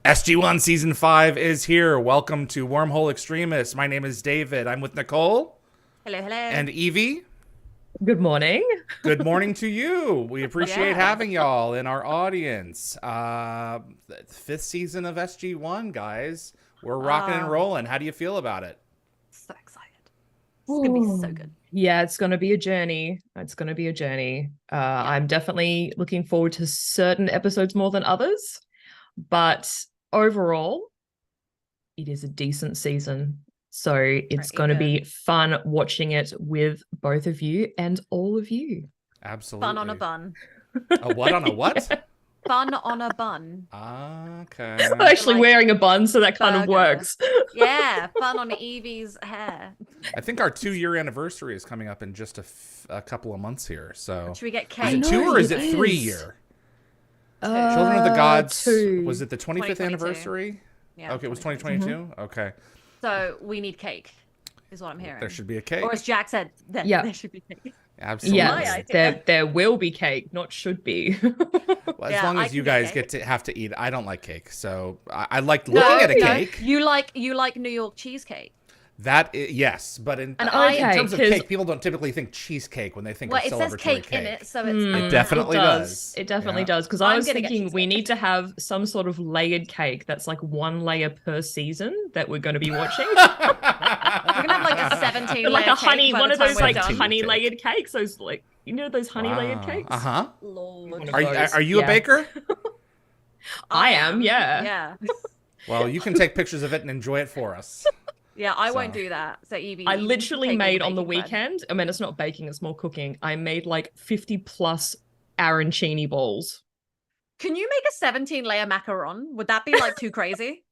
SG-1 Season 5 is here. Welcome to Wormhole Extremists. My name is David. I'm with Nicole. Hello, hello. And Yvie. Good morning. Good morning to you. We appreciate having y'all in our audience. Fifth season of SG-1, guys. We're rocking and rolling. How do you feel about it? So excited. It's going to be so good. Yeah, it's going to be a journey. I'm definitely looking forward to certain episodes more than others. But overall, it is a decent season. So it's going to be fun watching it with both of you and all of you. Absolutely. Fun on a bun. A what on a what? Yeah. Fun on a bun. Okay. I'm actually wearing a bun, so that kind of works. Yeah, fun on Evie's hair. I think our 2-year anniversary is coming up in just a couple of months here. So should we get is cake? it 2 or is it 3 year? Children of the Gods. 2. Was it the 25th anniversary? Yeah. Okay, it was 2022? Okay. So we need cake, is what I'm hearing. There should be a cake. Or as Jack said, there should be cake. Absolutely. Yes, there will be cake, not should be. Well, as long as you guys get to have to eat, I don't like cake, so I like looking at a cake. You like New York cheesecake. Yes, but in Okay, terms of cake, people don't typically think cheesecake when they think of celebratory it says cake in it, so it's it definitely does. It definitely does, because I was thinking we need to have some sort of layered cake that's like 1 layer per season that we're going to be watching. We're gonna have like a 17 like layer a honey, cake one of those like done. honey layered cakes. Those like those honey layered cakes. Lord. Are you a baker? I am. Yeah. Yeah. Well, you can take pictures of it and enjoy it for us. Yeah, I won't do that. So Evie, I literally made on the bread. weekend. I mean, it's not baking; it's more cooking. I made like 50 plus arancini balls. Can you make a 17 layer macaron? Would that be like too crazy?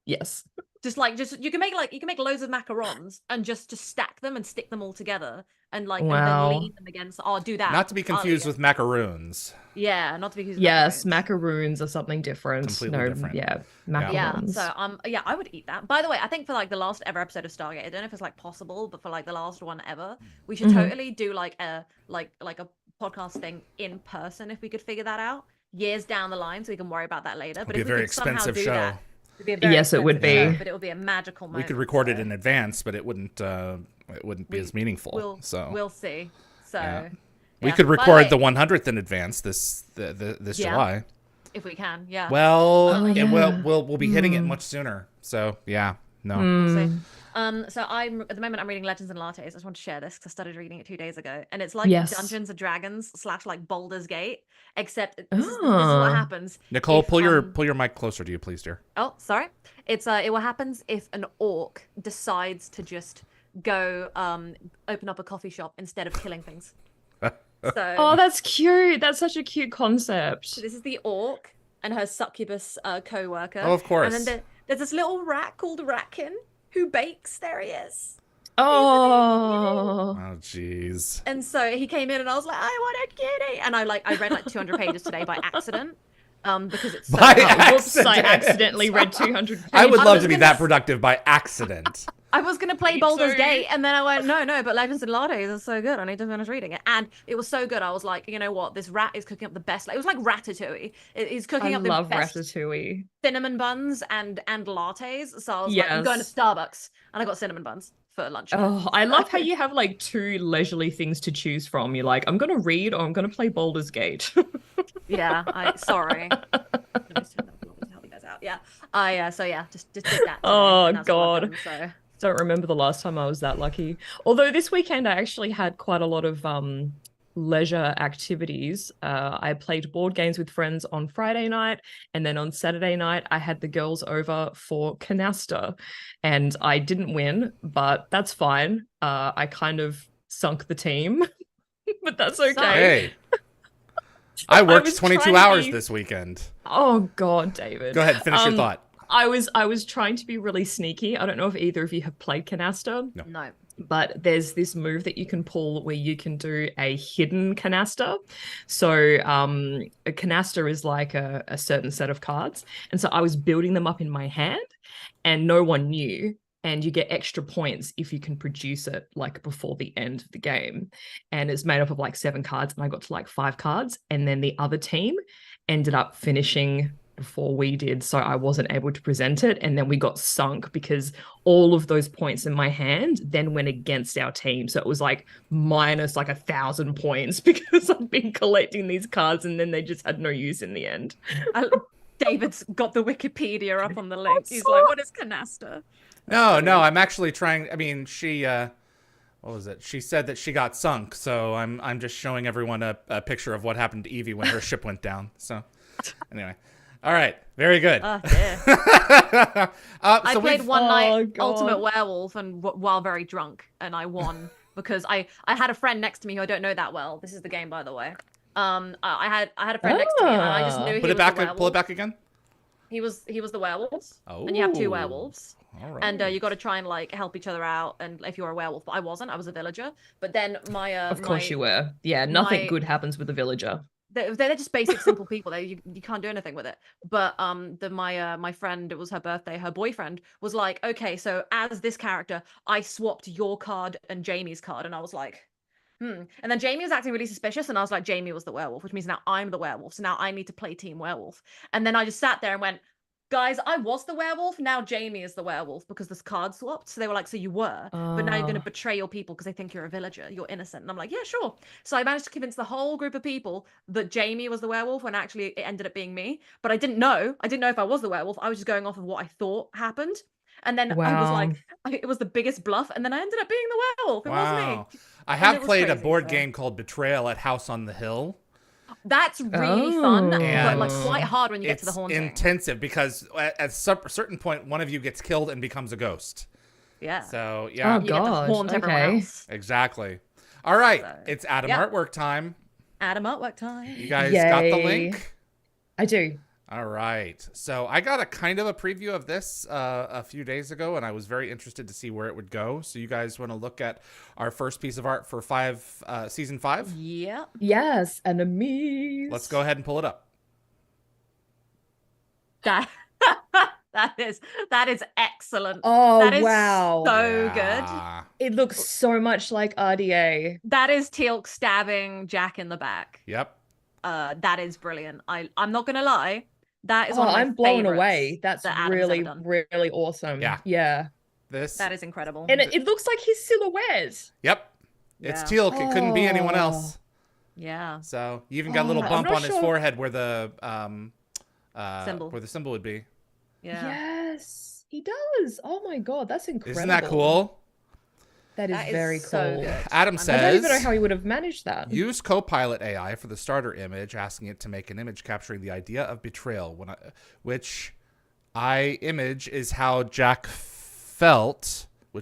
Yes. You can make loads of macarons and just stack them and stick them all together and and Wow. then lean them against. Oh, do that. Not to be confused with macaroons. Yeah, not to be confused. Yes, macaroons are something different. Completely different. Yeah, macarons. Yeah, so I would eat that. By the way, I think for like the last ever episode of Stargate, I don't know if it's like possible, but for like the last one ever, we should totally do like a podcast thing in person if we could figure that out years down the line, so we can worry about that later. But It'd be a very expensive show. Yes, it would be. But it would be a magical moment. We could record it in advance, but it wouldn't be as meaningful. We'll see. So we could record the 100th in advance this July if we can. Yeah. Well, we'll be hitting it much sooner. So yeah, no. We'll see. So at the moment I'm reading Legends and Lattes. I just want to share this because I started reading it 2 days ago, and it's like Dungeons and Dragons / like Baldur's Gate, except this is what happens. Nicole, pull your mic closer to you, please, dear. Oh, sorry. It's what happens if an orc decides to just go open up a coffee shop instead of killing things. Oh, that's cute. That's such a cute concept. So this is the orc and her succubus co-worker. Oh, of course. And then there's this little rat called Ratkin who bakes. There he is. Oh, jeez. And so he came in and I was like, I want a kitty. And I read like 200 pages today by accident. Because it's so whoops, I accidentally read 200 pages. I would love to be that productive by accident. I was going to play Baldur's Gate, and then I went, no, but Legends and Lattes are so good. I need to finish reading it. And it was so good. I was like, you know what? This rat is cooking up the best. It was like Ratatouille. He's cooking up the best Ratatouille. cinnamon buns and lattes. So I was like, I'm going to Starbucks. And I got cinnamon buns for lunch. Oh, I love how you have like 2 leisurely things to choose from. You're like, I'm going to read or I'm going to play Baldur's Gate. Yeah, sorry. Yeah. So yeah, just did that. Oh God. Don't remember the last time I was that lucky. Although this weekend I actually had quite a lot of leisure activities. I played board games with friends on Friday night, and then on Saturday night I had the girls over for canasta, and I didn't win, but that's fine. I kind of sunk the team, but that's okay. Hey. I worked 22 hours this weekend. Oh God, David. Go ahead, finish your thought. I was trying to be really sneaky. I don't know if either of you have played canasta. No. But there's this move that you can pull where you can do a hidden canasta. So a canasta is like a certain set of cards. And so I was building them up in my hand and no one knew. And you get extra points if you can produce it like before the end of the game. And it's made up of like 7 cards, and I got to like 5 cards. And then the other team ended up finishing before we did, so I wasn't able to present it, and then we got sunk because all of those points in my hand then went against our team. So it was like minus like 1,000 points because I've been collecting these cards, and then they just had no use in the end. David's got the Wikipedia up on the link. He's like, "What is canasta?" No, I'm actually trying. I mean, she what was it? She said that she got sunk, so I'm just showing everyone a picture of what happened to Yvie when her ship went down. So anyway. All right, very good. I played one night God. Ultimate Werewolf and while very drunk, and I won because I had a friend next to me who I don't know that well. This is the game, by the way. I had a friend next to me, and I just knew he was the werewolf. Pull it back again. He was the werewolf, Oh. and you have 2 werewolves. All right. And you got to try and like help each other out. And if you're a werewolf, but I wasn't. I was a villager. But then of course you were. Yeah, nothing good happens with a villager. They're just basic, simple people. You can't do anything with it. But my friend, it was her birthday. Her boyfriend was like, okay, so as this character, I swapped your card and Jamie's card, and I was like, And then Jamie was acting really suspicious, and I was like, Jamie was the werewolf, which means now I'm the werewolf. So now I need to play Team Werewolf. And then I just sat there and went, guys, I was the werewolf. Now Jamie is the werewolf because this card swapped. So they were like, so you were, but now you're going to betray your people because they think you're a villager. You're innocent. And I'm like, yeah, sure. So I managed to convince the whole group of people that Jamie was the werewolf when actually it ended up being me. But I didn't know. I didn't know if I was the werewolf. I was just going off of what I thought happened. And then I was like, it was the biggest bluff. And then I ended up being the werewolf. It was me. I have played a board game called Betrayal at House on the Hill. That's really fun, but like quite hard when you get to the haunting. It's intensive because at a certain point, one of you gets killed and becomes a ghost. Yeah. So yeah. Oh God. Haunt everyone else. Exactly. All right, it's Adam artwork time. Adam artwork time. You guys got the link? I do. All right. So I got a kind of a preview of this a few days ago, and I was very interested to see where it would go. So you guys want to look at our first piece of art for season 5? Yeah. Yes, enemies. Let's go ahead and pull it up. That is excellent. Oh, that is wow. So good. It looks so much like RDA. That is Teal'c stabbing Jack in the back. Yep. That is brilliant. I'm not gonna lie. That is one of my I'm blown favorites away. That's that really, really awesome. Yeah. Yeah. That is incredible. And it looks like his silhouette. Yep. It's Teal'c. It couldn't be anyone else. Yeah. So you even got a little bump on his forehead where the symbol. where the symbol would be. Yeah. Yes, he does. Oh my God, that's incredible. Isn't that cool? That is very so cool. good. Adam says, I don't even know how he would have managed that. Use Copilot AI for the starter image, asking it to make an image capturing the idea of betrayal, which I image is how Jack felt. I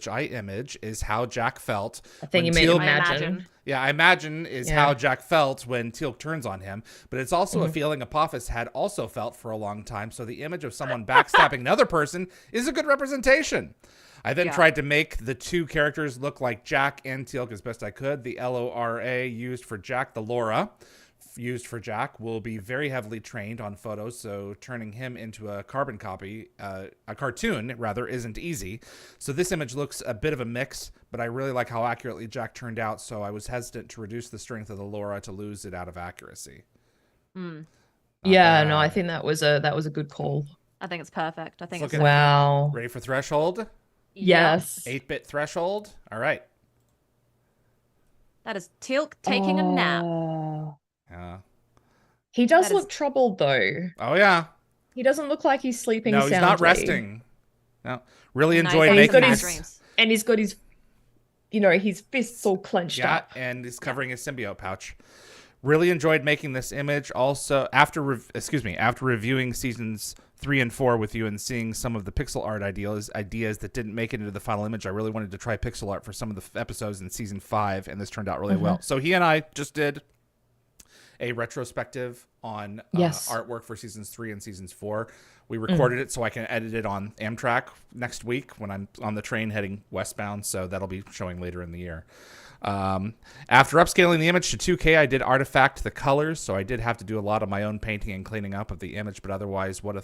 think you made him imagine. Yeah, I imagine is how Jack felt when Teal'c turns on him. But it's also a feeling Apophis had also felt for a long time. So the image of someone backstabbing another person is a good representation. I then tried to make the two characters look like Jack and Teal'c as best I could. The LORA used for Jack, the Laura used for Jack, will be very heavily trained on photos, so turning him into a carbon copy, a cartoon, rather, isn't easy. So this image looks a bit of a mix, but I really like how accurately Jack turned out, so I was hesitant to reduce the strength of the Laura to lose it out of accuracy. Yeah, no, I think that was a good call. I think it's perfect. I think it's wow. Ready for threshold? Yes. 8-bit threshold. All right. That is Teal'c taking a nap. Yeah. He does look troubled though. Oh yeah. He doesn't look like he's sleeping soundly. No, he's not resting. No. Really enjoyed making this. And he's got his, his fists all clenched up. Yeah, and he's covering his symbiote pouch. Really enjoyed making this image. Also, after reviewing seasons 3 and 4 with you and seeing some of the pixel art ideas that didn't make it into the final image, I really wanted to try pixel art for some of the episodes in season 5, and this turned out really well. So he and I just did a retrospective on artwork for seasons 3 and seasons 4. We recorded it so I can edit it on Amtrak next week when I'm on the train heading westbound, so that'll be showing later in the year. After upscaling the image to 2K, I did artifact the colors, so I did have to do a lot of my own painting and cleaning up of the image, but otherwise what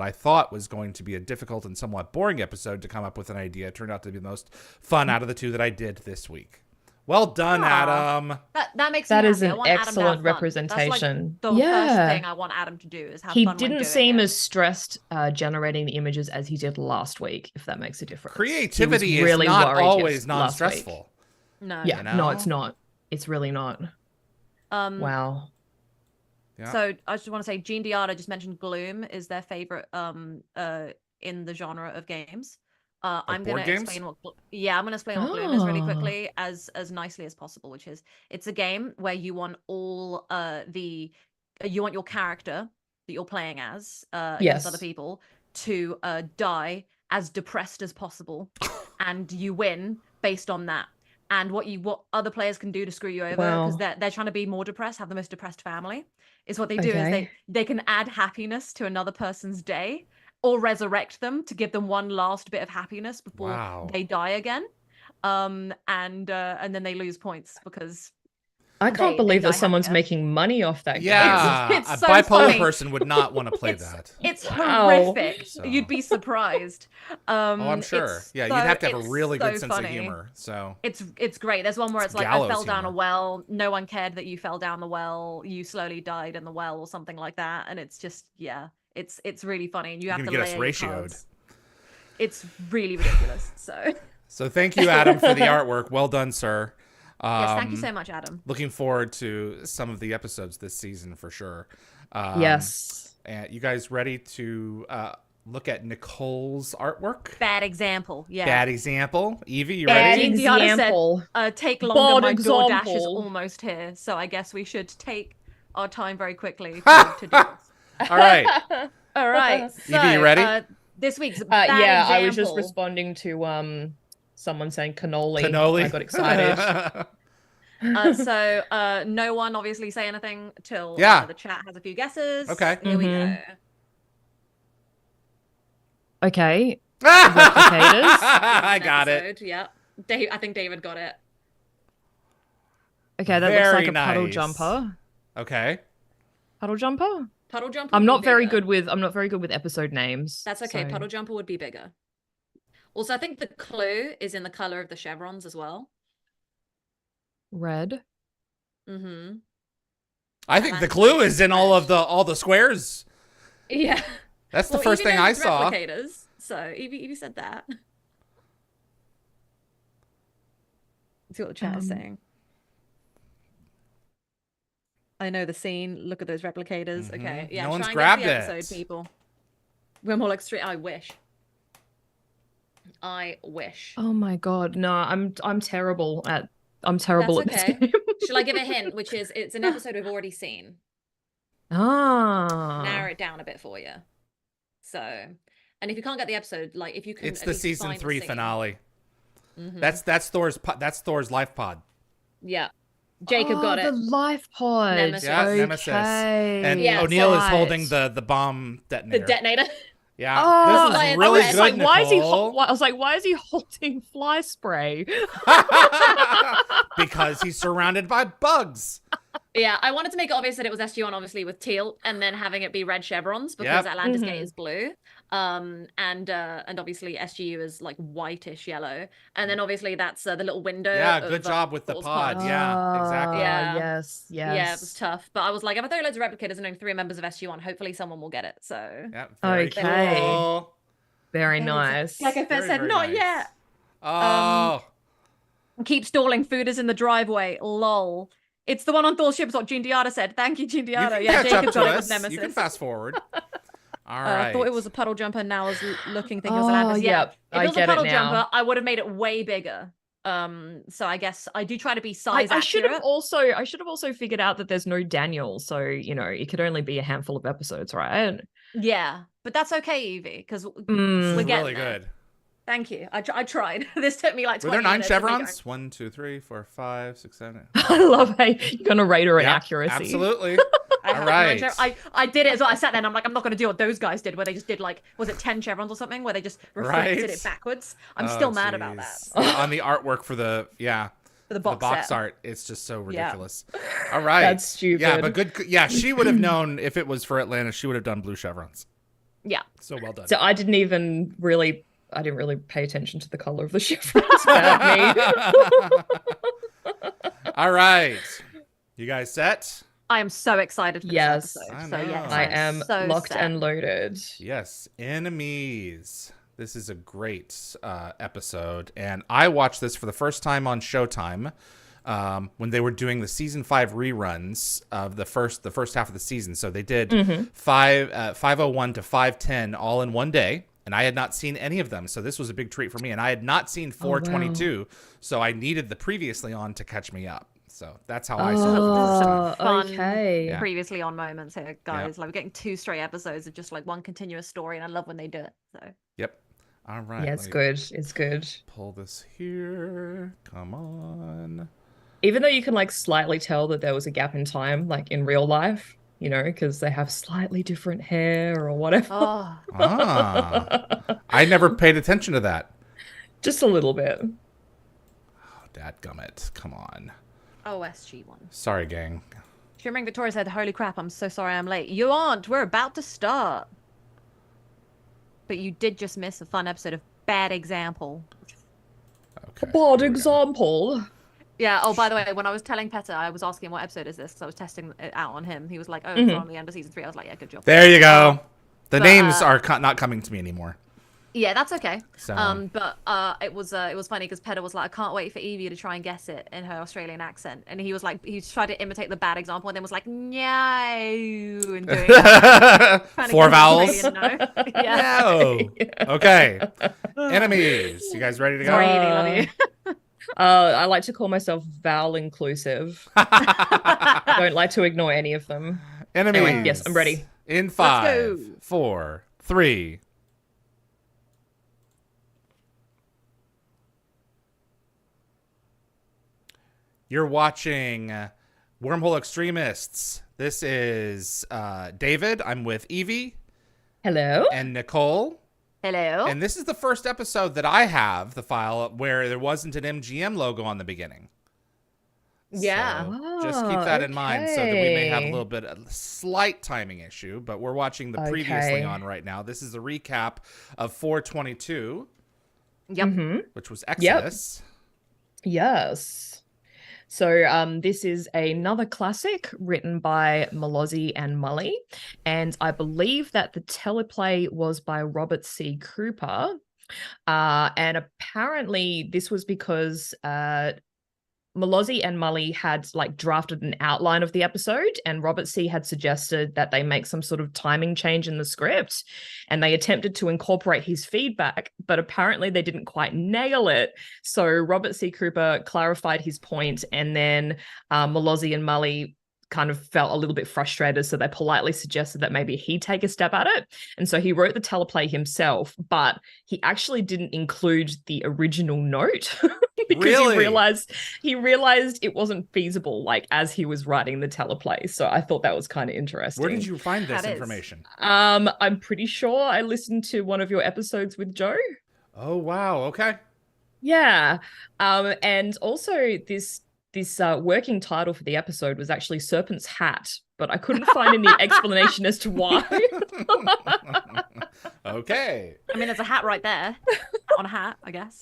I thought was going to be a difficult and somewhat boring episode to come up with an idea turned out to be the most fun out of the two that I did this week. Well done, Aw. Adam. That makes That me is happy. I an want Adam to have excellent fun. representation. That's like the Yeah. first thing I want Adam to do is have He fun when didn't doing seem it. as stressed generating the images as he did last week, if that makes a difference. Creativity He was really is not worried always last week. non-stressful. No. Yeah, You no, know? it's not. It's really not. Wow. Yeah. So I just want to say, Gene Diada just mentioned Gloom is their favorite in the genre of games. I'm board gonna games? explain what I'm gonna explain what Gloom is really quickly as nicely as possible, which is it's a game where you want all you want your character that you're playing as against other people to die as depressed as possible, and you win based on that. And what other players can do to screw you over because they're trying to be more depressed, have the most depressed family, is what they do is they can add happiness to another person's day or resurrect them to give them one last bit of happiness before they die again. And then they lose points because I can't believe die that someone's happier. making money off that game. Yeah, It's a so bipolar funny. person would not want to play that. It's horrific. So- You'd be surprised. I'm sure. Yeah, you'd have to have a really good sense of humor. So it's great. There's one where it's like I gallows fell down a humor. well. No one cared that you fell down the well. You slowly died in the well or something like that. And it's just it's really funny. And you have to get us layer ratioed. cards. It's really ridiculous. So thank you, Adam, for the artwork. Well done, sir. Yes, thank you so much, Adam. Looking forward to some of the episodes this season for sure. Yes. And you guys ready to look at Nicole's artwork? Bad example. Yeah. Bad example. Yvie, you Bad ready? example. Take longer. My Bad DoorDash is example. almost here, so I guess we should take our time very quickly to do this. All right. All right. So, Yvie, you ready? This week's bad yeah, example. I was just responding to someone saying cannoli. Cannoli. I got excited. So no one obviously say anything till the chat has a few guesses. Okay. Here we go. Okay. I got it. Yeah. I think David got it. Okay, that looks Very like a puddle nice. jumper. Okay. Puddle jumper? Puddle jumper. I'm would not be very bigger. good with episode names. That's okay. so- Puddle jumper would be bigger. Also, I think the clue is in the color of the chevrons as well. Red. Mm-hmm. I think the clue is in all the squares. Yeah. That's the first Evie thing I knows saw. replicators, so Evie said that. Let's see what the chat is saying. I know the scene. Look at those replicators. Mhm. Okay, yeah. No one's try and grabbed guess the it. episode, people. We're more like straight. I wish. Oh my god, no, I'm terrible at this game. Shall I give a hint? Which is it's an episode we've already seen. Ah. Narrow it down a bit for you. So, and if you can't get the episode, like if you can, It's at the least season find the 3 scene. finale. Mhm. That's Thor's life pod. Yeah. Jacob got The it. life pod. Nemesis. Yeah, Okay. Nemesis. And Yeah, O'Neill is right. holding the bomb detonator. The detonator. Yeah. Oh, this I is was really like, good, why is he? Nicole. I was like, why is he holding fly spray? Because he's surrounded by bugs. Yeah, I wanted to make it obvious that it was SG-1, obviously, with teal, and then having it be red chevrons because Yep. Atlantis Gate Mhm. is blue, and obviously SGU is like whitish yellow, and then obviously that's the little window. Yeah, of, good job with the Thor's pod. Yeah, exactly. Yeah. Yes. Yeah, it was tough, but I was like, if I throw loads of replicators and only 3 members of SG-1, hopefully someone will get it. So Yeah, very Okay. cool. Very nice. like I Very, said, very not nice. yet. Oh, Keep stalling. Food is in the driveway. Lol. It's the one on Thor's ship. Is what Gene Diada said. Thank you, Gene you Diada. can Yeah, catch up Jacob to got it with us. Nemesis. You can fast forward. All I right. thought it was a puddle jumper. Now I was looking, thinking it was Oh, Atlantis. Yeah, yep, if I it was a get it puddle now. jumper, I would have made it way bigger. So I guess I do try to be size I should accurate. have also figured out that there's no Daniel, so it could only be a handful of episodes, right? Yeah, but that's okay, Evie, because This we're is getting really there. good. Thank you. I tried. This took me like 20 Were there 9 minutes of me chevrons? 1, 2, 3, 4, 5, 6, 7. I love how you're gonna rate her in Yeah, accuracy. Absolutely. going. All right. I did it as well. I sat there and I'm like, I'm not going to do what those guys did, where they just did like, was it 10 chevrons or something, where they just reflected Right. it backwards. I'm Oh, still mad about that. jeez. On the artwork for the For the box, box set. art, it's just so Yeah. ridiculous. All right. That's stupid. Yeah, but good. Yeah, she would have known if it was for Atlantis. She would have done blue chevrons. Yeah. So well done. So I didn't really pay attention to the color of the chevrons. Bad me. All right. You guys set? I am so excited for Yes. this I episode. So know. yes, I I'm am so locked set. and loaded. Yes, Enemies. This is a great episode, and I watched this for the first time on Showtime when they were doing the season 5 reruns of the first half of the season. So they did 501 to 510 all in one day, and I had not seen any of them. So this was a big treat for me, and I had not seen 422, so I needed the previously on to catch me up. So that's how I saw it for the first time. Fun Okay. Yeah. previously on moments here, guys. Like we're getting 2 straight episodes of just like one continuous story, and I love when they do it. So Yep. All right. Yeah, it's good. It's good. Pull this here. Come on. Even though you can like slightly tell that there was a gap in time, like in real life, you know, because they have slightly different hair or whatever. oh, I never paid attention to that. Just a little bit. Oh, dadgummit. Come on. SG-1. Sorry, gang. Shimmering Victoria said, "Holy crap! I'm so sorry I'm late. You aren't. We're about to start." But you did just miss a fun episode of Bad Example. Okay. Bad here we go. example. Yeah. Oh, by the way, when I was telling Petter, I was asking what episode is this because I was testing it out on him. He was like, "Oh, it's on the end of season 3." I was like, "Yeah, good job." There you go. The But, names are not coming to me anymore. Yeah, that's okay. So- But it was funny because Petter was like, "I can't wait for Yvie to try and guess it in her Australian accent," and he was like, he tried to imitate the Bad Example, and then was like, "No," and doing that. Trying to 4 get vowels. Australian, no. Yeah. No. Okay. Enemies. You guys ready to go? Sorry, Yvie, love you. I like to call myself vowel inclusive. Don't like to ignore any of them. Enemies. Anyway, yes, I'm ready. In go. 5, 4, 3. You're watching Wormhole Extremists. This is David. I'm with Yvie Hello. and Nicole. Hello. And this is the first episode that I have the file where there wasn't an MGM logo on the beginning. Yeah. So just keep that in mind so that we may have a okay. little bit of a slight timing issue, but we're watching the previously on right now. This is a recap of 422, Yep. which was Exodus. Yes. So this is another classic written by Malozzi and Mully, and I believe that the teleplay was by Robert C. Cooper. And apparently this was because Malozzi and Mully had like drafted an outline of the episode, and Robert C. had suggested that they make some sort of timing change in the script, and they attempted to incorporate his feedback, but apparently they didn't quite nail it. So Robert C. Cooper clarified his point, and then Malozzi and Mully kind of felt a little bit frustrated, so they politely suggested that maybe he take a stab at it. And so he wrote the teleplay himself, but he actually didn't include the original note. Because Really? he realized it wasn't feasible, like as he was writing the teleplay. So I thought that was kind of interesting. Where did you find this That is. information? I'm pretty sure I listened to one of your episodes with Joe. Oh, wow. Okay. Yeah. And also this working title for the episode was actually Serpent's Hat, but I couldn't find any explanation as to why. Okay. I mean, there's a hat right there. On a hat, I guess.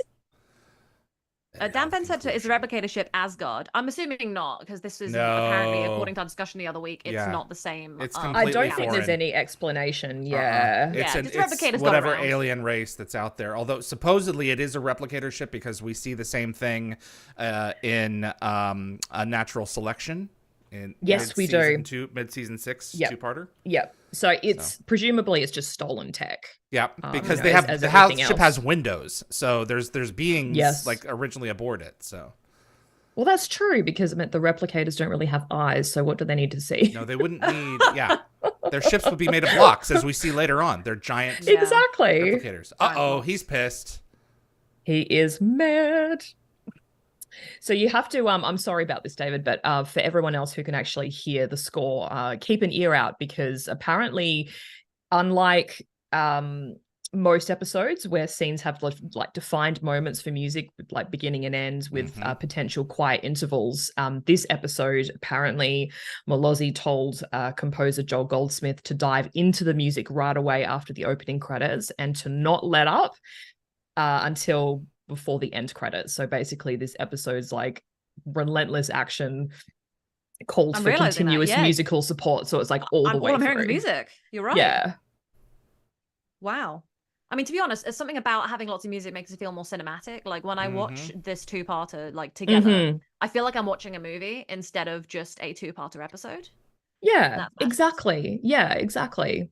Dan Penn said, "Is the replicator ship Asgard?" I'm assuming not, because this is apparently, No. according to our discussion the other week, it's Yeah. not the same. It's I completely don't think there's foreign. any explanation. Yeah. It's, Yeah, an, just replicators it's go whatever around. alien race that's out there. Although supposedly it is a replicator ship because we see the same thing in a Natural Selection. Yes, we do. Mid-season 6, Yep. two-parter. Yeah. So it's presumably it's just stolen tech. Yeah, because you they know, have as the everything ship else. has windows, so there's beings Yes. like originally aboard it. So Well, that's true because I meant the replicators don't really have eyes. So what do they need to see? no, they wouldn't need. Yeah, their ships would be made of blocks, as we see later on. They're giant Yeah. Exactly. replicators. He's pissed. He is mad. So you have to, I'm sorry about this, David, but for everyone else who can actually hear the score, keep an ear out because apparently, unlike most episodes where scenes have like defined moments for music, with like beginning and ends with potential quiet intervals, this episode, apparently, Malozzi told composer Joel Goldsmith to dive into the music right away after the opening credits and to not let up until before the end credits. So basically this episode's like relentless action called I'm for realizing that, continuous yeah. musical support. So it's like all the way I'm hearing through. the music. You're right. Yeah. Wow. I mean, to be honest, it's something about having lots of music makes it feel more cinematic. Like when I watch this two-parter like together, I feel like I'm watching a movie instead of just a two-parter episode. Yeah, exactly. Yeah, exactly.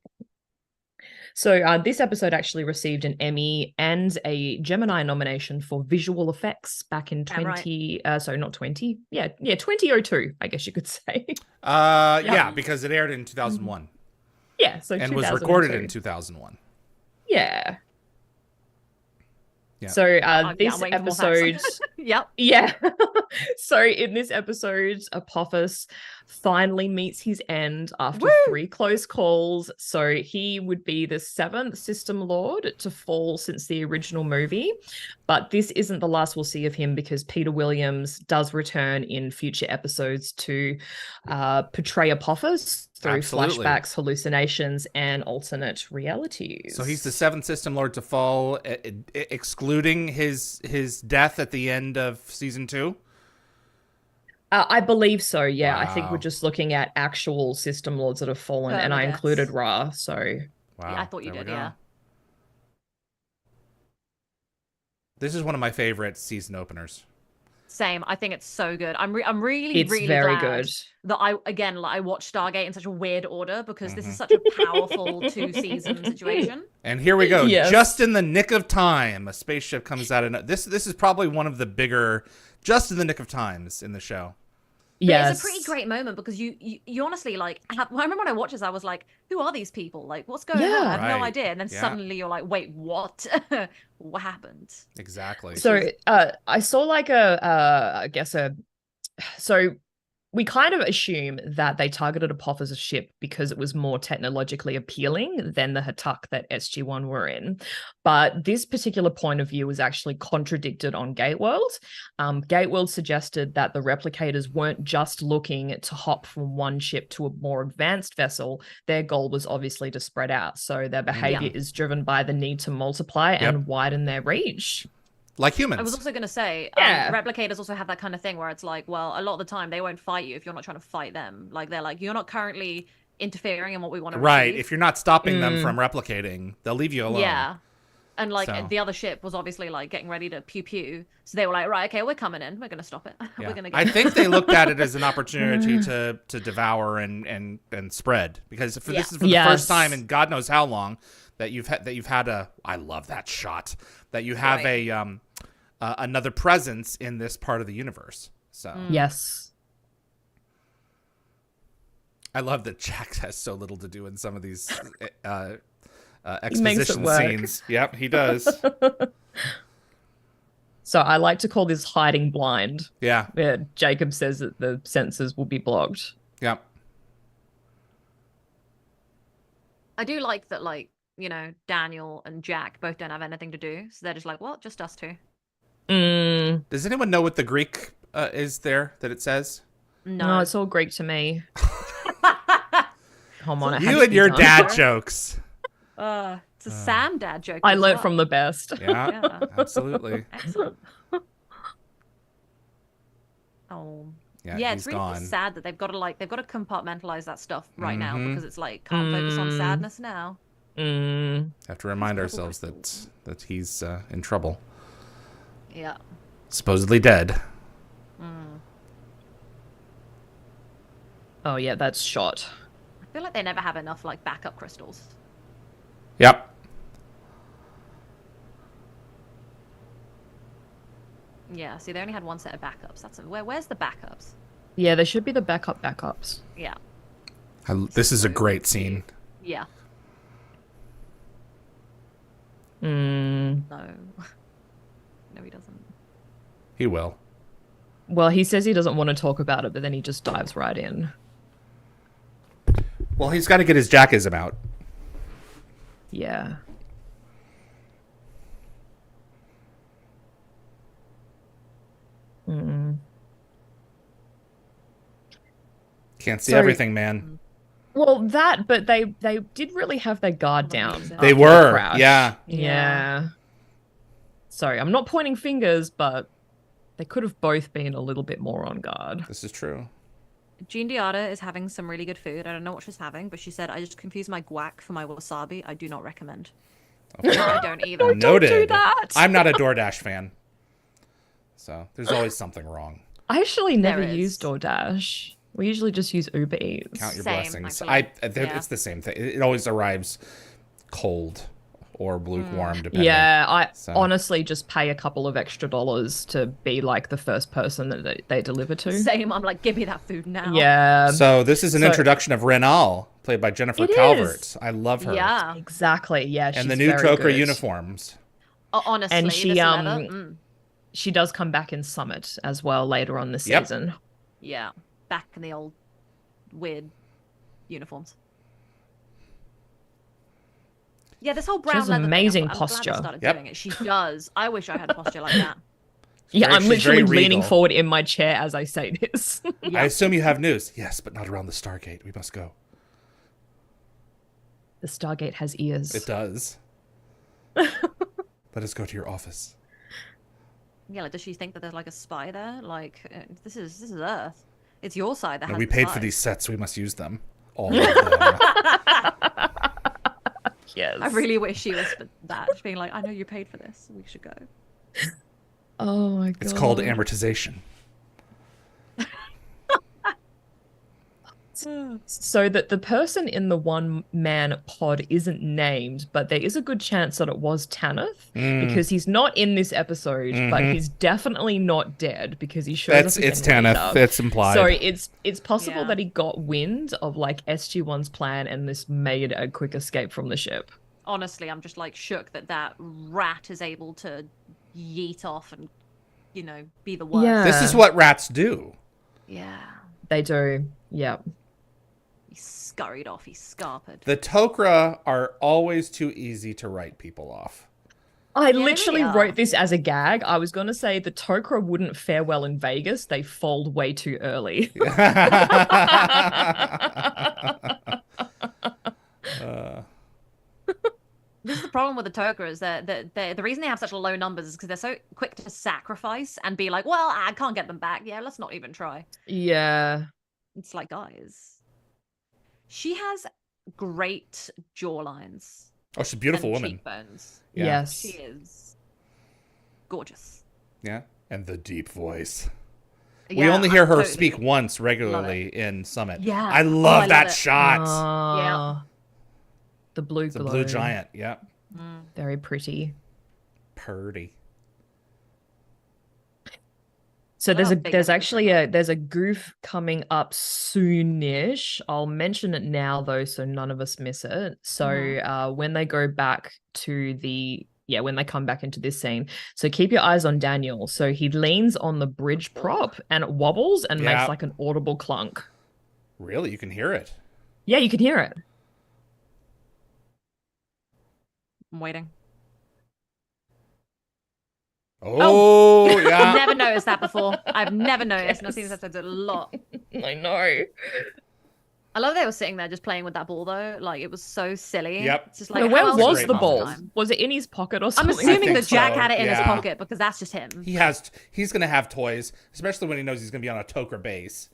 So this episode actually received an Emmy and a Gemini nomination for visual effects back in 2002, I guess you could say. Yeah, because it aired in 2001. Yeah, so and was recorded in 2001. Yeah. Yeah. So this episode, yep. Yeah. So in this episode, Apophis finally meets his end after 3 close calls. So he would be the 7th System Lord to fall since the original movie. But this isn't the last we'll see of him, because Peter Williams does return in future episodes to portray Apophis through flashbacks, hallucinations, and alternate realities. So he's the 7th System Lord to fall, excluding his death at the end of season 2? I believe so, yeah. Wow. I think we're just looking at actual System Lords that have fallen, and I included Ra, so... Wow. Yeah, I thought you did, yeah. This is one of my favorite season openers. Same. I think it's so good. I'm really very glad good that I watched Stargate in such a weird order, because this is such a powerful 2-season situation. And here we go. Just in the nick of time, a spaceship comes out of this is probably one of the bigger just in the nick of times in the show. Yeah, it's a pretty great moment, because you honestly I remember when I watched this, I was like, who are these people? Like, what's going on? I have no idea. And then suddenly you're like, wait, what? What happened? Exactly. So I saw so we kind of assume that they targeted Apophis's ship because it was more technologically appealing than the Hatuk that SG-1 were in. But this particular point of view was actually contradicted on Gateworld. Gateworld suggested that the replicators weren't just looking to hop from one ship to a more advanced vessel. Their goal was obviously to spread out. So their behavior is driven by the need to multiply and widen their reach. Like humans. I was also going to say, replicators also have that kind of thing where it's like, well, a lot of the time they won't fight you if you're not trying to fight them. Like, they're like, you're not currently interfering in what we want to Right. If you're not stopping them from replicating, they'll leave you alone. Yeah. And the other ship was obviously getting ready to pew pew. So they were like, right, okay, we're coming in. We're going to stop it. Yeah. We're going to I think they looked at it as an opportunity to devour and spread, because this is for the first time in God knows how long that you've had a, I love that shot, that you have another presence in this part of the universe. So yes. I love that Jack has so little to do in some of these exposition scenes. Yep, he does. So I like to call this hiding blind. Yeah. Where Jacob says that the sensors will be blocked. Yep. I do like that, Daniel and Jack both don't have anything to do. So they're just like, well, just us two. Does anyone know what the Greek is there that it says? No, it's all Greek to me. Come on, you and your dad jokes. It's a Sam dad joke. I learned from the best. Yeah, absolutely. Excellent. Oh. Yeah, it's really sad that they've got to compartmentalize that stuff right now, because it's like, can't focus on sadness now. Have to remind ourselves that he's in trouble. Yeah. Supposedly dead. Oh yeah, that's shot. I feel like they never have enough backup crystals. Yep. Yeah, see, they only had one set of backups. Where's the backups? Yeah, there should be the backups. Yeah. This is a great scene. Yeah. No. No, he doesn't. He will. Well, he says he doesn't want to talk about it, but then he just dives right in. Well, he's got to get his Jackism out. Yeah. Can't see everything, man. Well, but they did really have their guard down. They were, yeah. Sorry, I'm not pointing fingers, but They could have both been a little bit more on guard. This is true. Jean Diada is having some really good food. I don't know what she's having, but she said, I just confused my guac for my wasabi. I do not recommend. Okay. No, I don't either. Noted. Don't do that. I'm not a DoorDash fan. So there's always something wrong. I actually There never is. use DoorDash. We usually just use Uber Eats. Count your Same, blessings. actually. Yeah. It's the same thing. It always arrives cold or lukewarm, depending. Yeah, I So- honestly just pay a couple of extra dollars to be like the first person that they deliver to. Same. I'm like, give me that food now. Yeah. So this is an so- introduction of Renal, played by Jennifer It Calvert. is. I love her. Yeah. Exactly. Yeah. And she's the new very Tok'ra good. uniforms. Honestly, And she this leather, she does come back in Summit as well later on this Yep. season. yeah, back in the old weird uniforms. Yeah, this whole brown has leather thing, amazing I'm glad posture. they started Yep. doing it. She does. I wish I had posture like that. Yeah, I'm She's very literally leaning regal. forward in my chair as I say this. Yeah. I assume you have news. Yes, but not around the Stargate. We must go. The Stargate has ears. It does. Let us go to your office. Yeah, like, does she think that there's like a spy there? Like, this is Earth. It's your side that No, has we the paid for spies. these sets. We must use them. All of them. Yes. I really wish she was that. She's being like, I know you paid for this. We should go. Oh my god. It's called amortization. So that the person in the one-man pod isn't named, but there is a good chance that it was Tanith because he's not in this episode, but he's definitely not dead because he shows up again It's Tanith. later. It's implied. So it's possible Yeah. that he got wind of like SG-1's plan and this made a quick escape from the ship. Honestly, I'm just like shook that rat is able to yeet off and, be the worst. Yeah. This is what rats do. Yeah. They do. Yeah. He scurried off. He scarpered. The Tok'ra are always too easy to write people off. I they literally are. wrote this as a gag. I was going to say the Tok'ra wouldn't fare well in Vegas. They fold way too early. This is the problem with the Tok'ra is that the reason they have such low numbers is because they're so quick to sacrifice and be like, well, I can't get them back. Yeah, let's not even try. Yeah. It's like, guys, she has great jawlines. Oh, she's a beautiful and woman. Cheekbones. Yeah. Yes. She is gorgeous. Yeah. And the deep voice. we Yeah, only hear I'm her totally- speak once regularly in Summit. Yeah. I Oh, love I that love it. shot. Ah, the blue It's a glow. blue giant. Yeah. Very pretty. Purdy. So Well, big there's episode. actually there's a goof coming up soonish. I'll mention it now though, so none of us miss it. So when they go back to when they come back into this scene, so keep your eyes on Daniel. So he leans on the bridge prop and it wobbles and Yeah. makes like an audible clunk. Really? You can hear it. Yeah, you can hear it. I'm waiting. Oh, yeah. I've never noticed that before. I've never noticed, and I've seen this episode a lot. I know. I love they were sitting there just playing with that ball though. Like it was so silly. Yep. It's just Now, like, where how else was did the you pass ball? time? Was it in his pocket or I'm something? assuming think that Jack so, had it in his yeah. pocket because that's just him. He's going to have toys, especially when he knows he's going to be on a Tok'ra base.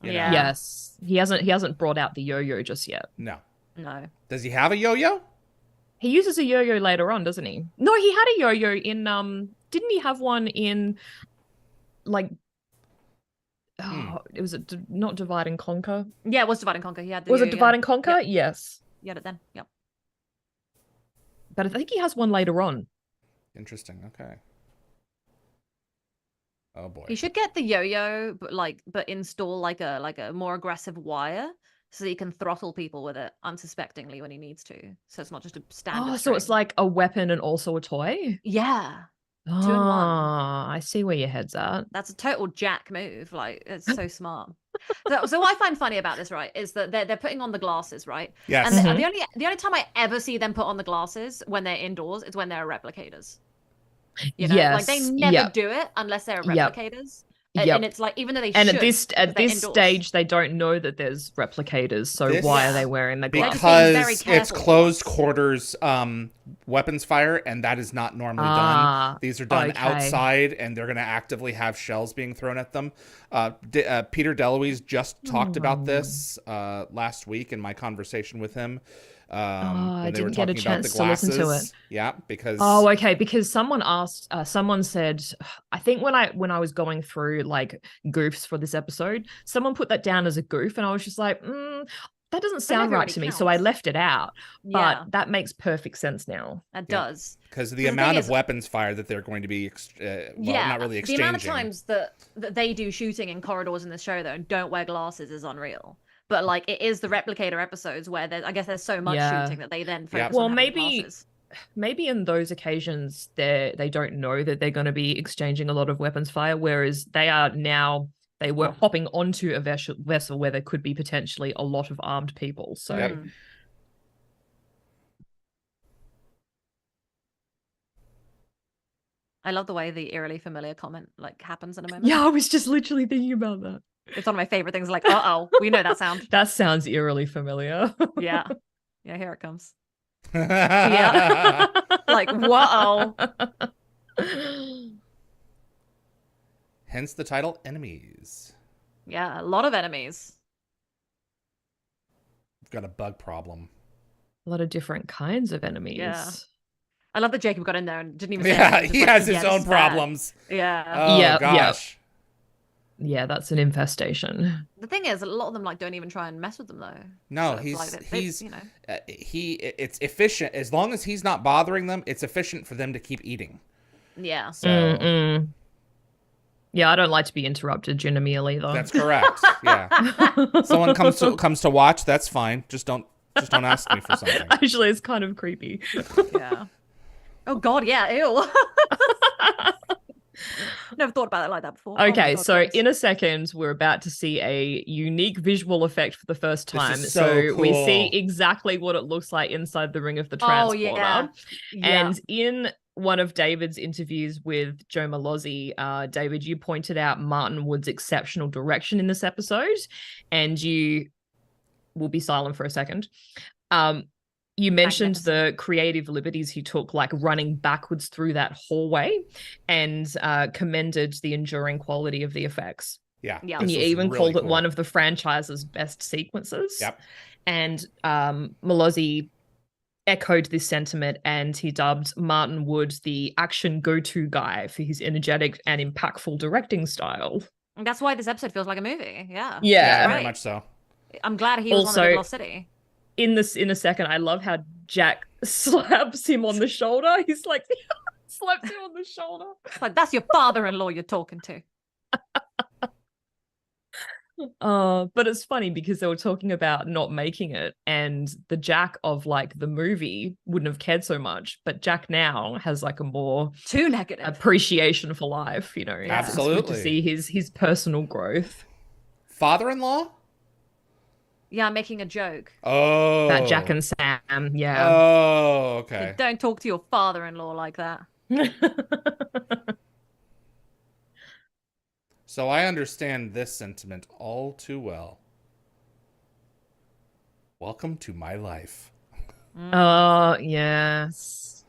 You know? Yeah. Yes, he hasn't brought out the yo-yo just yet. No. No. Does he have a yo-yo? He uses a yo-yo later on, doesn't he? No, he had a yo-yo in didn't he have one in like it was not Divide and Conquer? Yeah, it was Divide and Conquer. He had the Was it yo-yo. Divide and Conquer? Yep. Yes. He had it then. Yep. But I think he has one later on. Interesting. Okay. Oh boy. He should get the yo-yo, but install like a more aggressive wire so that he can throttle people with it unsuspectingly when he needs to. So it's not just a standard. Oh, so it's string. like a weapon and also a toy? Yeah. Oh, in one. I see where your head's at. That's a total Jack move. Like it's so smart. So what I find funny about this, right, is that they're putting on the glasses, right? Yes. And Mhm. the only time I ever see them put on the glasses when they're indoors is when they're replicators. You know, like they Yes, never yep. do it unless they're Yep. replicators. Yep. And it's like, even though they And should, at this indoors. stage, they don't know that there's replicators. So why are they wearing the glasses? Because it's closed quarters weapons fire, and that is not normally done. These are done outside, and they're going to actively have shells being thrown at them. Peter DeLuise just talked about this last week in my conversation with him. I didn't get a chance to listen to it. Yeah, because because someone asked, someone said, I think when I was going through like goofs for this episode, someone put that down as a goof, and I was just like, that doesn't sound right to me, so I left it out. But that makes perfect sense now. It does, because the amount of weapons fire that they're going to be, not really exchanging. The amount of times that they do shooting in corridors in the show though and don't wear glasses is unreal. But like, it is the replicator episodes where I guess there's so much shooting that they then focus on glasses. Maybe in those occasions they don't know that they're going to be exchanging a lot of weapons fire, whereas they were hopping onto a vessel where there could be potentially a lot of armed people. So I love the way the eerily familiar comment like happens in a moment. Yeah, I was just literally thinking about that. It's one of my favorite things. Like, we know that sound. That sounds eerily familiar. Yeah, here it comes. Yeah, like, whoa. Hence the title, Enemies. Yeah, a lot of enemies. We've got a bug problem. A lot of different kinds of enemies. Yeah. I love that Jacob got in there and didn't even say anything. He has his own problems. Yeah. Oh, gosh. Yeah, that's an infestation. The thing is, a lot of them like don't even try and mess with them though. No, so it's efficient as long as he's not bothering them. It's efficient for them to keep eating. Yeah. So. Yeah, I don't like to be interrupted, Genevieve, either. That's correct. Yeah. Someone comes to watch. That's fine. Just don't ask me for something. Actually, it's kind of creepy. Yeah. Oh God, yeah. Ew. Never thought about it like that before. Okay, so in a second, we're about to see a unique visual effect for the first time. So cool. We see exactly what it looks like inside the ring of the transporter. Yeah. And in one of David's interviews with Joe Malozzi, David, you pointed out Martin Wood's exceptional direction in this episode, and you will be silent for a second. You mentioned the creative liberties he took, like running backwards through that hallway, and commended the enduring quality of the effects. Yeah. And you even really called it one of the franchise's best sequences. Yep. And Malozzi echoed this sentiment, and he dubbed Martin Wood the action go-to guy for his energetic and impactful directing style. And that's why this episode feels like a movie. Yeah. Yeah, very much so. I'm glad he was on the Big Lost City. In a second, I love how Jack slaps him on the shoulder. He's like, slaps him on the shoulder. It's like, that's your father-in-law you're talking to. But it's funny because they were talking about not making it, and the Jack of like the movie wouldn't have cared so much, but Jack now has like a more too negative appreciation for life, you know. Absolutely. It's good to see his personal growth. Father-in-law? Yeah, I'm making a joke. Oh. About Jack and Sam, yeah. Oh, okay. Don't talk to your father-in-law like that. So I understand this sentiment all too well. Welcome to my life. Oh, yes.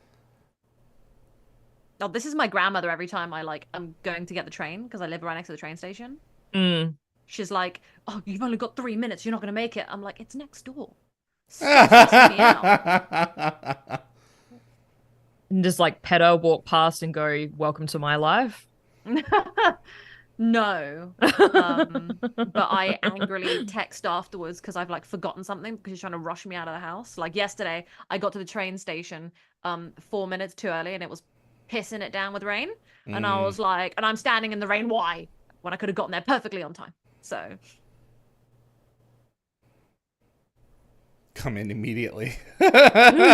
Oh, this is my grandmother every time I'm going to get the train because I live right next to the train station. She's like, oh, you've only got 3 minutes. You're not going to make it. I'm like, it's next door. Stop stressing me out. And just like pet her, walk past and go, welcome to my life. No. But I angrily text afterwards because I've like forgotten something because she's trying to rush me out of the house. Like yesterday, I got to the train station 4 minutes too early and it was pissing it down with rain. And I was like, and I'm standing in the rain. Why? When I could have gotten there perfectly on time. So come in immediately. I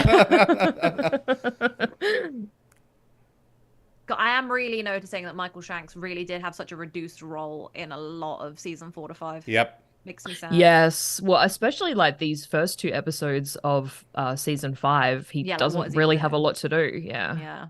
am really noticing that Michael Shanks really did have such a reduced role in a lot of season 4 to 5. Yep. Makes me sad. Yes. Well, especially like these first 2 episodes of season 5, he doesn't really have a lot to do. Yeah. Yeah.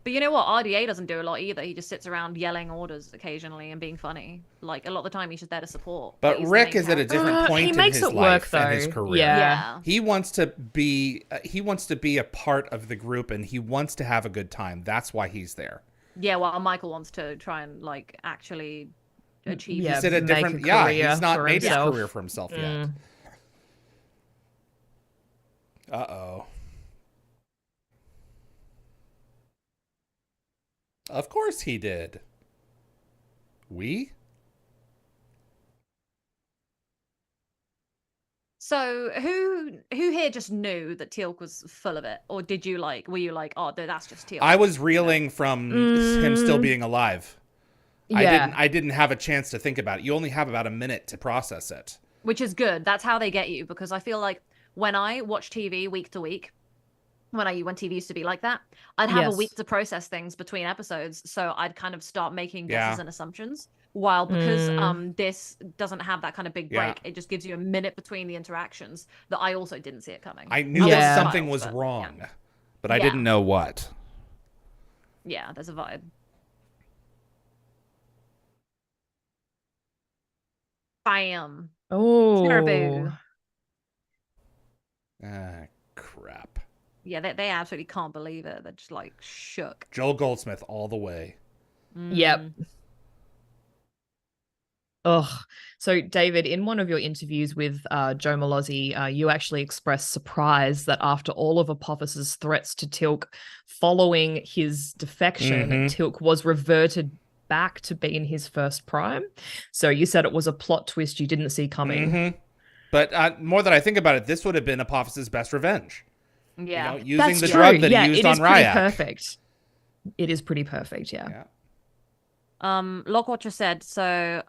But you know what? RDA doesn't do a lot either. He just sits around yelling orders occasionally and being funny. Like, a lot of the time, he's just there to support. But he's the Rick main is at a character. different point He in makes his it life work, and his though. career. Yeah. He wants to be a part of the group, and he wants to have a good time. That's why he's there. Yeah, while Michael wants to try and, like, actually achieve Yeah, He's at a make different. a Yeah, career he's not for made his himself. career for himself yet. Uh-oh. Of course he did. So who here just knew that Teal'c was full of it, or were you like, oh, that's just Teal'c? I was reeling from him still being alive. Yeah. I didn't have a chance to think about it. You only have about a minute to process it. Which is good. That's how they get you, because I feel like when I watch TV week to week, when TV used to be like that, I'd have a week to process things between episodes, so I'd kind of start making guesses and assumptions. While because this doesn't have that kind of big break, it just gives you a minute between the interactions that I also didn't see it coming. I knew that something was wrong, but I didn't know what. Yeah, there's a vibe. Bam. Oh. Caribou. Ah, crap. Yeah, they absolutely can't believe it. They're just like shook. Joel Goldsmith all the way. Yep. Ugh. So, David, in one of your interviews with Joe Malozzi, you actually expressed surprise that after all of Apophis's threats to Teal'c following his defection, Teal'c was reverted back to being his first prime. So you said it was a plot twist you didn't see coming. But more that I think about it, this would have been Apophis's best revenge. Yeah. You know, using the drug that he used on Ryak. Perfect. It is pretty perfect, yeah. Lockwatcher said, so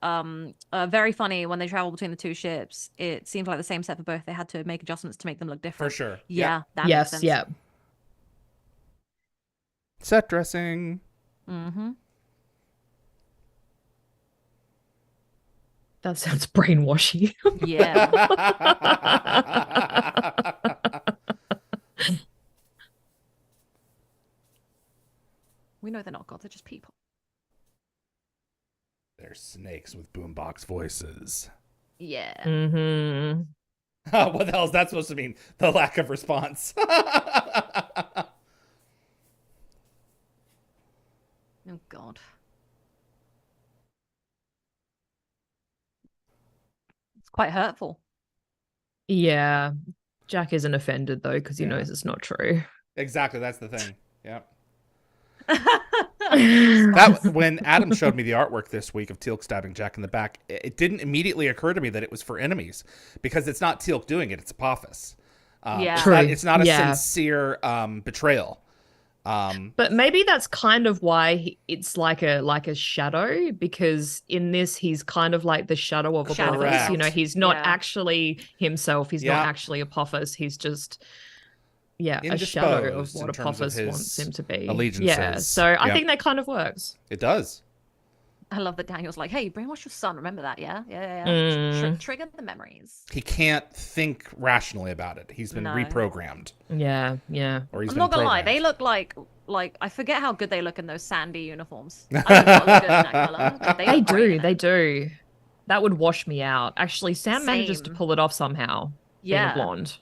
very funny when they travel between the two ships. It seems like the same set for both. They had to make adjustments to make them look different. For sure. Yeah, that makes sense. Yeah. Set dressing. That sounds brainwashy. Yeah. We know they're not gods, they're just people. They're snakes with boombox voices. Yeah. What the hell is that supposed to mean? The lack of response. Oh, God. It's quite hurtful. Yeah. Jack isn't offended, though, because he knows it's not true. Exactly, that's the thing. Yep. That when Adam showed me the artwork this week of Teal'c stabbing Jack in the back, it didn't immediately occur to me that it was for enemies, because it's not Teal'c doing it; it's Apophis. It's not a sincere betrayal. But maybe that's kind of why it's like a shadow, because in this he's kind of like the shadow of Apophis. You know, he's not actually himself. He's not actually Apophis. He's just a shadow of what Apophis wants him to be. Allegiances. Yeah, so I think that kind of works. It does. I love that Daniel's like, hey, brainwash your son. Remember that, yeah? Trigger the memories. He can't think rationally about it. He's been reprogrammed. Yeah. Or he's I'm not gonna lie, they look like I forget how good they look in those sandy uniforms. I do not look good in that color. But they do. That would wash me out. Actually, Sam manages to pull it off somehow. Being a blonde.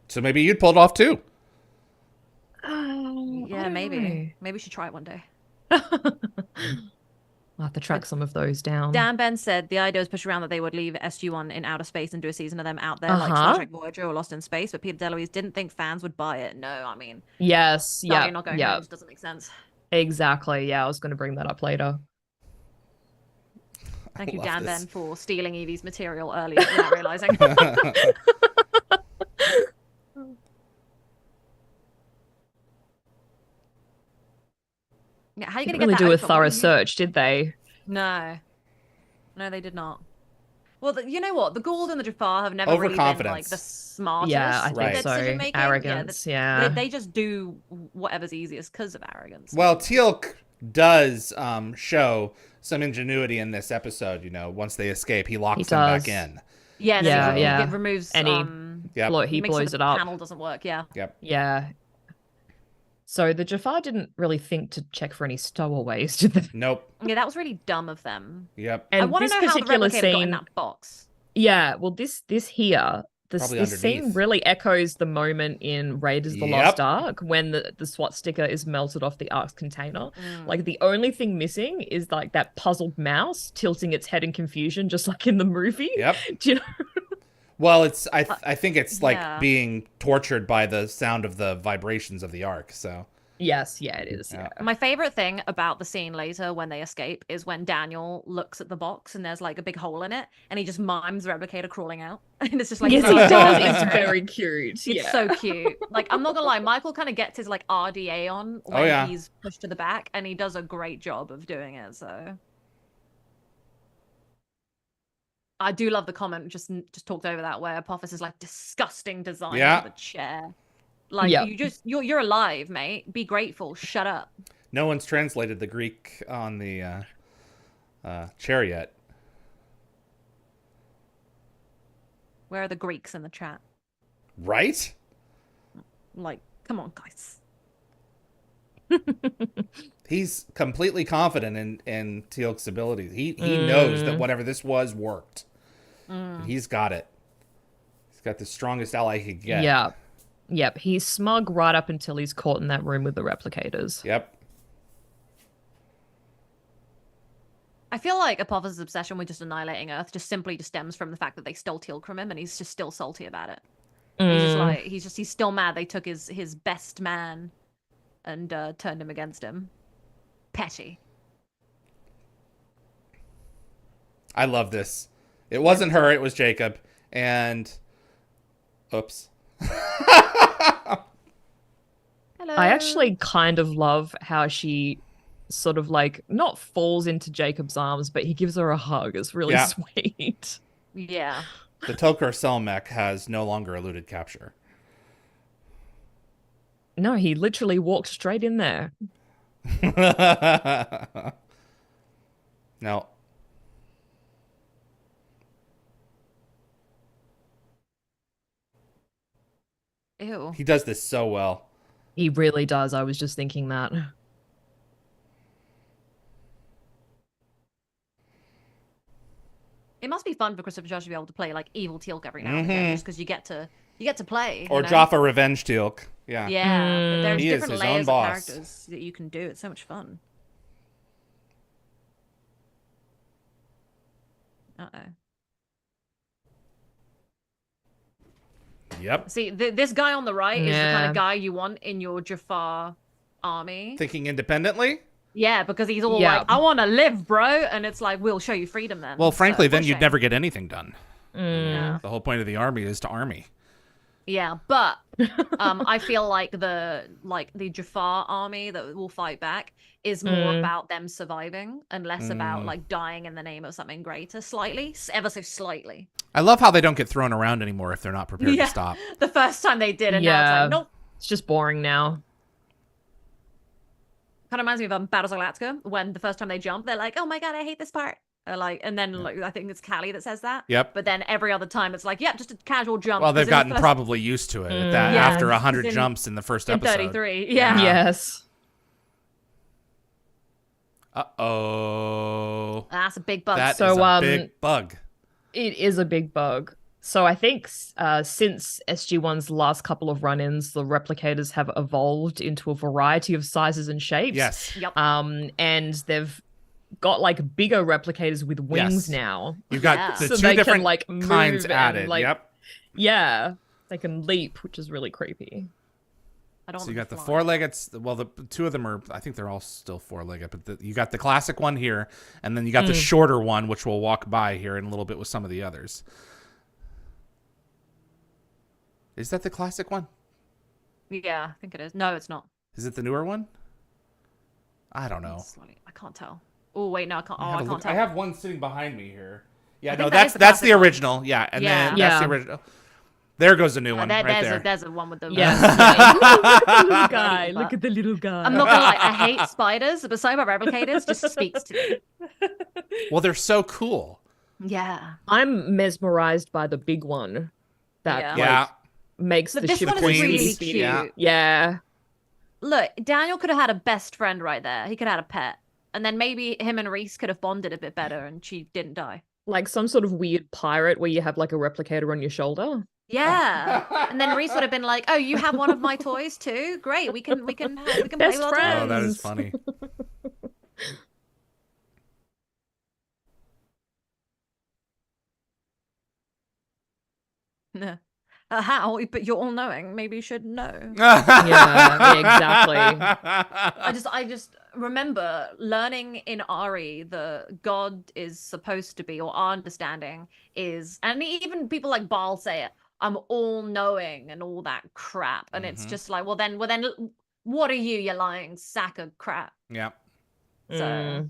So maybe you'd pull it off too. Yeah, maybe. Maybe we should try it one day. I'll have to track some of those down. Dan Ben said the idea was pushed around that they would leave SG-1 in outer space and do a season of them out there, like Star Trek Voyager or Lost in Space, but Peter DeLuise didn't think fans would buy it. No, I mean... Yes, yeah. Not going home, doesn't make sense. Exactly, yeah, I was going to bring that up later. Thank you, Dan Ben, for stealing Evie's material earlier without realizing. Yeah, how are you going to really get that do a outfit? thorough search, did they? No, they did not. Well, you know what? The Gould and the Jafar have never really been like the smartest. Yeah, I think so. Arrogance, yeah. They just do whatever's easiest because of arrogance. Well, Teal'c does show some ingenuity in this episode. You know, once they escape, he locks them back in. Yeah, he removes. And he blows it up. The panel doesn't work. Yeah. So the Jafar didn't really think to check for any stowaways, did they? Nope. Yeah, that was really dumb of them. Yep. I And want to this know how the particular replicator got in scene, that box. yeah, well, this here, Probably this scene underneath. really echoes the moment in Raiders of the Yep. Lost Ark when the SWAT sticker is melted off the Ark's container. Like, the only thing missing is, like, that puzzled mouse tilting its head in confusion, just like in the movie. Yep. Do you know? Well, it's I think it's like yeah. being tortured by the sound of the vibrations of the Ark. So Yes, yeah, it is. Yeah. Yeah. My favorite thing about the scene later when they escape is when Daniel looks at the box and there's like a big hole in it, and he just mimes the replicator crawling out, and it's just like Yes, oh, it does. it's It's very cute. It's so cute. Like, I'm not gonna lie, Michael kind of gets his like RDA on when yeah. he's pushed to the back, and he does a great job of doing it. So I do love the comment just talked over that where Apophis is like disgusting design Yeah. of the chair. Like Yep. you're alive, mate. Be grateful. Shut up. no one's translated the Greek on the chair yet. Where are the Greeks in the chat? Right? Like, come on, guys. He's completely confident in Teal'c's abilities. He knows that whatever this was worked. He's got it. He's got the strongest ally he could get. Yeah. Yep. He's smug right up until he's caught in that room with the replicators. Yep. I feel like Apophis' obsession with just annihilating Earth just simply just stems from the fact that they stole Teal'c from him, and he's just still salty about it. He's just like he's still mad they took his best man and turned him against him. Petty. I love this. It wasn't her, it was Jacob. And oops. Hello. I actually kind of love how she sort of like not falls into Jacob's arms, but he gives her a hug. It's really Yeah. sweet. Yeah. The Tok'ra Selmech has no longer eluded capture. No, he literally walked straight in there. No. Ew. He does this so well. He really does. I was just thinking that. It must be fun for Christopher Judge to be able to play like evil Teal'c every now and again, just because you get to play. Or you know? Jaffa Revenge Teal'c. Yeah. Yeah, there's He is different his layers own of boss. characters that you can do. It's so much fun. Uh-oh. Yep. See, this guy on the right is the kind Yeah. of guy you want in your Jafar army. Thinking independently? Yeah, because he's all Yeah. like, I want to live, bro. And it's like, we'll show you freedom then. Well, frankly, So, then what a you'd shame. never get anything done. Yeah. The whole point of the army is to army. Yeah, but I feel like the Jafar army that will fight back is more about them surviving and less about like dying in the name of something greater, slightly, ever so slightly. I love how they don't get thrown around anymore if they're not prepared to stop. The first time they did, and now it's Yeah. like, nope. It's just boring now. Kind of reminds me of Battlestar Galactica when the first time they jump, they're like, "Oh my god, I hate this part." Like, and then like, I think it's Callie that says that. Yep. But then every other time, it's like, "Yep, just a casual jump." Well, they've 'Cause in the gotten first- probably used to it at that Yeah, after 100 in- jumps in the first in episode. 33. Yeah. Yes. Uh-oh. That's a big bug. That is So, a big bug. It is a big bug. So I think since SG-1's last couple of run-ins, the replicators have evolved into a variety of sizes and shapes. Yes. Yep. And they've got like bigger replicators with wings Yes. now. You've got Yeah. the So two they different can like move kinds and, added. like, Yep. Yeah, they can leap, which is really creepy. I don't So want you them got to the fly. four-legged. Well, the two of them are. I think they're all still four-legged, but you got the classic one here, and then you got the shorter one, which we'll walk by here in a little bit with some of the others. Is that the classic one? Yeah, I think it is. No, it's not. Is it the newer one? I don't know. I can't tell. Oh wait, no, I can't. Oh, I can't tell. I have one sitting behind me here. Yeah, I no, think that is that's the the classic one. original. Yeah, and then that's Yeah. the original. There goes the new one right there. There's a one with the Yes. Look at the little guy. But Look at the little guy. I'm not gonna lie, I hate spiders, but something about replicators just speaks to me. Well, they're so cool. Yeah. I'm mesmerized by the big one that Yeah. like, Yeah. makes But the this ship one is queens. really speedy. cute. Yeah. Yeah. look, Daniel could have had a best friend right there. He could have had a pet. And then maybe him and Reese could have bonded a bit better and she didn't die. Like some sort of weird pirate where you have like a replicator on your shoulder. Yeah. And then Reese would have been like, "Oh, you have one of my toys too? Great. We can play with Best our friends. Oh, that is funny. No. How? But you're all knowing. Maybe you should know. Yeah, exactly. I just remember learning in Ari the God is supposed to be, or our understanding is, and even people like Baal say it, I'm all knowing and all that crap. And it's just like, well then what are you lying sack of crap? Yeah. So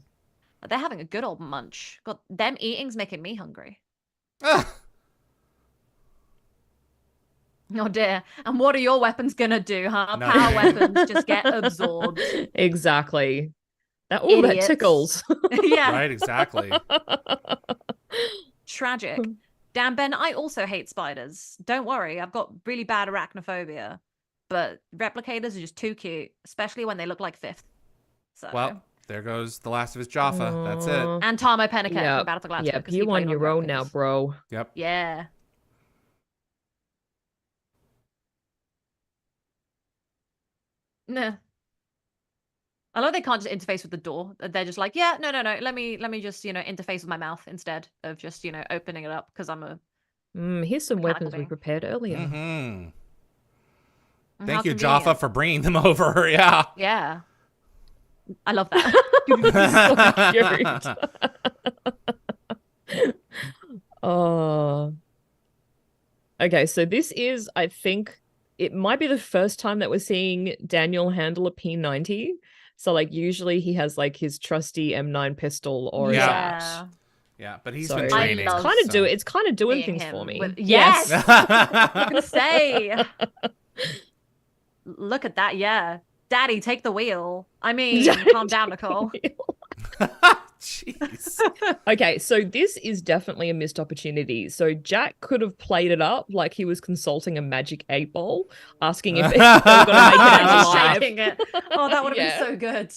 they're having a good old munch. God, them eating's making me hungry. Oh dear. And what are your weapons gonna do, huh? No. Power weapons just get absorbed. Exactly. Oh, that Idiots. tickles. Yeah. Right, exactly. Tragic. Damn, Ben, I also hate spiders. Don't worry, I've got really bad arachnophobia. But replicators are just too cute, especially when they look like Fifth. So. Well, there goes the last of his Jaffa. That's it. And Tamo Penniket from Battle Galactica. Yep, you on your own now, bro. Yep. Yeah. Nah. I love they can't just interface with the door. They're just like, yeah, no. Let me just, interface with my mouth instead of just, opening it up because I'm a. Here's some weapons being. we prepared earlier. Mm-hmm. How Thank you, convenient. Jaffa, for bringing them over. Yeah. Yeah. I love that. So cute. Oh. Okay, so this is, I think, it might be the first time that we're seeing Daniel handle a P90. So, like, usually he has, like, his trusty M9 pistol or Yeah. Yeah, but he's So been training. it's kind of doing Seeing things for him me. with- Yes. I'm gonna say. Look at that, yeah. Daddy, take the wheel. I mean, calm down, Nicole. Jeez. Okay, so this is definitely a missed opportunity. So Jack could have played it up like he was consulting a magic 8-ball, asking if they were going to make it out alive. Shaking it. Oh, that would have Yeah. been so good.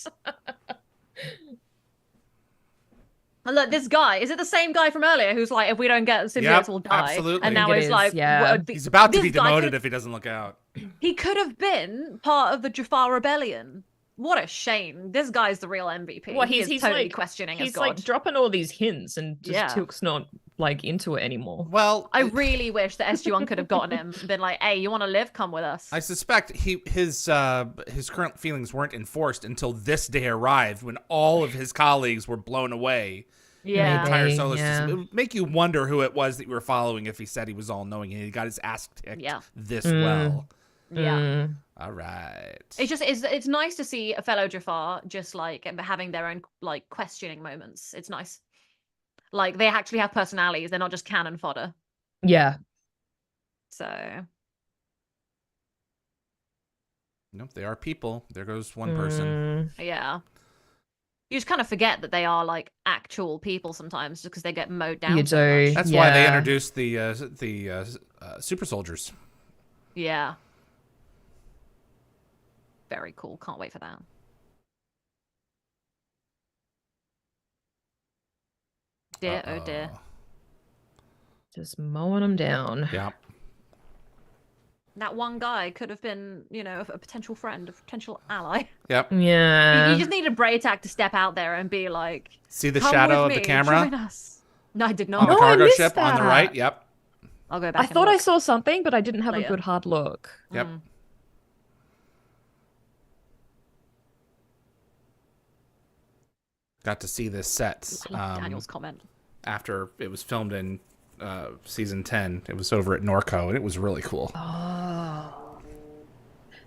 And look, this guy, is it the same guy from earlier who's like, if we don't get symbiotes, Yep, we'll die? absolutely. And now I think it's it like, is, yeah. well, He's about to this be guy demoted could- if he doesn't look out. He could have been part of the Jafar Rebellion. What a shame. This guy's the real MVP. Well, he's totally like questioning his he's god. like dropping all these hints, and just Yeah. Tilk's not like into it anymore. Well, I really wish that SG-1 could have gotten him and been like, hey, you want to live? Come with us. I suspect his current feelings weren't enforced until this day arrived when all of his colleagues were blown away. Yeah. The entire solar Yeah. system. It would make you wonder who it was that you were following if he said he was all knowing and he got his ass kicked this well. Yeah. All right. It's just it's nice to see a fellow Jafar just like having their own like questioning moments. It's nice. Like they actually have personalities. They're not just cannon fodder. Yeah. So Nope, they are people. There goes one person. yeah. You just kind of forget that they are like actual people sometimes just because they get mowed down. You so do. much. That's why they Yeah. introduced the super soldiers. Yeah. Very cool. Can't wait for that. Dear, oh dear. Just mowing them down. Yeah. That one guy could have been, a potential friend, a potential ally. Yep. Yeah. You just needed Braytac to step out there and be like, See the "Come shadow with of the me, camera join us." No, I did on not. the No, I cargo missed ship on the that. right. Yep. I'll go back. I and thought I look. saw something, but I didn't have a Later. good hard look. Yep. Got to see this set I love Daniel's comment. after it was filmed in season 10. It was over at Norco, and it was really cool.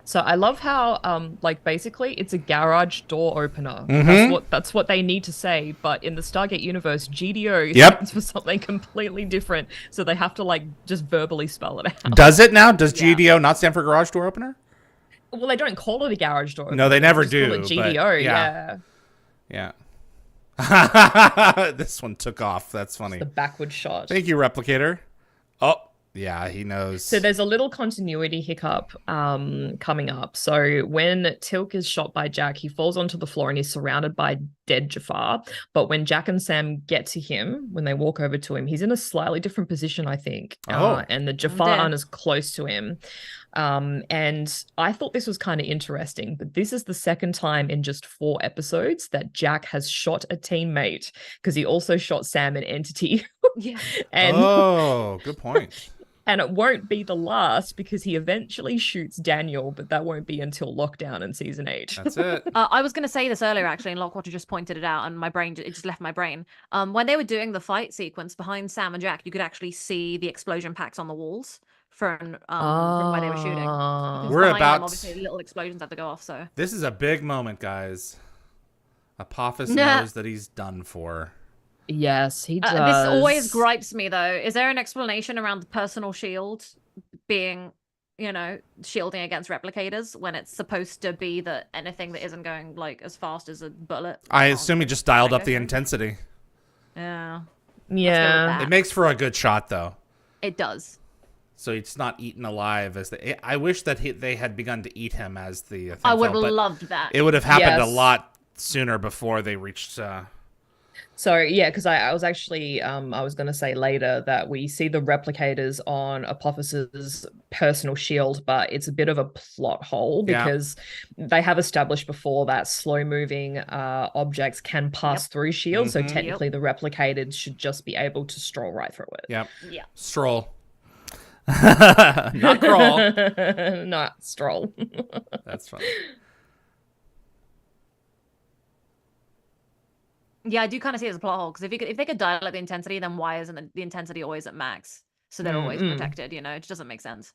So I love how, like, basically it's a garage door opener. Mhm. That's what they need to say. But in the Stargate universe, GDO Yep. stands for something completely different. So they have to like just verbally spell it out. Does it now? Does Yeah. GDO not stand for garage door opener? Well, they don't call it a garage door. No, they opener, never just call do, it but GDO. yeah. Yeah. Yeah. This one took off. That's funny. The backward shot. Thank you, Replicator. Oh, Yeah, he knows. So there's a little continuity hiccup coming up. So when Tilk is shot by Jack, he falls onto the floor and he's surrounded by dead Jafar. But when Jack and Sam get to him, when they walk over to him, he's in a slightly different position, I think. And the Jafar aren't as close to him. And I thought this was kind of interesting, but this is the second time in just 4 episodes that Jack has shot a teammate, because he also shot Sam in Entity. Yeah. And good point. And it won't be the last, because he eventually shoots Daniel, but that won't be until Lockdown in season 8. That's it. I was going to say this earlier, actually, and Lockwatcher just pointed it out, and my brain, it just left my brain. When they were doing the fight sequence behind Sam and Jack, you could actually see the explosion packs on the walls from where they were shooting. Because We're behind about them, obviously, little explosions had to go off. So this is a big moment, guys. Apophis knows that he's done for. Yes, he does. This always gripes me, though. Is there an explanation around the personal shield being, shielding against replicators, when it's supposed to be that anything that isn't going like as fast as a bullet? I assume he just dialed up the intensity. Yeah. Yeah. It makes for a good shot, though. It does. So it's not eaten alive as I wish that they had begun to eat him as the thing I would have fell, loved that. It would have happened a lot sooner before they reached. So yeah, because I was actually I was going to say later that we see the replicators on Apophis's personal shield, but it's a bit of a plot hole because they have established before that slow-moving objects can pass through shields. So technically, the replicators should just be able to stroll right through it. Yep. Yeah. Stroll. Not crawl. Not stroll. That's funny. Yeah, I do kind of see it as a plot hole, because if they could dial up the intensity, then why isn't the intensity always at max? So they're always protected, it just doesn't make sense.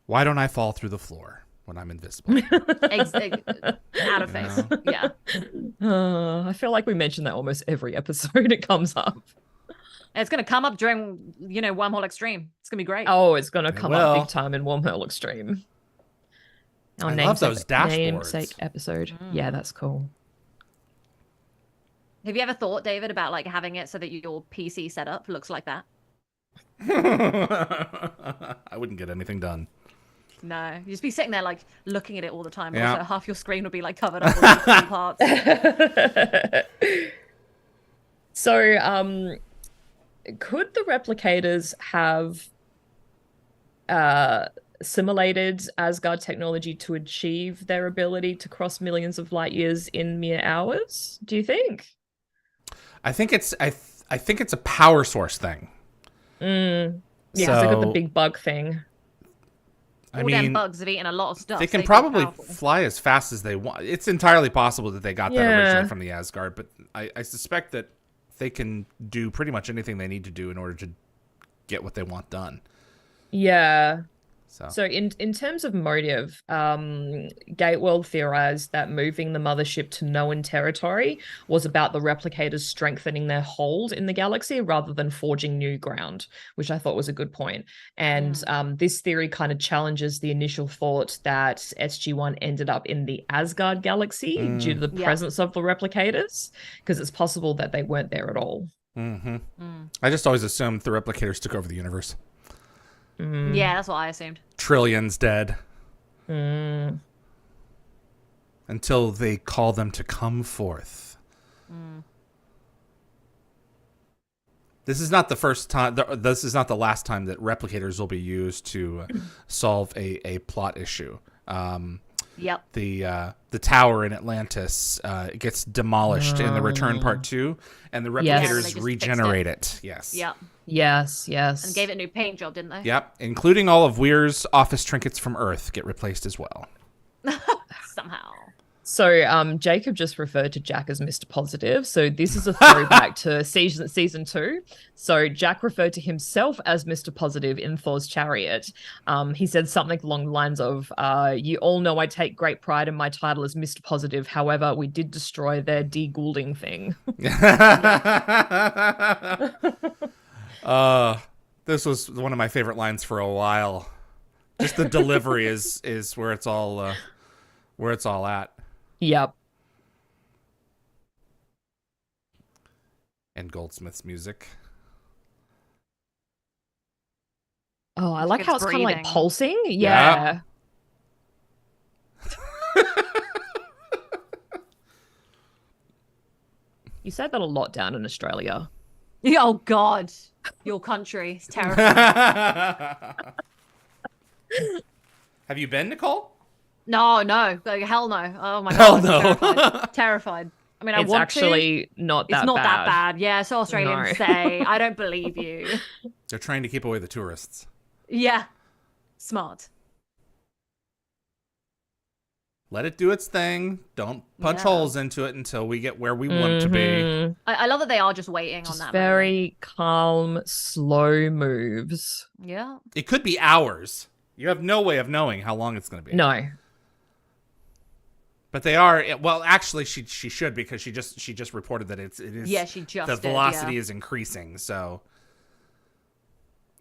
Why don't I fall through the floor when I'm invisible? Out of face. Yeah. I feel like we mention that almost every episode it comes up. It's going to come up during, Wormhole Extreme. It's going to be great. Oh, it's going to come up big time in Wormhole Extreme. I love those dashboards. Namesake episode. Yeah, that's cool. Have you ever thought, David, about like having it so that your PC setup looks like that? I wouldn't get anything done. No, you'd just be sitting there like looking at it all the time. Yeah. Also, half your screen would be like covered up with different parts. So, could the replicators have simulated Asgard technology to achieve their ability to cross millions of light years in mere hours? Do you think? I think it's a power source thing. Yeah, so, they got the big bug thing. All them bugs have eaten a lot of stuff. They can probably fly as fast as they want. It's entirely possible that they got that originally from the Asgard, but I suspect that they can do pretty much anything they need to do in order to get what they want done. Yeah. So in terms of motive, Gateworld theorized that moving the mothership to known territory was about the replicators strengthening their hold in the galaxy rather than forging new ground, which I thought was a good point. And this theory kind of challenges the initial thought that SG-1 ended up in the Asgard galaxy due to the presence of the replicators, because it's possible that they weren't there at all. I just always assumed the replicators took over the universe. Yeah, that's what I assumed. Trillions dead. Until they call them to come forth. This is not the first time. This is not the last time that replicators will be used to solve a plot issue. The tower in Atlantis gets demolished in the Return Part 2, and the replicators regenerate it. Yes. Yep. Yes. And gave it a new paint job, didn't they? Yep. Including all of Weir's office trinkets from Earth get replaced as well. Somehow. So Jacob just referred to Jack as Mr. Positive. So this is a throwback to season 2. So Jack referred to himself as Mr. Positive in Thor's Chariot. He said something along the lines of, you all know I take great pride in my title as Mr. Positive. However, we did destroy their de-Goulding thing. This was one of my favorite lines for a while. Just the delivery is where it's all at. Yep. And Goldsmith's music. Oh, I like how it's kind of like breathing. pulsing. Yeah. You said that a lot down in Australia. Oh God, your country is terrifying. Have you been, Nicole? No, like, hell no. Oh my Hell God, no. terrified. Terrified. I mean, I It's want actually not to. It's that not bad. that bad. Yeah, so Australians No. say. I don't believe you. They're trying to keep away the tourists. Yeah, smart. Let it do its thing. Don't punch Yeah. holes into it until we get where we want to be. Mhm. I love that they are just waiting Just on that. very calm, slow moves. Moment. Yeah. It could be hours. You have no way of knowing how long it's going to be. No. But they are. Well, actually, she should, because she just reported that it is. Yeah, she just the did, velocity yeah. is increasing. So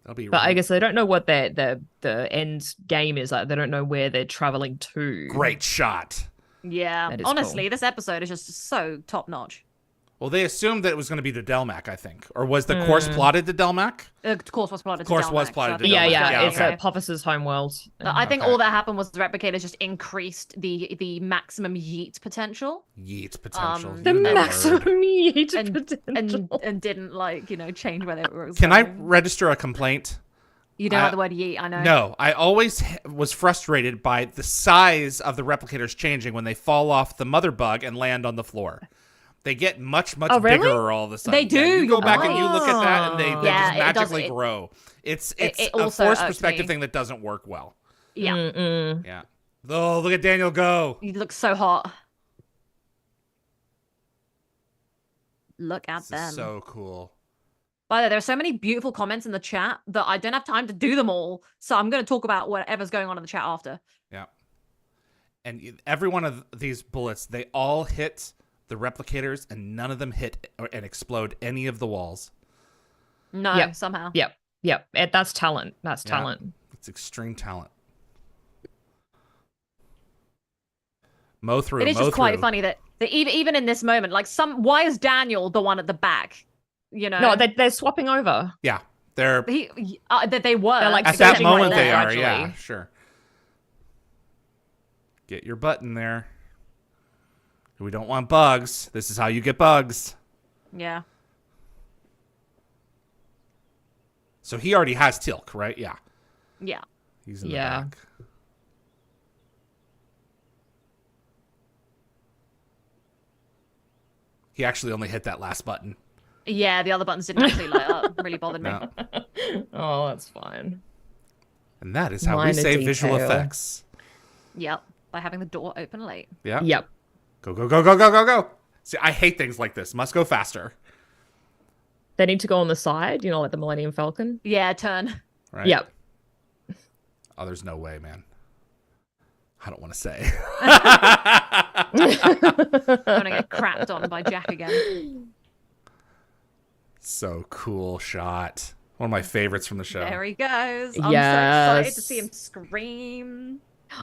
they'll be. But I guess they don't know what the end game is. Like, they don't know where they're traveling to. Great shot. Yeah. That is Honestly, cool. this episode is just so top notch. Well, they assumed that it was going to be to Delmac, I think, or was the course plotted to Delmac? Of course, was plotted. Course to was Delmac, plotted so I to think Yeah, Delmac. yeah. Yeah, It's okay. Apophis' homeworld. I think Okay. all that happened was the replicators just increased the maximum yeet potential. Yeet potential. The You that maximum word. yeet and potential. and didn't change where it was. Can I going. register a complaint? You don't like the word yeet, I know. No, I always was frustrated by the size of the replicators changing when they fall off the mother bug and land on the floor. They get much Oh, really? bigger all of a sudden. They do, Yeah, you go you're back and you look at that, and they Yeah, just it does- magically it- grow. It's it a also forced irks perspective me. thing that doesn't work well. Yeah, Mm-mm. Yeah. Oh, look at Daniel go. you look so hot. Look at This them. is so cool. By the way, there are so many beautiful comments in the chat that I don't have time to do them all. So I'm going to talk about whatever's going on in the chat after. Yeah. And every one of these bullets, they all hit the replicators, and none of them hit and explode any of the walls. No, Yep. somehow. Yep. That's talent. That's Yeah. talent. It's extreme talent. Mow through. It is just quite funny that even in this moment, why is Daniel the one at the back? You know, No, they're swapping over. Yeah, they're that they were. They're, like, at that switching right moment there, they are. actually. Yeah, sure. Get your butt in there. We don't want bugs. This is how you get bugs. Yeah. So he already has Tilk, right? Yeah. Yeah. He's in Yeah. the back. He actually only hit that last button. Yeah, the other buttons didn't actually light up. Really bothered me. No. Oh, that's fine. And that is how we Minor save visual detail. effects. Yep. By having the door open late. Yeah. Yep. Go, go, go, go, go, go, go. See, I hate things like this. Must go faster. They need to go on the side, like the Millennium Falcon. Yeah, turn. Right? Yep. Oh, there's no way, man. I don't want to say. I'm gonna get crapped on by Jack again. So cool shot. One of my favorites from the show. There he goes. I'm so Yes. excited to see him scream.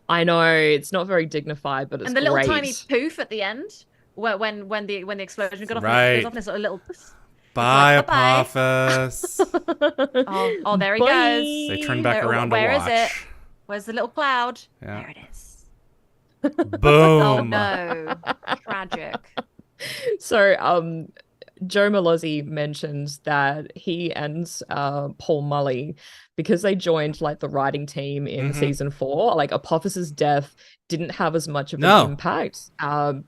I know it's not very dignified, but it's And the little great. tiny poof at the end, when the explosion got off, Right. goes off, and it's a little. Bye, like, bye-bye. Apophis. Oh, there he Bye. goes. They turn back Where- around where to is watch. it? Where's the little cloud? Yeah. There it is. Boom. Oh no, tragic. So, Joe Malozzi mentioned that he and Paul Mully, because they joined like the writing team in season 4, like Apophis's death didn't have as much of an impact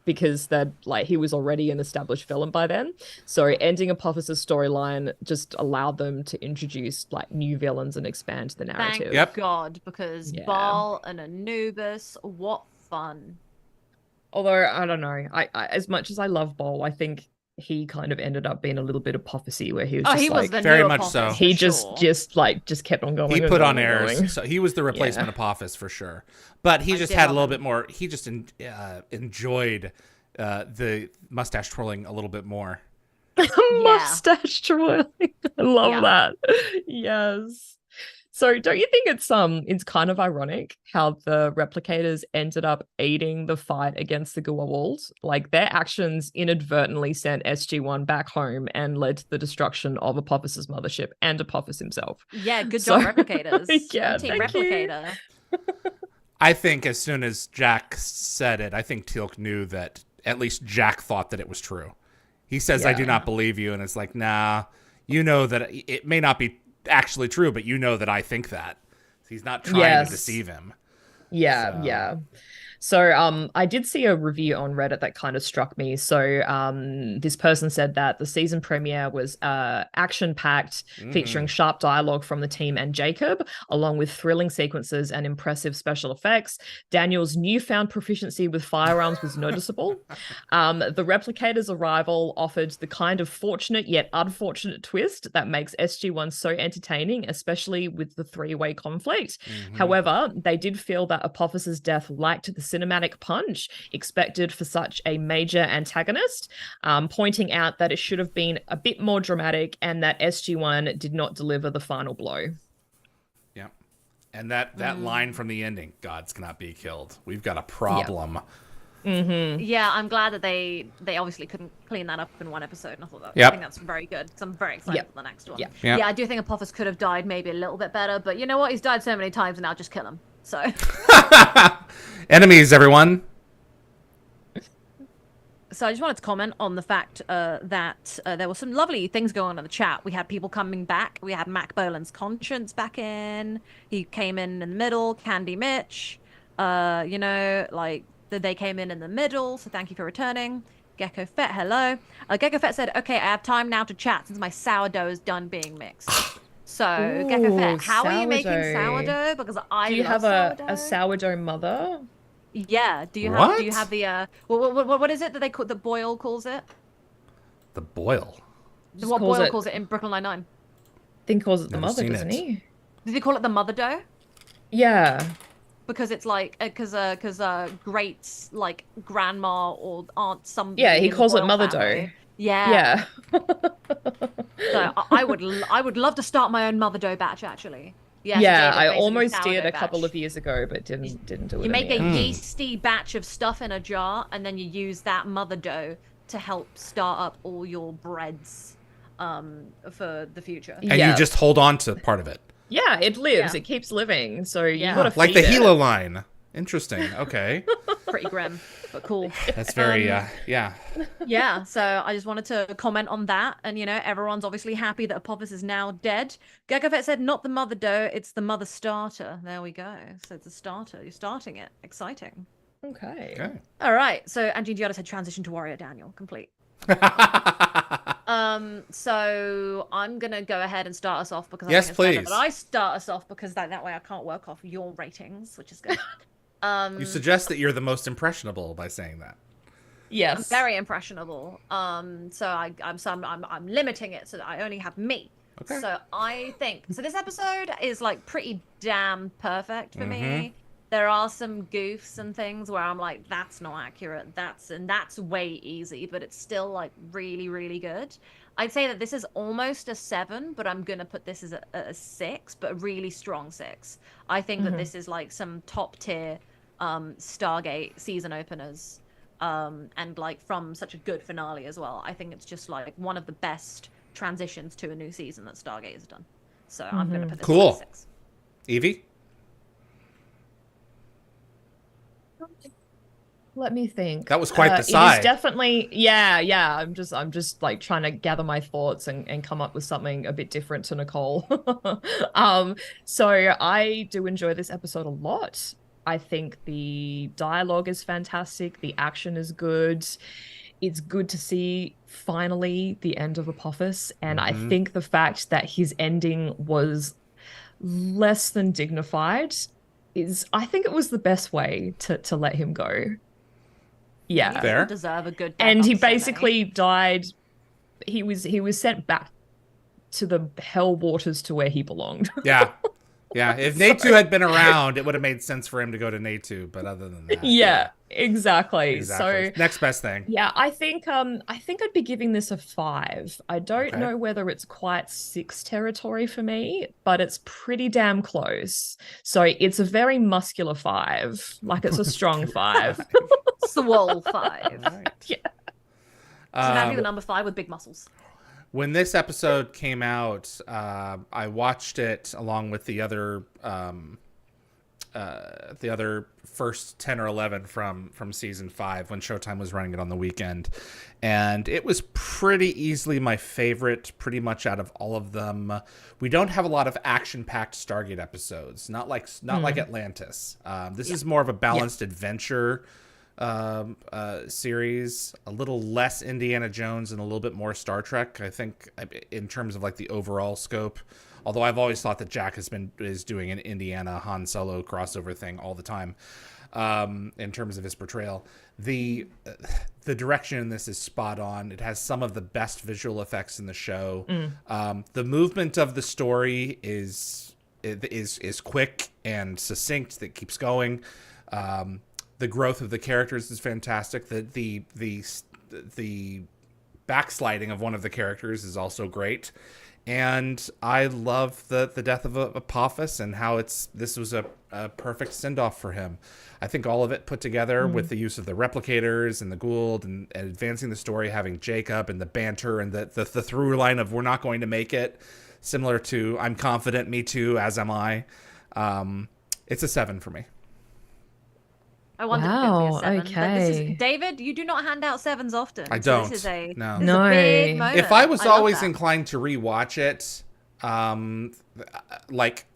because that he was already an established villain by then. So ending Apophis's storyline just allowed them to introduce like new villains and expand the narrative. Thank God, because Yeah. Baal and Anubis, what fun. Although I don't know, I as much as I love Bol, I think he kind of ended up being a little bit Apophis, where he was just He was the very new much Apophis, so. for he sure. just kept on going. He and put going on and airs, going. so he was the replacement Apophis for sure. But he I just did had a love little him. bit more. He just enjoyed the mustache twirling a little bit more. Mustache twirling. I love Yeah. that. Yes. So don't you think it's kind of ironic how the replicators ended up aiding the fight against the Goa'uld? Like their actions inadvertently sent SG-1 back home and led to the destruction of Apophis's mothership and Apophis himself. Yeah, good job, replicators. Yeah, Team thank you. replicator. I think as soon as Jack said it, I think Teal'c knew that at least Jack thought that it was true. He says, I do not believe you. And it's like, nah, you know that it may not be actually true, but you know that I think that. He's not trying to deceive him. Yeah. So I did see a review on Reddit that kind of struck me. So this person said that the season premiere was action-packed, featuring sharp dialogue from the team and Jacob, along with thrilling sequences and impressive special effects. Daniel's newfound proficiency with firearms was noticeable. The Replicators' arrival offered the kind of fortunate yet unfortunate twist that makes SG-1 so entertaining, especially with the three-way conflict. However, they did feel that Apophis's death lacked the cinematic punch expected for such a major antagonist, pointing out that it should have been a bit more dramatic and that SG-1 did not deliver the final blow. Yeah. And that line from the ending, gods cannot be killed. We've got a problem. Yeah, I'm glad that they obviously couldn't clean that up in one episode, and I thought Yep. I think that's very good. So I'm very excited for the next one. Yeah, I do think Apophis could have died maybe a little bit better, but you know what? He's died so many times, and I'll just kill him. So Enemies, everyone. So I just wanted to comment on the fact that there were some lovely things going on in the chat. We had people coming back. We had Mac Boland's Conscience back in. He came in the middle. Candy Mitch. They came in the middle. So thank you for returning. Gecko Fett, hello. Gecko Fett said, okay, I have time now to chat since my sourdough is done being mixed. So, Gecko Fett, how are you making sourdough? Because Do you have a sourdough mother? Yeah. Do you have the what is it that that Boyle calls it? The Boyle. What Boyle calls it in Brooklyn Nine-Nine? I think he calls it the Never mother, seen doesn't it. he? Does he call it the mother dough? Yeah. Because it's like because great like grandma or aunt some. Yeah, he calls it Boyle mother family. dough. Yeah. Yeah. So I would love to start my own mother dough batch actually. Yes, yeah, David, I basically almost did sourdough a couple batch. of years ago, but didn't do it. You make in a the end. yeasty batch of stuff in a jar, and then you use that mother dough to help start up all your breads for the future. And Yeah. you just hold on to part of it. Yeah, it lives. Yeah. It keeps living. So you Yeah. gotta Like feed the it. Hilo line. Interesting. Okay. Pretty grim, but cool. That's very, Yeah, so I just wanted to comment on that. And, everyone's obviously happy that Apophis is now dead. Gagafet said, not the mother dough, it's the mother starter. There we go. So it's a starter. You're starting it. Exciting. Okay. Okay. All right. So Angie Giada said, transition to Warrior Daniel. Complete. So I'm going to go ahead and start us off because I Yes, think it's better please. that I start us off because that way I can't work off your ratings, which is good. You suggest that you're the most impressionable by saying that. Yes. I'm very impressionable. So I'm limiting it so that I only have me. Okay. So I think this episode is like pretty damn perfect for me. There are some goofs and things where I'm like, that's not accurate. That's way easy, but it's still like really, really good. I'd say that this is almost a 7, but I'm gonna put this as a 6, but a really strong 6. I think that this is like some top tier Stargate season openers, and like from such a good finale as well. I think it's just like one of the best transitions to a new season that Stargate has done. So I'm gonna put this Cool. as a 6. Evie? Let me think. That was quite the It sigh. is definitely, yeah. I'm just like trying to gather my thoughts and come up with something a bit different to Nicole. So I do enjoy this episode a lot. I think the dialogue is fantastic. The action is good. It's good to see finally the end of Apophis. And I think the fact that his ending was less than dignified I think it was the best way to let him go. Yeah. Fair. Deserve a good death, And he I'm saying. basically died. He was sent back to the hell waters to where he belonged. Yeah. Yeah. If Natu had been around, it would have made sense for him to go to Natu, but other than that. Yeah. Exactly. Exactly. So Next best thing. yeah, I think I'd be giving this a 5. I don't Okay. know whether it's quite 6 territory for me, but it's pretty damn close. So it's a very muscular 5. Like it's a strong 5. Swole 5. All right. Yeah. So now the number 5 with big muscles. When this episode came out, I watched it along with the other first 10 or 11 from season 5 when Showtime was running it on the weekend, and it was pretty easily my favorite pretty much out of all of them. We don't have a lot of action-packed Stargate episodes, not like Atlantis. This is more of a balanced adventure series, a little less Indiana Jones and a little bit more Star Trek, I think, in terms of like the overall scope. Although I've always thought that Jack is doing an Indiana Han Solo crossover thing all the time, in terms of his portrayal. The direction in this is spot on. It has some of the best visual effects in the show. The movement of the story is quick and succinct. That keeps going. The growth of the characters is fantastic. The backsliding of one of the characters is also great. And I love the death of Apophis and how this was a perfect send-off for him. I think all of it put together with the use of the replicators and the Gould and advancing the story, having Jacob and the banter and the through line of we're not going to make it, similar to I'm confident, me too, as am I. It's a 7 for me. I wondered if it'd be a 7. Okay. But this is, David, you do not hand out 7s often. I don't. So this is a No. this is a big moment. If I was love always that. inclined to rewatch it, like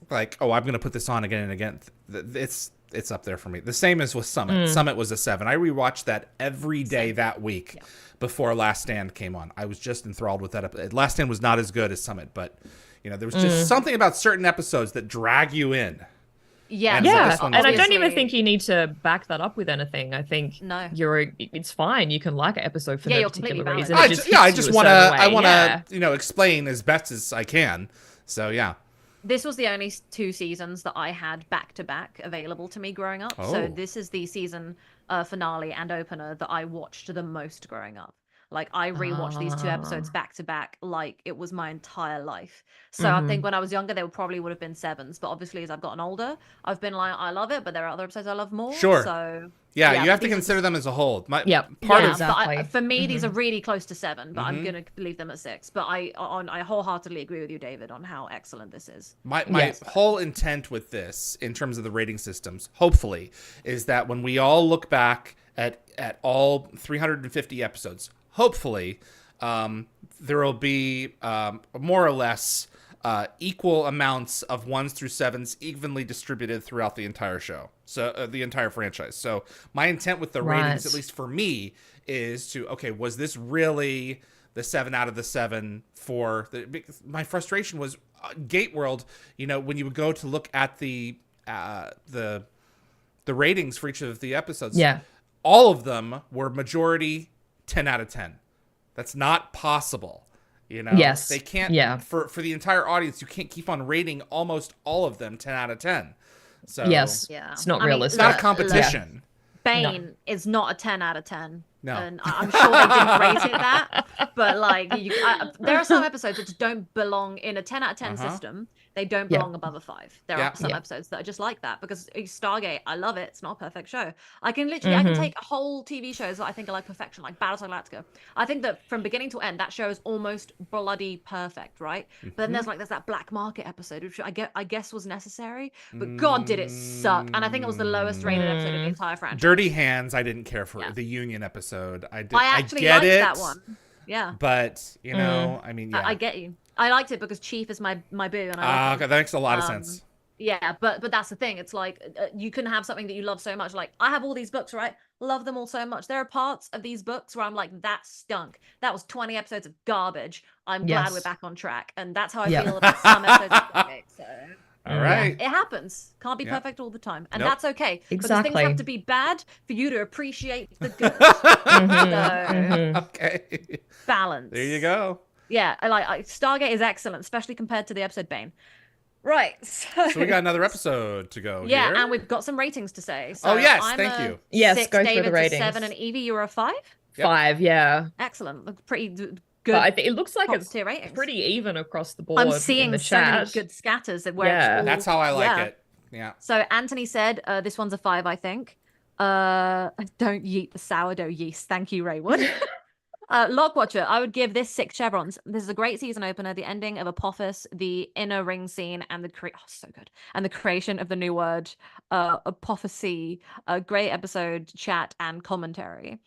oh, I'm gonna put this on again and again, it's up there for me. The same as with Summit. Summit was a 7. I rewatched that every day that week before Last Stand came on. I was just enthralled with that. Last Stand was not as good as Summit, but there was just something about certain episodes that drag you in. Yeah, And Yeah, so and I don't obviously- even think you need to back that up with anything. I think No. it's fine. You can like an episode for Yeah, no you're particular completely reason. valid. It just I hits just you a want certain to way. explain as best as I can. So yeah. This was the only 2 seasons that I had back to back available to me growing up. So Oh. this is the season finale and opener that I watched the most growing up. Like I rewatched these 2 episodes back to back like it was my entire life. So I think when I was younger, they probably would have been 7s. But obviously, as I've gotten older, I've been like, I love it, but there are other episodes I love more. Sure. So Yeah, you have to these are consider them as a whole. Part yeah, of Exactly. but for me, these are really close to 7, but I'm gonna leave them at 6. But I wholeheartedly agree with you, David, on how excellent this is. my Yes. whole intent with this, in terms of the rating systems, hopefully, is that when we all look back at all 350 episodes, hopefully, there will be more or less equal amounts of 1s through 7s evenly distributed throughout the entire show. So the entire franchise. So my intent with the ratings, Right. at least for me, is to, okay, was this really the 7 out of the 7 for my frustration was Gate World, when you would go to look at the ratings for each of the episodes. Yeah. All of them were majority 10 out of 10. That's not possible. Yes. They can't, Yeah. for the entire audience, you can't keep on rating almost all of them 10 out of 10. So Yes. Yeah. It's not I mean, realistic. it's not a look, competition. Bane is not a 10 out of 10. No. And I'm sure they didn't rate it that. But there are some episodes that just don't belong in a 10 out of 10 system. They don't Yeah. belong above a 5. There Yeah. are some Yeah. episodes that are just like that because Stargate, I love it. It's not a perfect show. I can take whole TV shows that I think are like perfection, like Battlestar Galactica. I think that from beginning to end, that show is almost bloody perfect, right? But then there's that Black Market episode, which I guess was necessary, but God, did it suck! And I think it was the lowest rated episode of the entire franchise. Dirty Hands, I didn't care for Yeah. the Union episode. I actually get liked it, that one. Yeah. But I mean, yeah. I get you. I liked it because Chief is my boo, and I love Okay, him. that makes a lot of sense. Yeah, but that's the thing. It's like you can have something that you love so much. Like I have all these books, right? Love them all so much. There are parts of these books where I'm like, that stunk. That was 20 episodes of garbage. I'm glad Yes. we're back on track, and that's how I Yep. feel about some episodes of Stargate. So All right. it happens. Can't be Yeah. perfect all the time, and Nope. that's okay. Because Exactly. things have to be bad for you to appreciate the good. So Okay. balance. There you go. Yeah, Stargate is excellent, especially compared to the episode Bane. Right. So we got another episode to go. Yeah, here. and we've got some ratings to say. So Oh yes, I'm thank a you. Yes, 6, go through David's the a ratings. 7, and Evie, you're a 5. Yep. 5, yeah. Excellent. Look, pretty good. But I think it looks like top it's tier ratings. pretty even across the board. I'm in seeing the so chat. many good scatters that where Yeah. it's all, That's how I like it. Yeah. So Anthony said, this one's a 5, I think. Don't yeet the sourdough yeast. Thank you, Raywood. Lockwatcher, I would give this 6 chevrons. This is a great season opener. The ending of Apophis, the inner ring scene, and so good. And the creation of the new word, apophacy. A great episode, chat, and commentary.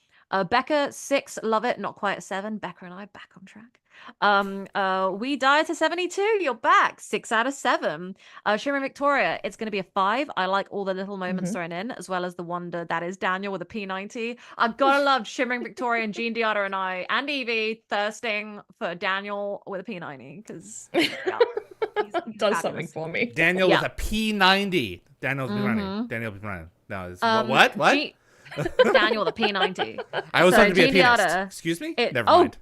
Becca, 6, love it. Not quite a 7. Becca and I back on track. We died to 72. You're back. 6 out of 7. Shimmer Victoria, it's going to be a 5. I like all the little moments thrown in, as well as the wonder that is Daniel with a P90. I've gotta love Shimmering Victoria and Jean Diata and I and Evie thirsting for Daniel with a P90 because he's does fabulous. something for me. Daniel with a P90. Daniel's P90. Daniel P90. No, it's what? Daniel with a P90. I was going to be a Jean pianist. Diata, Excuse me? Never mind.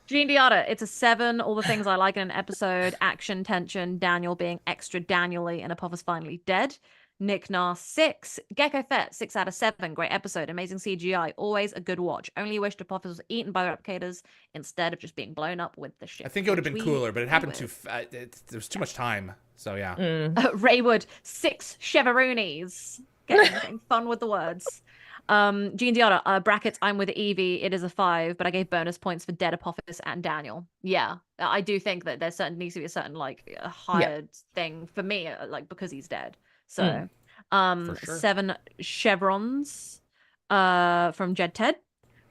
Jean Diata, it's a 7. All the things I like in an episode: action, tension, Daniel being extra Daniel-y, and Apophis finally dead. Nick Nar, 6. Gecko Fett, 6 out of 7. Great episode. Amazing CGI. Always a good watch. Only wished Apophis was eaten by the replicators instead of just being blown up with the ship. I think it would have been cooler, but it happened too. There was too much time. So yeah. Raywood, 6 Cheveroonies. Getting fun with the words. Jean Diata, brackets, I'm with Evie. It is a 5, but I gave bonus points for Dead Apophis and Daniel. Yeah, I do think that there needs to be a certain higher thing for me, because he's dead. So, For sure. 7 chevrons from Jed Ted.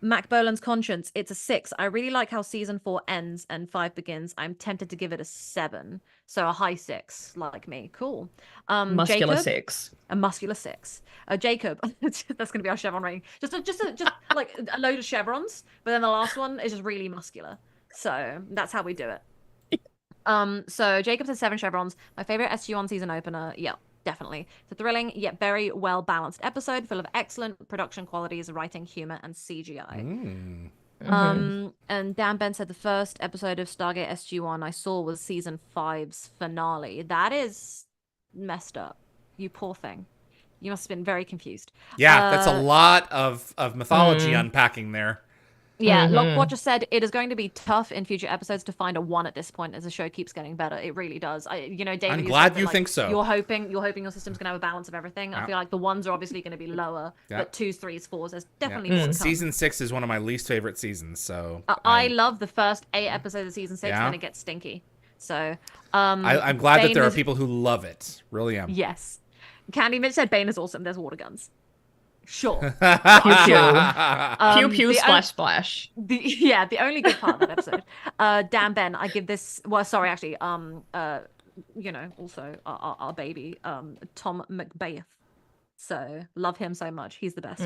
Mac Boland's Conscience, it's a 6. I really like how season 4 ends and 5 begins. I'm tempted to give it a 7. So a high 6, like me. Cool. Muscular Jacob, 6. a muscular 6. Jacob, that's gonna be our chevron rating. Just like a load of chevrons, but then the last one is just really muscular. So that's how we do it. So Jacob said 7 chevrons. My favorite SG-1 season opener. Yeah, definitely. It's a thrilling yet very well balanced episode, full of excellent production qualities, writing, humor, and CGI. And Dan Ben said the first episode of Stargate SG-1 I saw was season 5's finale. That is messed up. You poor thing. You must have been very confused. Yeah, that's a lot of mythology unpacking there. Yeah, Lockwatcher said it is going to be tough in future episodes to find a 1 at this point as the show keeps getting better. It really does. David, I'm you glad said you that, think so. You're hoping your system's going to have a balance of everything. I feel like the 1s are obviously going to be lower, but 2s, 3s, 4s, there's definitely more to come. Season 6 is one of my least favorite seasons, so I love the first 8 episodes of season 6, and then it gets stinky. So I'm glad that Bane there are is- people who love it. Really am. Yes. Candy Mitch said Bane is awesome. There's water guns. Sure. Pew pew. Pew pew the splash splash. The only good part of that episode. Dan Ben, I give this. Well, sorry, actually. Also our baby, Tom McBaith. So love him so much. He's the best.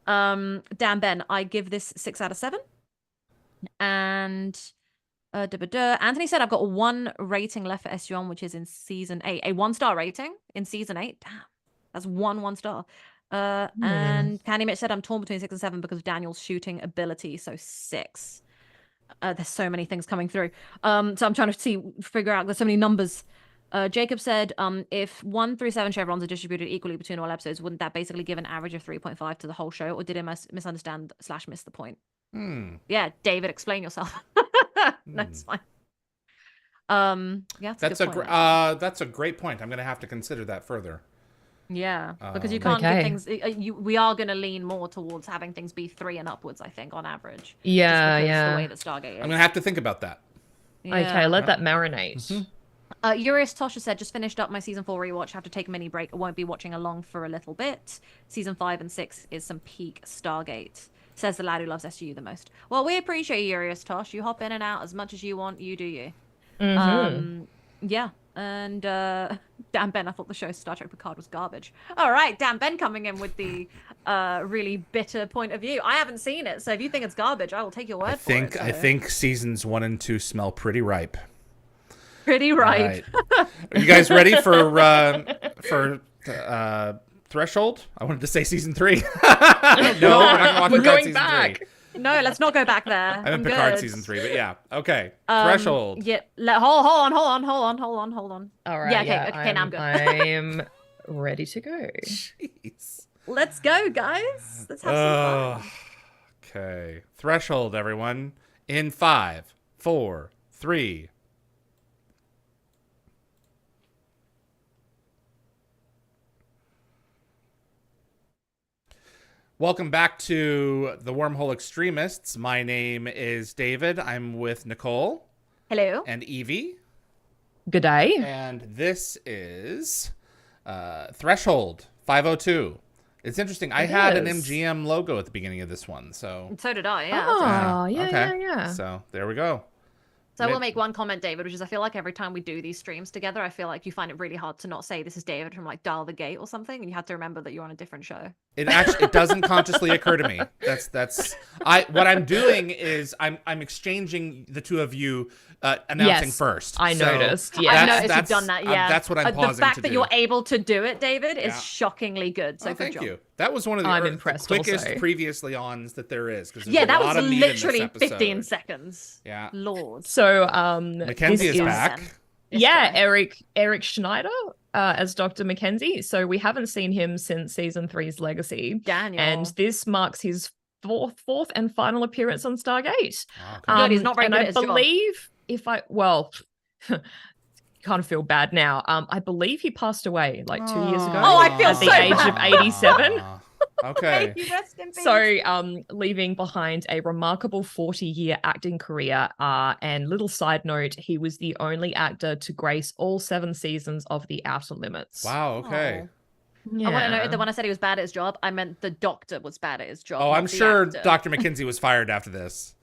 Dan Ben, I give this 6 out of 7. And Anthony said I've got 1 rating left for SG-1, which is in season 8. A 1-star rating in season 8. Damn, that's 1 star. And Candy Mitch said I'm torn between 6 and 7 because of Daniel's shooting ability. So 6. There's so many things coming through. So I'm trying to figure out. There's so many numbers. Jacob said, if 1 through 7 chevrons are distributed equally between all episodes, wouldn't that basically give an average of 3.5 to the whole show, or did I misunderstand / miss the point? Yeah, David, explain yourself. No, it's fine. Yeah, that's a great point. I'm gonna have to consider that further. Yeah, because you can't give things. We are going to lean more towards having things be 3 and upwards, I think, on average. Yeah. The way that Stargate is. I'm gonna have to think about that. Okay, let that marinate. Urias Tosha said, just finished up my season 4 rewatch. Have to take a mini break. I won't be watching along for a little bit. Season 5 and 6 is some peak Stargate. Says the lad who loves SGU the most. Well, we appreciate you, Urias Tosh. You hop in and out as much as you want. You do you. Yeah. And Dan Ben, I thought the show Star Trek Picard was garbage. All right, Dan Ben coming in with the really bitter point of view. I haven't seen it, so if you think it's garbage, I will take your word for it. I think seasons 1 and 2 smell pretty ripe. Pretty ripe. Right. Are you guys ready for Threshold? I wanted to say season 3. No, we're not We're going season back. 3. No, let's not go back there. I'm in I'm Picard good. season 3, but yeah. Okay. Threshold. Yeah. Hold on. All right. Yeah. Okay. Now I'm good. I'm ready to go. Jeez. Let's go, guys. Let's have some fun. Okay. Threshold, everyone. In 5, 4, 3. Welcome back to the Wormhole Extremists. My name is David. I'm with Nicole. Hello. And Yvie. Good day. And this is Threshold 502. It's interesting. I had an MGM logo at the beginning of this one, so. So did I. Yeah. Oh, yeah. So there we go. So I will make one comment, David, which is I feel like every time we do these streams together, I feel like you find it really hard to not say this is David from like Dial the Gate or something, and you have to remember that you're on a different show. It doesn't consciously occur to me. What I'm doing is I'm exchanging the two of you announcing first. I noticed. Yeah, I noticed you've done that. Yeah, that's what I'm pausing to do. The fact that you're able to do it, David, is shockingly good. So good thank job. you. That was one of the quickest also. previously ons that there is. That was literally 15 seconds. Yeah. Lord. So Mackenzie is back. Eric Schneider as Dr. Mackenzie. So we haven't seen him since season 3's Legacy. Daniel. And this marks his fourth and final appearance on Stargate. Good, he's not very good at his job. And I believe kind of feel bad now. I believe he passed away like 2 years ago. Oh, I feel at the age of 87. Okay. Rest in peace. So, leaving behind a remarkable 40-year acting career, and little side note, he was the only actor to grace all 7 seasons of The Outer Limits. Wow, okay. Yeah. I want to note that when I said he was bad at his job, I meant the doctor was bad at his job. Oh, I'm sure actor. Dr. Mackenzie was fired after this.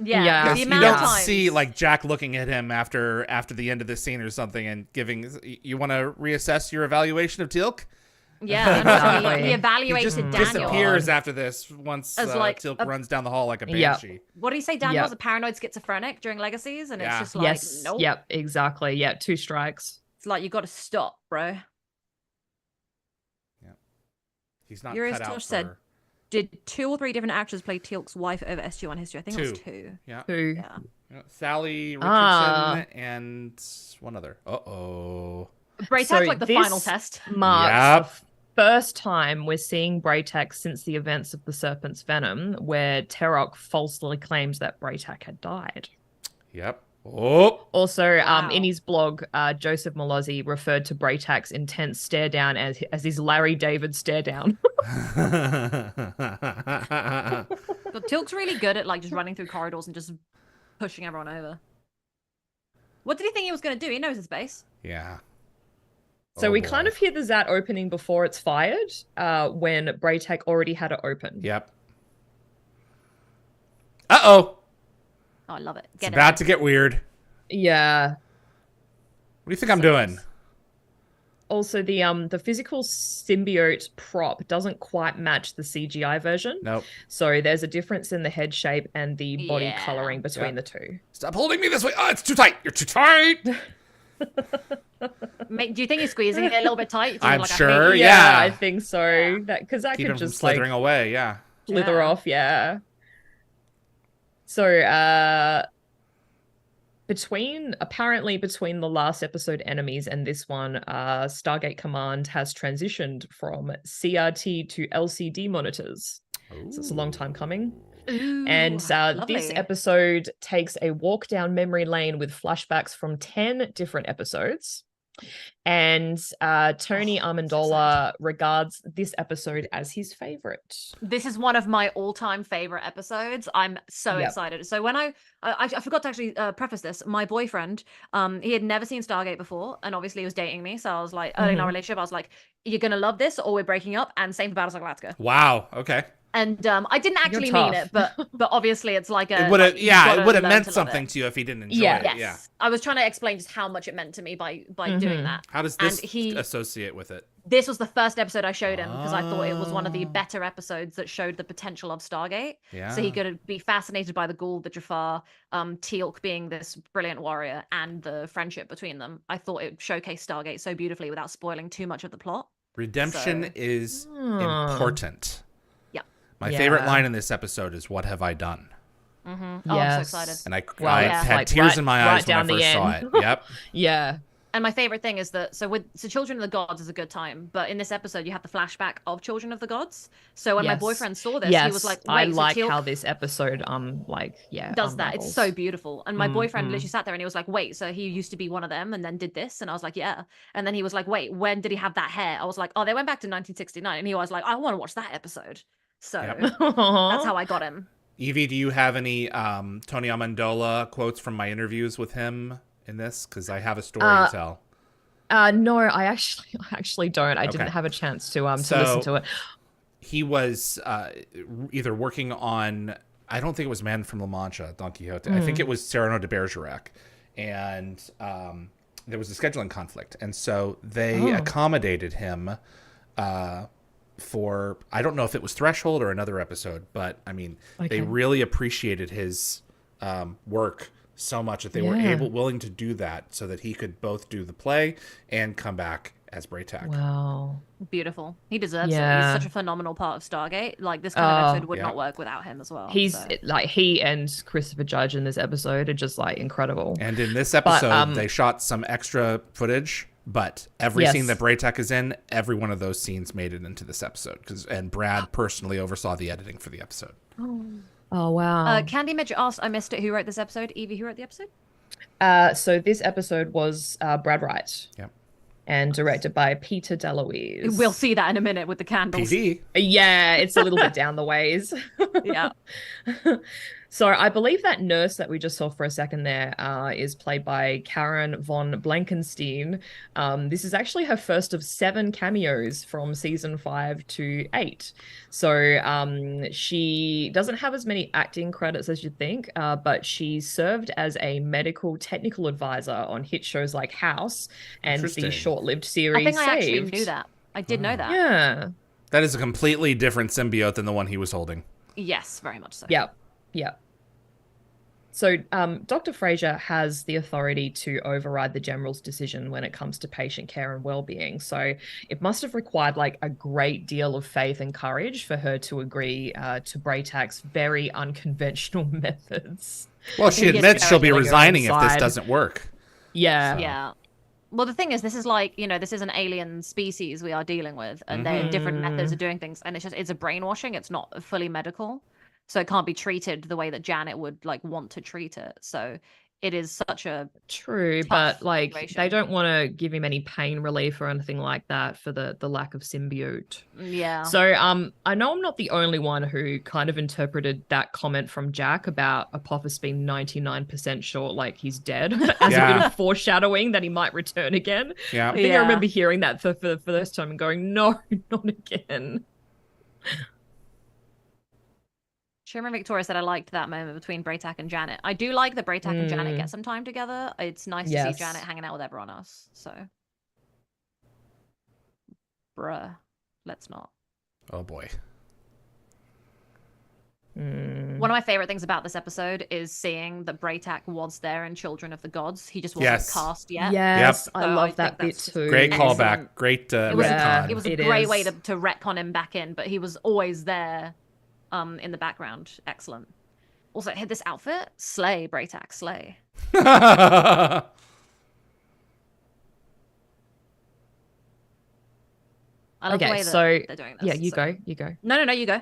Yeah. The You amount don't of times. see like Jack looking at him after the end of this scene or something and giving. You want to reassess your evaluation of Teal'c? Yeah, Exactly. he evaluated He just Daniel. disappears after this once As like Teal'c runs down the hall like a banshee. What do you say? Daniel was a paranoid schizophrenic during Legacies, and it's just like, nope. Yep, exactly. Yeah, 2 strikes. It's like you got to stop, bro. Yeah, he's not Yuri's cut out Tosh for... said, did 2 or 3 different actors play Teal'c's wife over SG-1 history? I think it was 2. Yeah. 2. Yeah. Sally Richardson and one other. Braytek's like the final test. Marks the first time we're seeing Braytek since the events of the Serpent's Venom, where Terok falsely claims that Braytek had died. Yep. Oh. Also, in his blog, Joseph Malozzi referred to Braytek's intense stare down as his Larry David stare down. But Teal'c's really good at like just running through corridors and just pushing everyone over. What did he think he was going to do? He knows his base. Yeah. So we kind of hear the Zat opening before it's fired, when Braytek already had it open. Yep. Uh-oh. Oh, I love it. It's about to get weird. Yeah. What do you think I'm doing? Also, the physical symbiote prop doesn't quite match the CGI version. Nope. So there's a difference in the head shape and the body coloring between the two. Stop holding me this way. Oh, it's too tight. You're too tight. Do you think he's squeezing it a little bit tight? I'm like, sure. Yeah, I think so. Because that keep could him just from slithering away. Yeah. Slither off. Yeah. So, between the last episode enemies and this one, Stargate Command has transitioned from CRT to LCD monitors. Ooh. So it's a long time coming. Ooh, and this episode takes a walk down memory lane with flashbacks from 10 different episodes. And Tony Amendola regards this episode as his favorite. This is one of my all-time favorite episodes. I'm so excited. So when I forgot to actually preface this, my boyfriend, he had never seen Stargate before, and obviously he was dating me. So I was like, early in our relationship, I was like, you're gonna love this, or we're breaking up. And same for Battlestar Galactica. Wow. Okay. And I didn't actually mean it, but obviously it's like a. It would have, it would have meant something to you if he didn't enjoy it. Yes. Yeah. I was trying to explain just how much it meant to me by doing that. How does this associate with it? This was the first episode I showed him because I thought it was one of the better episodes that showed the potential of Stargate. Yeah. So he could be fascinated by the Ghoul, the Jafar, Teal'c being this brilliant warrior, and the friendship between them. I thought it showcased Stargate so beautifully without spoiling too much of the plot. Redemption is important. My favorite line in this episode is, "What have I done?" Mm-hmm. Oh, I'm so excited. And I had tears in my eyes when I first saw it. Yep. Yeah. And my favorite thing is that so Children of the Gods is a good time, but in this episode you have the flashback of Children of the Gods. So when my boyfriend saw this, he was like, "Wait, I like how this episode does that. It's so beautiful." And my boyfriend literally sat there and he was like, "Wait, so he used to be one of them and then did this?" And I was like, "Yeah." And then he was like, "Wait, when did he have that hair?" I was like, "Oh, they went back to 1969." And he was like, "I want to watch that episode." So that's how I got him. Yvie, do you have any Tony Amendola quotes from my interviews with him in this? Because I have a story to tell. No, I actually don't. I didn't have a chance to listen to it. He was either working on, I don't think it was Man from La Mancha, Don Quixote. I think it was Cyrano de Bergerac. And there was a scheduling conflict. And so they accommodated him for, I don't know if it was Threshold or another episode, but I mean, they really appreciated his work so much that they were willing to do that so that he could both do the play and come back as Braytac. Wow. Beautiful. He deserves it. He's such a phenomenal part of Stargate. Like, this kind of episode would not work without him as well. He's like, he and Christopher Judge in this episode are just like incredible. And in this episode, they shot some extra footage, but every scene that Braytac is in, every one of those scenes made it into this episode. And Brad personally oversaw the editing for the episode. Oh, wow. Candy Midge asked, I missed it, who wrote this episode? Yvie, who wrote the episode? So this episode was Brad Wright. Yep. And directed by Peter DeLuise. We'll see that in a minute with the candles. PD. Yeah, it's a little bit down the ways. Yeah. So I believe that nurse that we just saw for a second there is played by Karen von Blankenstein. This is actually her first of 7 cameos from season 5 to 8. So she doesn't have as many acting credits as you'd think, but she served as a medical technical advisor on hit shows like House and the short-lived series I think I actually Saved. knew that. I did know that. Yeah. That is a completely different symbiote than the one he was holding. Yes, very much so. Yep. Yeah. So Dr. Fraser has the authority to override the general's decision when it comes to patient care and well-being. So it must have required like a great deal of faith and courage for her to agree to Braytac's very unconventional methods. Well, she admits she'll be resigning if this doesn't work. Yeah. So. Yeah. Well, the thing is, this is like, this is an alien species we are dealing with, and they have different methods of doing things, and it's a brainwashing. It's not fully medical. So it can't be treated the way that Janet would like want to treat it. So it is such a true, but like situation. They don't want to give him any pain relief or anything like that for the lack of symbiote. Yeah. So I know I'm not the only one who kind of interpreted that comment from Jack about Apophis being 99% sure like he's dead as a bit of foreshadowing that he might return again. Yeah. I think I remember hearing that for the first time and going, no, not again. Sherman Victoria said, I liked that moment between Braytac and Janet. I do like that Braytac and Janet get some time together. It's nice to see Janet hanging out with everyone else. So, bruh, let's not. Oh, boy. One of my favorite things about this episode is seeing that Braytac was there in Children of the Gods. He just wasn't cast yet. Yes, So I love that bit too. Great callback. Great retcon. It was a great way to retcon him back in, but he was always there. In the background, excellent. Also, hit this outfit, slay, Braytac, slay. I love the way that they're doing this. Yeah, you go. No, you go.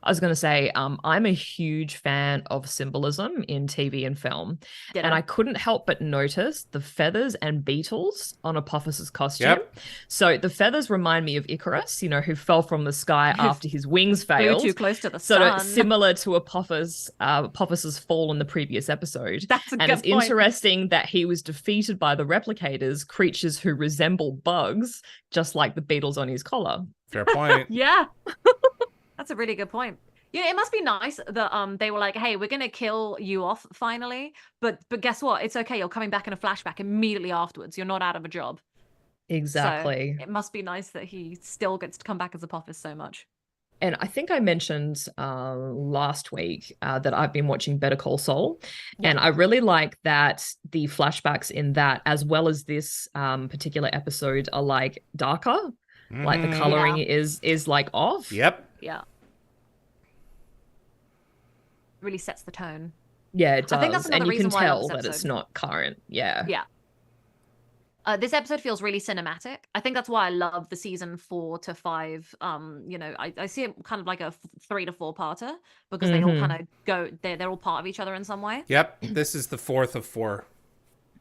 I was going to say, I'm a huge fan of symbolism in TV and film. And I couldn't help but notice the feathers and beetles on Apophis's costume. Yep. So the feathers remind me of Icarus, who fell from the sky after his wings failed. Flew too close to the sun. Sort of similar to Apophis's fall in the previous episode. That's a good point. And it's interesting that he was defeated by the replicators, creatures who resemble bugs, just like the beetles on his collar. Fair point. Yeah. That's a really good point. It must be nice that they were like, hey, we're going to kill you off finally. But guess what? It's okay. You're coming back in a flashback immediately afterwards. You're not out of a job. Exactly. So it must be nice that he still gets to come back as Apophis so much. And I think I mentioned last week that I've been watching Better Call Saul. Yeah. And I really like that the flashbacks in that, as well as this particular episode, are like darker. Like the coloring is like off. Yep. Yeah. really sets the tone. Yeah, it does. I think that's another and you can reason why I love tell this that it's episode. not current. Yeah. Yeah. This episode feels really cinematic. I think that's why I love the season 4 to 5. I see it kind of like a 3 to 4 parter because they all kind of go. They're all part of each other in some way. Yep, this is the 4th of 4.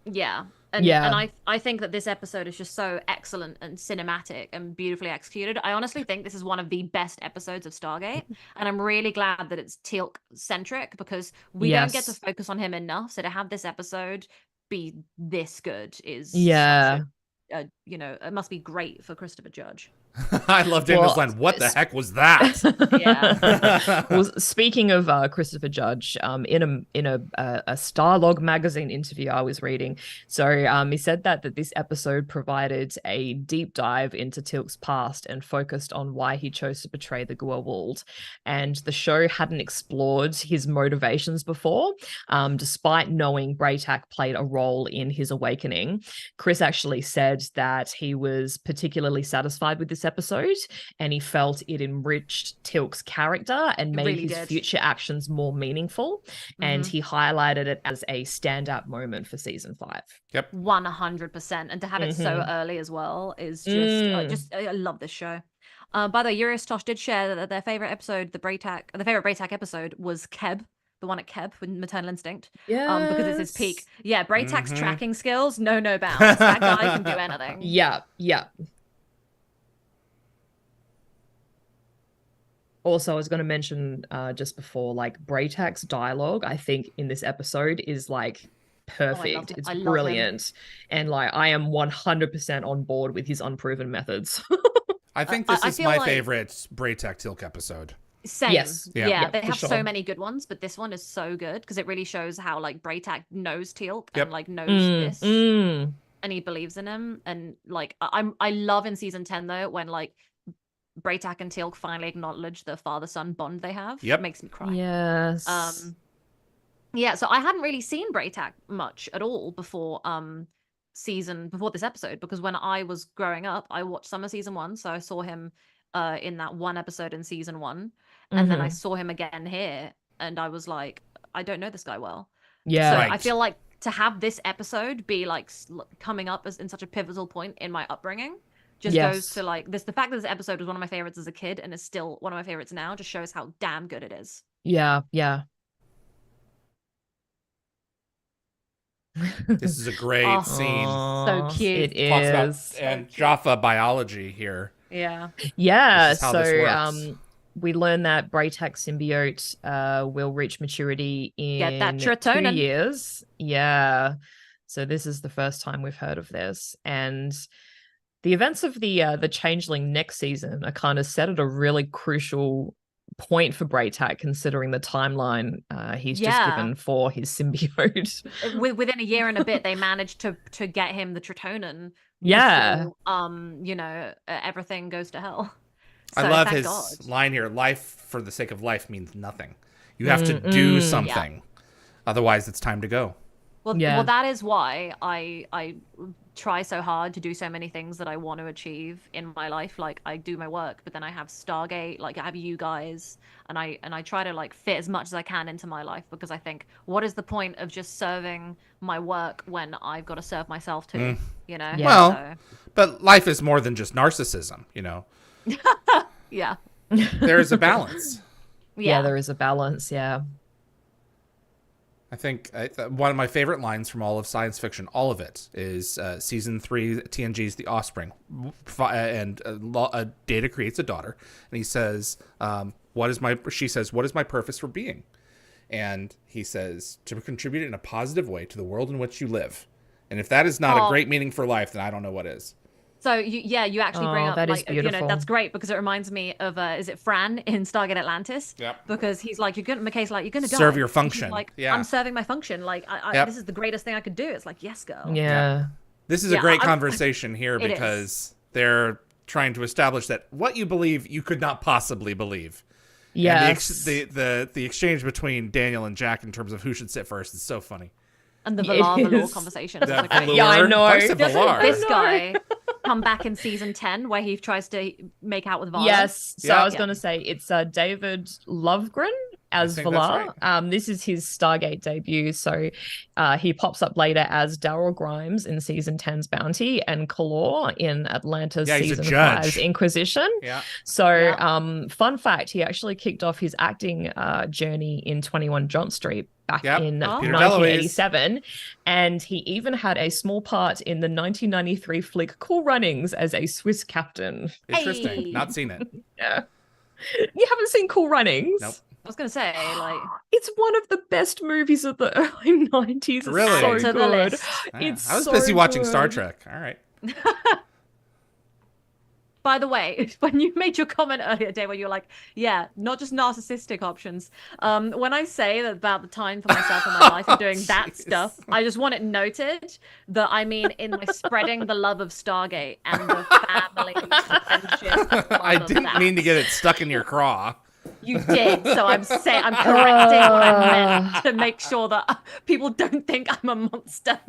Yeah. And I think that this episode is just so excellent and cinematic and beautifully executed. I honestly think this is one of the best episodes of Stargate, and I'm really glad that it's Teal'c centric because we don't get to focus on him enough. So to have this episode be this good is such it must be great for Christopher Judge. I love Daniel's line. What the heck was that? Yeah. Well, speaking of Christopher Judge, in a Starlog magazine interview I was reading, so he said that this episode provided a deep dive into Teal'c's past and focused on why he chose to betray the Goa'uld, and the show hadn't explored his motivations before, despite knowing Braytak played a role in his awakening. Chris actually said that he was particularly satisfied with this episode, and he felt it enriched Teal'c's character and made his future actions more meaningful. And he highlighted it as a standout moment for season 5. Yep, 100%. And to have it so early as well is just I love this show. By the way, Urius Tosh did share that their favorite episode, the favorite Braytak episode, was Keb. The one at Keb with Maternal Instinct. Yeah. Because it's his peak. Yeah, Braytak's tracking skills, no bounds. That guy can do anything. Yeah. Also, I was going to mention just before, like, Braytak's dialogue, I think, in this episode is, like, perfect. It's brilliant. And, like, I am 100% on board with his unproven methods. I think this is my favorite Braytak Teal'c episode. Same. Yes. Yeah, they have so many good ones, but this one is so good because it really shows how, like, Braytak knows Teal'c and, like, knows this. And he believes in him. And, like, I love in season 10, though, when, like, Braytak and Teal'c finally acknowledge the father-son bond they have. Yep. It makes me cry. Yes. Yeah, so I hadn't really seen Braytak much at all before this episode, because when I was growing up, I watched some of season 1, so I saw him in that one episode in season 1, and then I saw him again here, and I was like, I don't know this guy well. Yeah. So Right. I feel like to have this episode be like coming up as in such a pivotal point in my upbringing just goes to like this. The fact that this episode was one of my favorites as a kid and is still one of my favorites now just shows how damn good it is. Yeah. This is a great scene. So cute. It Talks about is. and Jaffa biology here. Yeah. Yeah. This is how this works. We learn that Braytak symbiote will reach maturity in Get that 2 serotonin. years. Yeah. So this is the first time we've heard of this. And the events of the Changeling next season are kind of set at a really crucial point for Braytak, considering the timeline he's just given for his symbiote. Within a year and a bit, they managed to get him the Tritonin. Yeah. Before, everything goes to hell. So, I love thank his God. line here. Life for the sake of life means nothing. You have to do something. Otherwise, it's time to go. Well, that is why I try so hard to do so many things that I want to achieve in my life. Like, I do my work, but then I have Stargate, like I have you guys, and I try to like fit as much as I can into my life, because I think, what is the point of just serving my work when I've got to serve myself too? You know. Yeah. Well, but life is more than just narcissism. You know. Yeah. There is a balance. Yeah, there is a balance. Yeah. I think one of my favorite lines from all of science fiction, all of it, is season 3 TNG's The Offspring, and Data creates a daughter, and he says, she says, what is my purpose for being? And he says, to contribute in a positive way to the world in which you live. And if that is not a great meaning for life, then I don't know what is. So you actually bring up, that is like, you know, beautiful. that's great, because it reminds me of is it Fran in Stargate Atlantis? Yep. Because he's like, McKay's like, you're gonna die. Serve your And she's function. like, Yeah. I'm serving my function. Like, Yep. this is the greatest thing I could do. It's like, yes, girl. Yeah. This is a great conversation here, It because they're trying to establish that what you believe, you could not possibly believe. Yes. And the exchange between Daniel and Jack in terms of who should sit first is so funny. And the It Valar is. conversation. The Like, Yeah, I Valar? know. I said doesn't Valar. this guy come back in season 10 where he tries to make out with Valar? Yes. So Yeah. I was going to say it's David Lovegren. as think that's Valar. This is his Stargate debut, so he pops up later as Daryl Grimes in season 10's Bounty and Kalor in Atlanta's Yeah, he's a season judge. 5's Inquisition. Yeah. So, fun fact, he actually kicked off his acting journey in 21 Jump Street back in Peter 1987, and he even had a small part in the 1993 flick Cool Runnings as a Swiss captain. Interesting. Hey. Not seen it. Yeah. You haven't seen Cool Runnings? Nope. I was gonna say, like, it's one of the best movies of the early 90s. It's Really? so Add to the good. list. It's I was so busy watching good. Star Trek. All right. by the way, when you made your comment earlier, Dave, where you're like, yeah, not just narcissistic options. When I say that about the time for myself in my life and doing that stuff, I just want it noted that I mean in like spreading the love of Stargate and the family friendship. I didn't mean to get it stuck in your craw. You did, so I'm correcting what I meant to make sure that people don't think I'm a monster.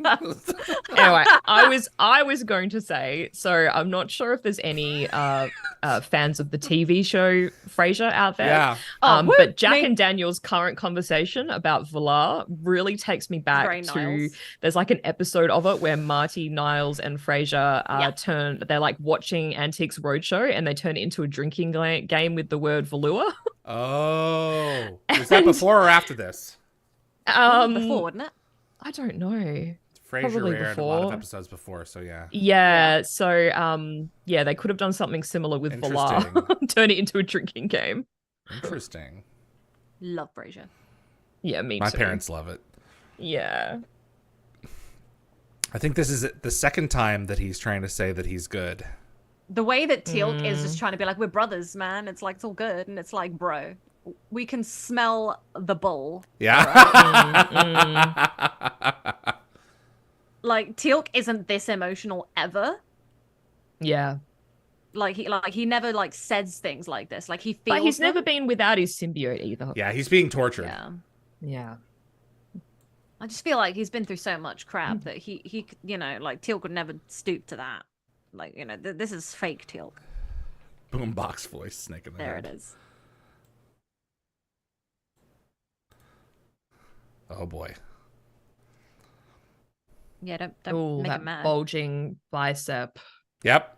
Anyway, I was going to say, so I'm not sure if there's any fans of the TV show Frasier out there. Yeah. But Jack and Daniel's current conversation about Valar really takes me back to Niles. There's like an episode of it where Marty, Niles, and Frasier they're like watching Antiques Roadshow and they turn it into a drinking game with the word Valua. Oh. Was that before or after this? Before, wouldn't it? I don't know. Frasier Probably aired a lot of before. episodes before, so yeah. Yeah, so they could have done something similar with Valar. Turn it into a drinking game. Interesting. Love Frasier. Yeah, me too. My parents love it. Yeah. I think this is the second time that he's trying to say that he's good. The way that Teal'c is just trying to be like, we're brothers, man. It's like, it's all good. And it's like, bro, we can smell the bull. Yeah. Like, Teal'c isn't this emotional ever. Yeah. Like he never like says things like this. Like he feels. But he's them. never been without his symbiote either. Yeah, he's being tortured. Yeah. Yeah. I just feel like he's been through so much crap that he you know, like Teal'c would never stoop to that. Like, you know, this is fake Teal'c. Boombox voice, snake in the There head. it is. Oh boy. Yeah, don't Ooh, make that him mad. bulging bicep. Yep.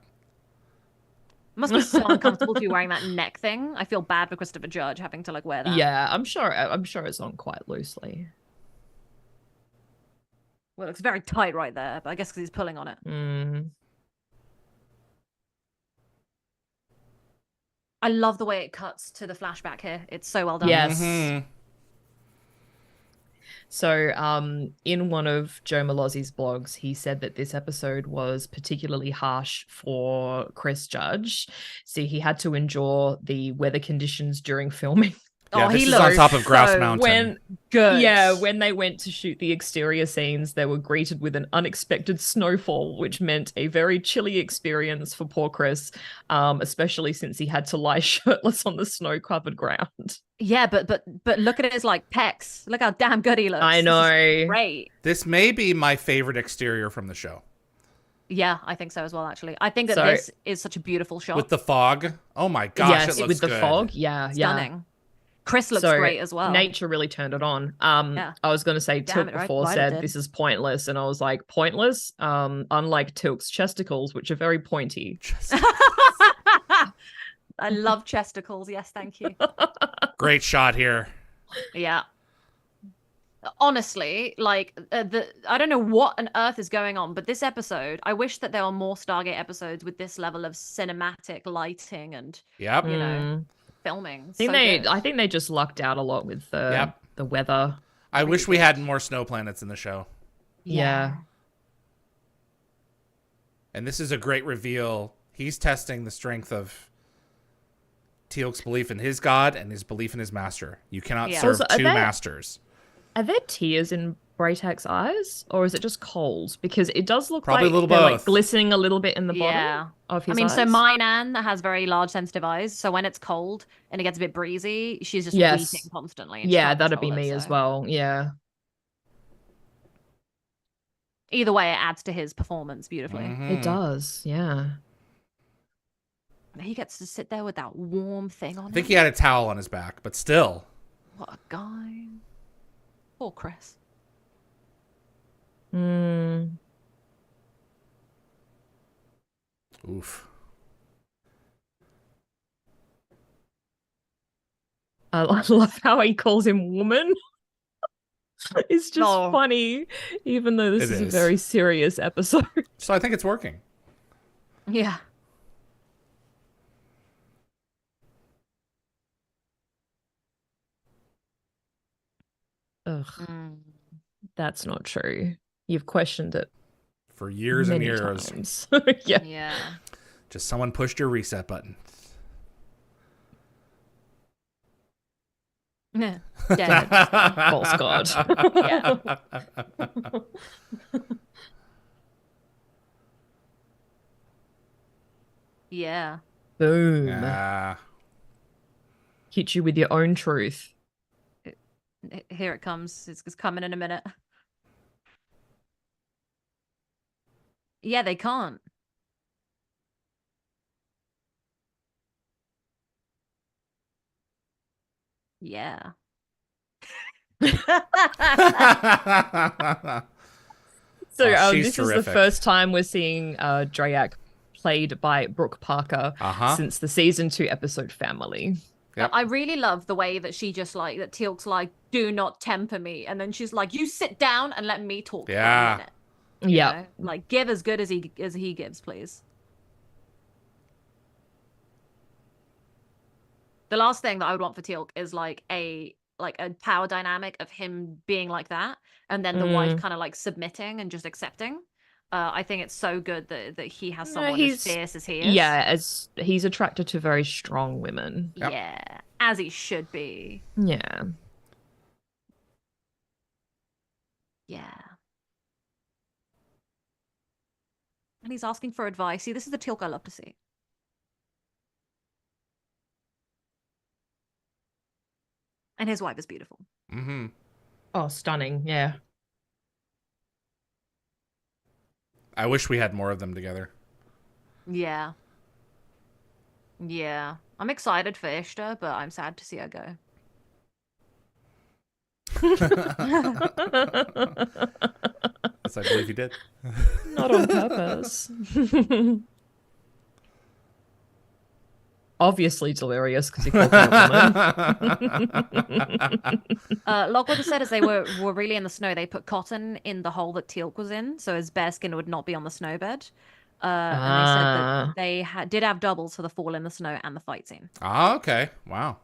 Must be so uncomfortable to be wearing that neck thing. I feel bad for Christopher Judge having to like wear that. Yeah, I'm sure it's on quite loosely. Well, it looks very tight right there, but I guess because he's pulling on it. I love the way it cuts to the flashback here. It's so well done. Yes. Mhm. So, in one of Joe Malozzi's blogs, he said that this episode was particularly harsh for Chris Judge. See, he had to endure the weather conditions during filming. Yeah, Oh, this he is on looks top of Grouse so Mountain. When they went to shoot the exterior scenes, they were greeted with an unexpected snowfall, which meant a very chilly experience for poor Chris, especially since he had to lie shirtless on the snow-covered ground. Yeah, but look at his like pecs. Look how damn good he looks. I know. This is great. This may be my favorite exterior from the show. Yeah, I think so as well. Actually, I think that So- this is such a beautiful shot. With the fog. Oh my gosh, yes, it looks with the good. fog. Yeah, Stunning. Chris looks So, great as well. Nature really turned it on. Yeah. I was going to say, Damn Tilk it, right- before right it said did. this is pointless, and I was like, pointless? Unlike Tilk's chesticles, which are very pointy. I love chesticles. Yes, thank you. Great shot here. Yeah. Honestly, like I don't know what on earth is going on, but this episode, I wish that there were more Stargate episodes with this level of cinematic lighting and Yep. you know filming. I think they just lucked out a lot with the weather. I wish we had more snow planets in the show. Yeah. And this is a great reveal. He's testing the strength of Teal'c's belief in his god and his belief in his master. You cannot serve Also, are two they- masters. Are there tears in Braytak's eyes, or is it just cold? Because it does look Probably like a little they're like both. glistening a little bit in the bottom Yeah. of his I mean, eyes. so my Nan has very large sensitive eyes, so when it's cold and it gets a bit breezy, she's just Yes. weeping constantly. and she Yeah, can't that'd be control me it, as so. well. Yeah. Either way, it adds to his performance beautifully. Mhm. It does. Yeah. He gets to sit there with that warm thing on I think him. he had a towel on his back, but still. What a guy. Poor Chris. Oof. I love how he calls him woman. It's just funny, even though this is a very serious episode. So I think it's working. Yeah. Ugh. That's not true. You've questioned it for years and years. Times. Yeah. Yeah. Just someone pushed your reset button. Yeah. Dead. False god. Yeah. Yeah. Boom. Hit you with your own truth. Here it comes. It's coming in a minute. Yeah, they can't. Yeah. So this terrific. Is the first time we're seeing Drayak played by Brooke Parker since the season 2 episode Family. Yep. I really love the way that she just like that Teal'c's like, do not temper me, and then she's like, you sit down and let me talk for a minute. Yeah. Like give as good as he gives, please. The last thing that I would want for Teal'c is like a power dynamic of him being like that, and then the wife kind of like submitting and just accepting. I think it's so good that he has someone as fierce as he is. Yeah, as he's attracted to very strong women. Yep. Yeah, as he should be. Yeah. Yeah. And he's asking for advice. See, this is the Teal'c I love to see. And his wife is beautiful. Mm-hmm. Oh, stunning. Yeah. I wish we had more of them together. Yeah. Yeah. I'm excited for Ishtar, but I'm sad to see her go. Yes, I believe you did. Not on purpose. Obviously delirious because he called her a woman. Lockwood has said as they were really in the snow, they put cotton in the hole that Teal'c was in, so his bare skin would not be on the snowbed. And they said that they did have doubles for the fall in the snow and the fight scene. Ah, okay. Wow.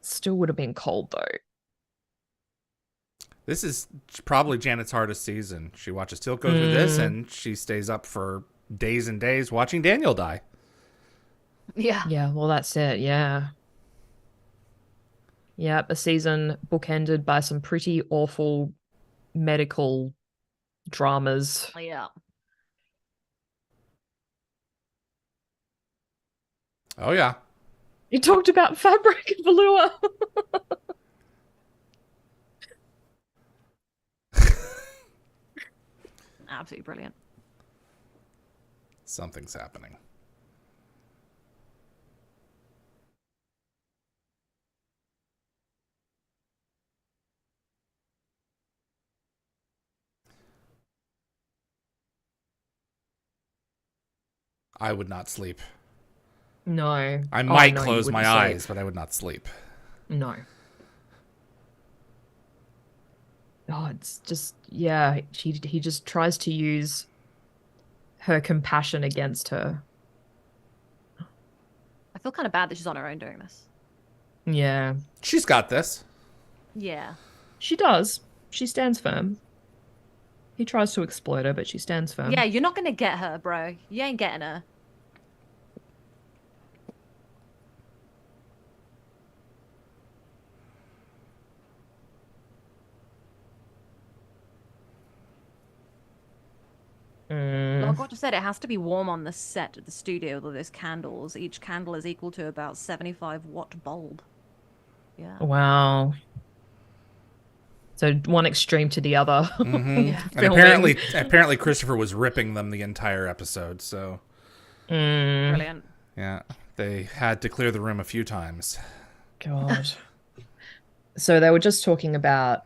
Still would have been cold though. This is probably Janet's hardest season. She watches Teal'c go through this, and she stays up for days and days watching Daniel die. Yeah. Yeah, well, that's it. Yeah. Yeah, a season bookended by some pretty awful medical dramas. Yeah. Oh, yeah. You talked about fabric velour. Absolutely brilliant. Something's happening. I would not sleep. No. I might close my eyes, but I would not sleep. No. Oh, it's just, yeah, he just tries to use her compassion against her. I feel kind of bad that she's on her own doing this. Yeah. She's got this. Yeah. She does. She stands firm. He tries to exploit her, but she stands firm. Yeah, you're not going to get her, bro. You ain't getting her. Like what you said, it has to be warm on the set of the studio with all those candles. Each candle is equal to about 75-watt bulb. Yeah. Wow. So one extreme to the other. Mm-hmm. Yeah. And apparently Christopher was ripping them the entire episode. So brilliant. Yeah. They had to clear the room a few times. God. So they were just talking about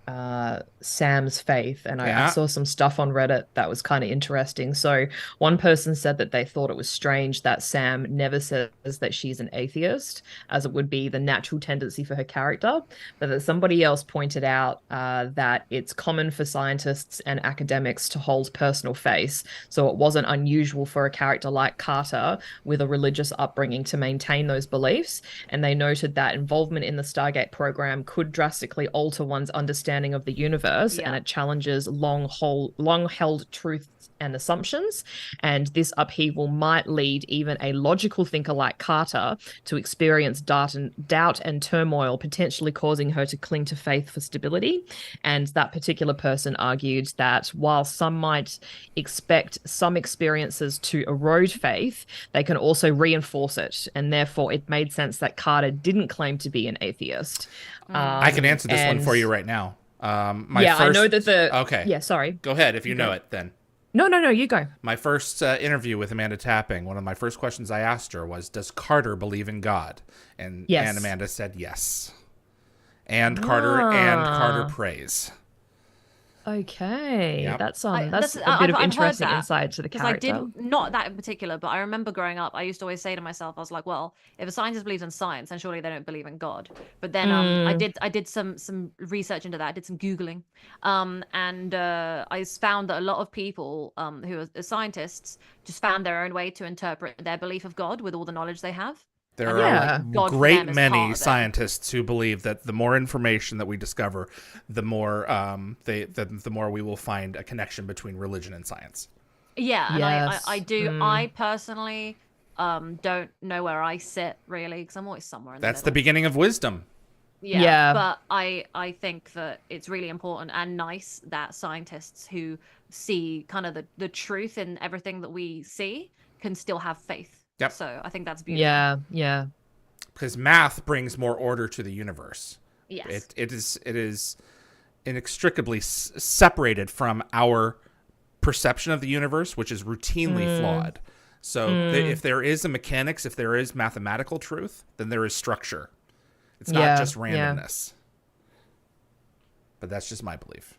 Sam's faith, and I saw some stuff on Reddit that was kind of interesting. So one person said that they thought it was strange that Sam never says that she's an atheist, as it would be the natural tendency for her character, but that somebody else pointed out that it's common for scientists and academics to hold personal faith, so it wasn't unusual for a character like Carter with a religious upbringing to maintain those beliefs, and they noted that involvement in the Stargate program could drastically alter one's understanding of the universe, and it challenges long-held truths and assumptions, and this upheaval might lead even a logical thinker like Carter to experience doubt and turmoil, potentially causing her to cling to faith for stability. And that particular person argued that while some might expect some experiences to erode faith, they can also reinforce it, and therefore it made sense that Carter didn't claim to be an atheist. I can answer this one for you right now. I know that Okay. Yeah, sorry. Go ahead if you know it then. No, you go. My first interview with Amanda Tapping, one of my first questions I asked her was, does Carter believe in God? And Amanda said yes. And Carter prays. Okay, Yep. that's a bit of interesting insight to the character. I did not that in particular, but I remember growing up, I used to always say to myself, I was like, well, if a scientist believes in science, then surely they don't believe in God. But then I did some research into that. I did some Googling, and I found that a lot of people who are scientists just found their own way to interpret their belief of God with all the knowledge they have. There are a great many scientists who believe that the more information that we discover, the more the more we will find a connection between religion and science. Yeah, and I do. I personally don't know where I sit really, because I'm always somewhere in the middle. That's the beginning of wisdom. Yeah, but I think that it's really important and nice that scientists who see kind of the truth in everything that we see can still have faith. Yep. So I think that's beautiful. Yeah. Because math brings more order to the universe. Yes. It is inextricably separated from our perception of the universe, which is routinely flawed. So if there is a mechanics, if there is mathematical truth, then there is structure. It's not just randomness. But that's just my belief.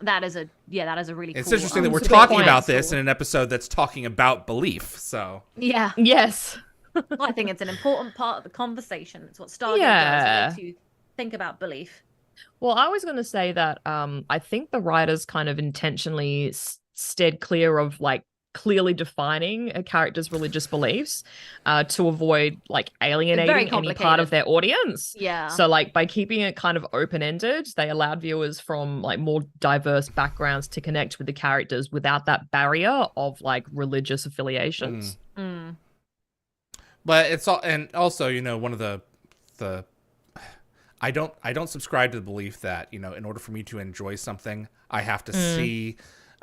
That is a really cool. It's interesting that we're talking about this in an episode that's talking about belief. So yeah, yes, well, I think it's an important part of the conversation. It's what Stargate does. It makes you think about belief. Well, I was going to say that I think the writers kind of intentionally steered clear of like clearly defining a character's religious beliefs to avoid like alienating any part of their audience. Yeah. So like by keeping it kind of open-ended, they allowed viewers from like more diverse backgrounds to connect with the characters without that barrier of like religious affiliations. But it's all, and also, you know, one of the I don't subscribe to the belief that, you know, in order for me to enjoy something, I have to see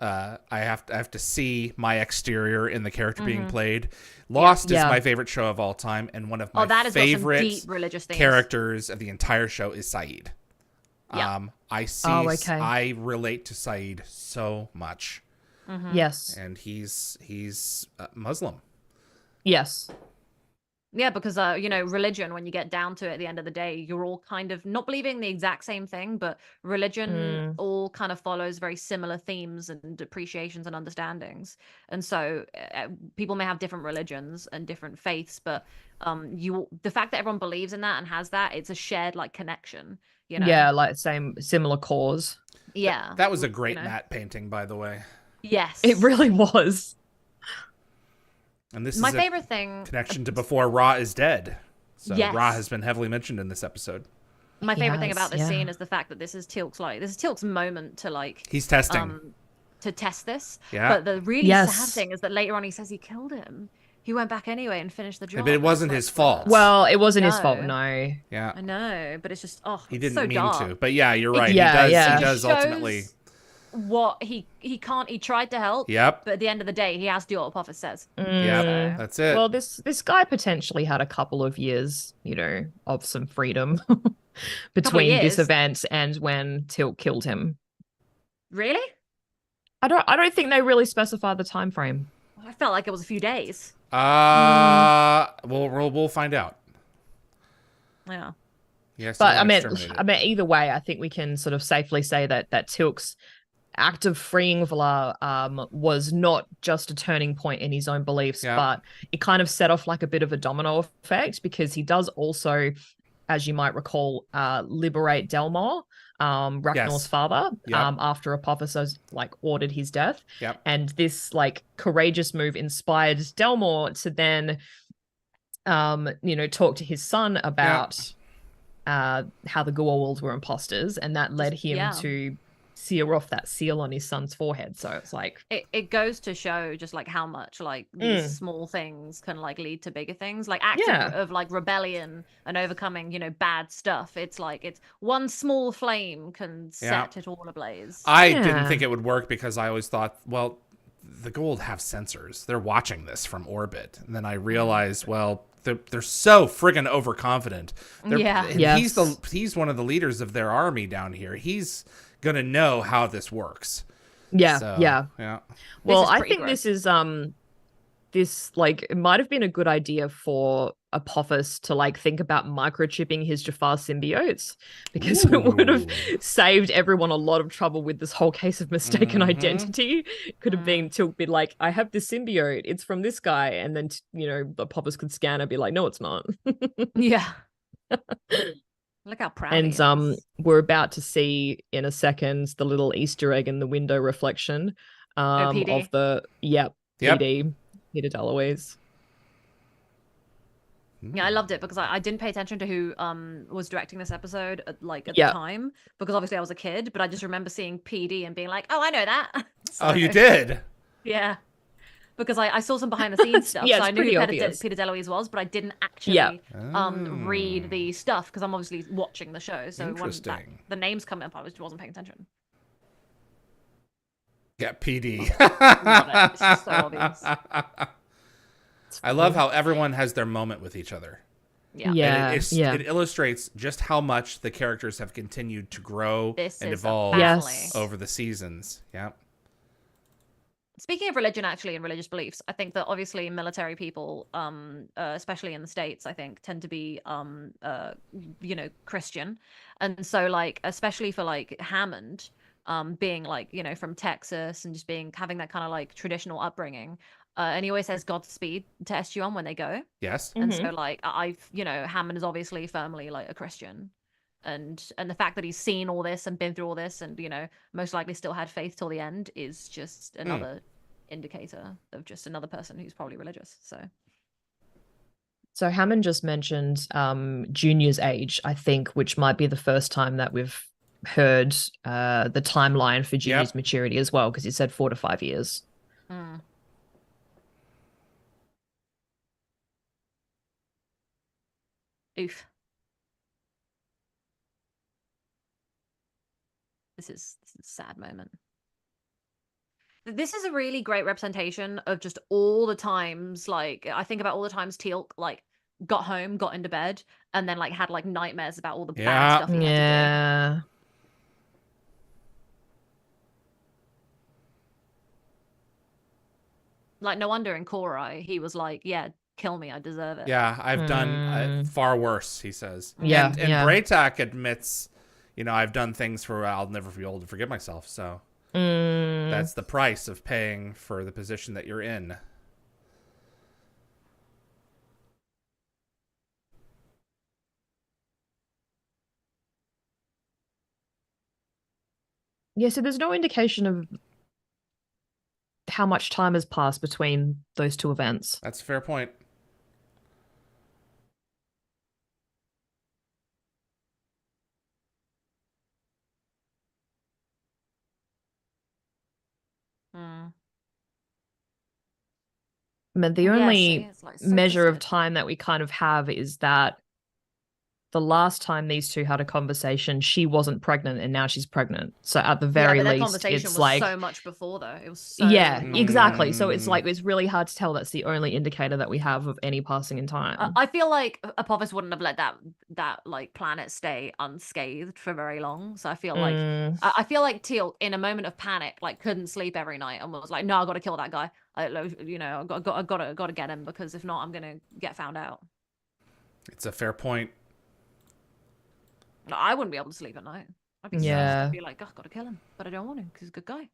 I have to see my exterior in the character being played. Lost is my favorite show of all time, and one of my favorite characters of the entire show is Saeed. I relate to Saeed so much. Yes, and he's Muslim. Yes. Yeah, because you know, religion, when you get down to it at the end of the day, you're all kind of not believing the exact same thing, but religion all kind of follows very similar themes and appreciations and understandings. And so people may have different religions and different faiths, but the fact that everyone believes in that and has that, it's a shared like connection, you know. Yeah, like similar cause. Yeah. That was a great matte painting, by the way. Yes. It really was. And this my is favorite thing connection to before Ra is dead. So Ra has been heavily mentioned in this episode. My favorite thing about this scene is the fact that this is Teal'c's moment to like he's testing to test this. Yeah. But the really sad thing is that later on he says he killed him. He went back anyway and finished the job. But it wasn't his fault. Well, it wasn't his fault, no. Yeah. I know, but it's just he didn't mean dark. to. But yeah, you're right. He does ultimately what he tried to help. Yep. But at the end of the day, he has to do what Apophis says. Yeah, that's it. Well, this guy potentially had a couple of years, you know, of some freedom between this event and when Teal'c killed him. Really? I don't think they really specified the time frame. I felt like it was a few days. We'll find out. Yeah. Yes, But I mean, either way, I think we can sort of safely say that Tilk's act of freeing Valar was not just a turning point in his own beliefs, but it kind of set off like a bit of a domino effect, because he does also, as you might recall, liberate Delmor, Ragnar's father, after Apophis like ordered his death. And this like courageous move inspired Delmor to then talk to his son about how the Goa'ulds were imposters, and that led him to sear off that seal on his son's forehead. So it's like it goes to show just like how much like these small things can like lead to bigger things, like acts of like rebellion and overcoming bad stuff. It's like it's one small flame can set it all ablaze. I didn't think it would work because I always thought, well, the Goa'uld have sensors, they're watching this from orbit, and then I realized, well, they're so friggin' overconfident. He's one of the leaders of their army down here. He's gonna know how this works. Yeah. Well, I think gross. this is this like it might have been a good idea for Apophis to like think about microchipping his Jafar symbiotes, because it would have saved everyone a lot of trouble with this whole case of mistaken identity. Could have been to be like, I have this symbiote, it's from this guy, and then Apophis could scan and be like, no, it's not. Look how proud and he is. We're about to see in a second the little Easter egg in the window reflection of the PD Peter DeLuise. Yeah, I loved it because I didn't pay attention to who was directing this episode at the time, because obviously I was a kid, but I just remember seeing PD and being like, oh, I know that. So, oh, you did? Yeah. Because I saw some behind the scenes stuff, so I knew who Peter DeLuise was, but I didn't actually read the stuff because I'm obviously watching the show. So when the names come up, I wasn't paying attention. Yeah, PD. Love it. It's just so obvious. I love how everyone has their moment with each other. It illustrates just how much the characters have continued to grow and evolve over the seasons. Yeah. Speaking of religion, actually, and religious beliefs, I think that obviously military people, especially in the States, I think tend to be, Christian. And so, like, especially for, like, Hammond, being, like, from Texas and just having that kind of, like, traditional upbringing. And he always says Godspeed to SG-1 when they go. Yes. And so, like, Hammond is obviously firmly, like, a Christian. And the fact that he's seen all this and been through all this and most likely still had faith till the end is just another indicator of just another person who's probably religious. So Hammond just mentioned Junior's age, I think, which might be the first time that we've heard the timeline for Junior's maturity as well, because he said 4 to 5 years. Oof. This is a sad moment. This is a really great representation of just all the times, like, I think about all the times Teal'c, like, got home, got into bed, and then, like, had, like, nightmares about all the bad stuff he had to do. Like, no wonder in Korai, he was like, yeah, kill me, I deserve it. Yeah, I've done far worse, he says. And Braytak admits, I've done things for I'll never be able to forgive myself. So that's the price of paying for the position that you're in. Yeah, so there's no indication of how much time has passed between those two events. That's a fair point. I mean, the only measure of time that we kind of have is that the last time these two had a conversation, she wasn't pregnant, and now she's pregnant. So at the very least, conversation it's was like so much before, though. It was so exactly. So it's like it's really hard to tell. That's the only indicator that we have of any passing in time. I feel like Apophis wouldn't have let that that like planet stay unscathed for very long. So I feel like Mm. I feel like Teal, in a moment of panic, like couldn't sleep every night and was like, "No, I got to kill that guy. I got to get him because if not, I'm gonna get found out." It's a fair point. No, I wouldn't be able to sleep at night. I'd be stressed. Yeah. I'd be like, "Oh, got to kill him," but I don't want to because he's a good guy.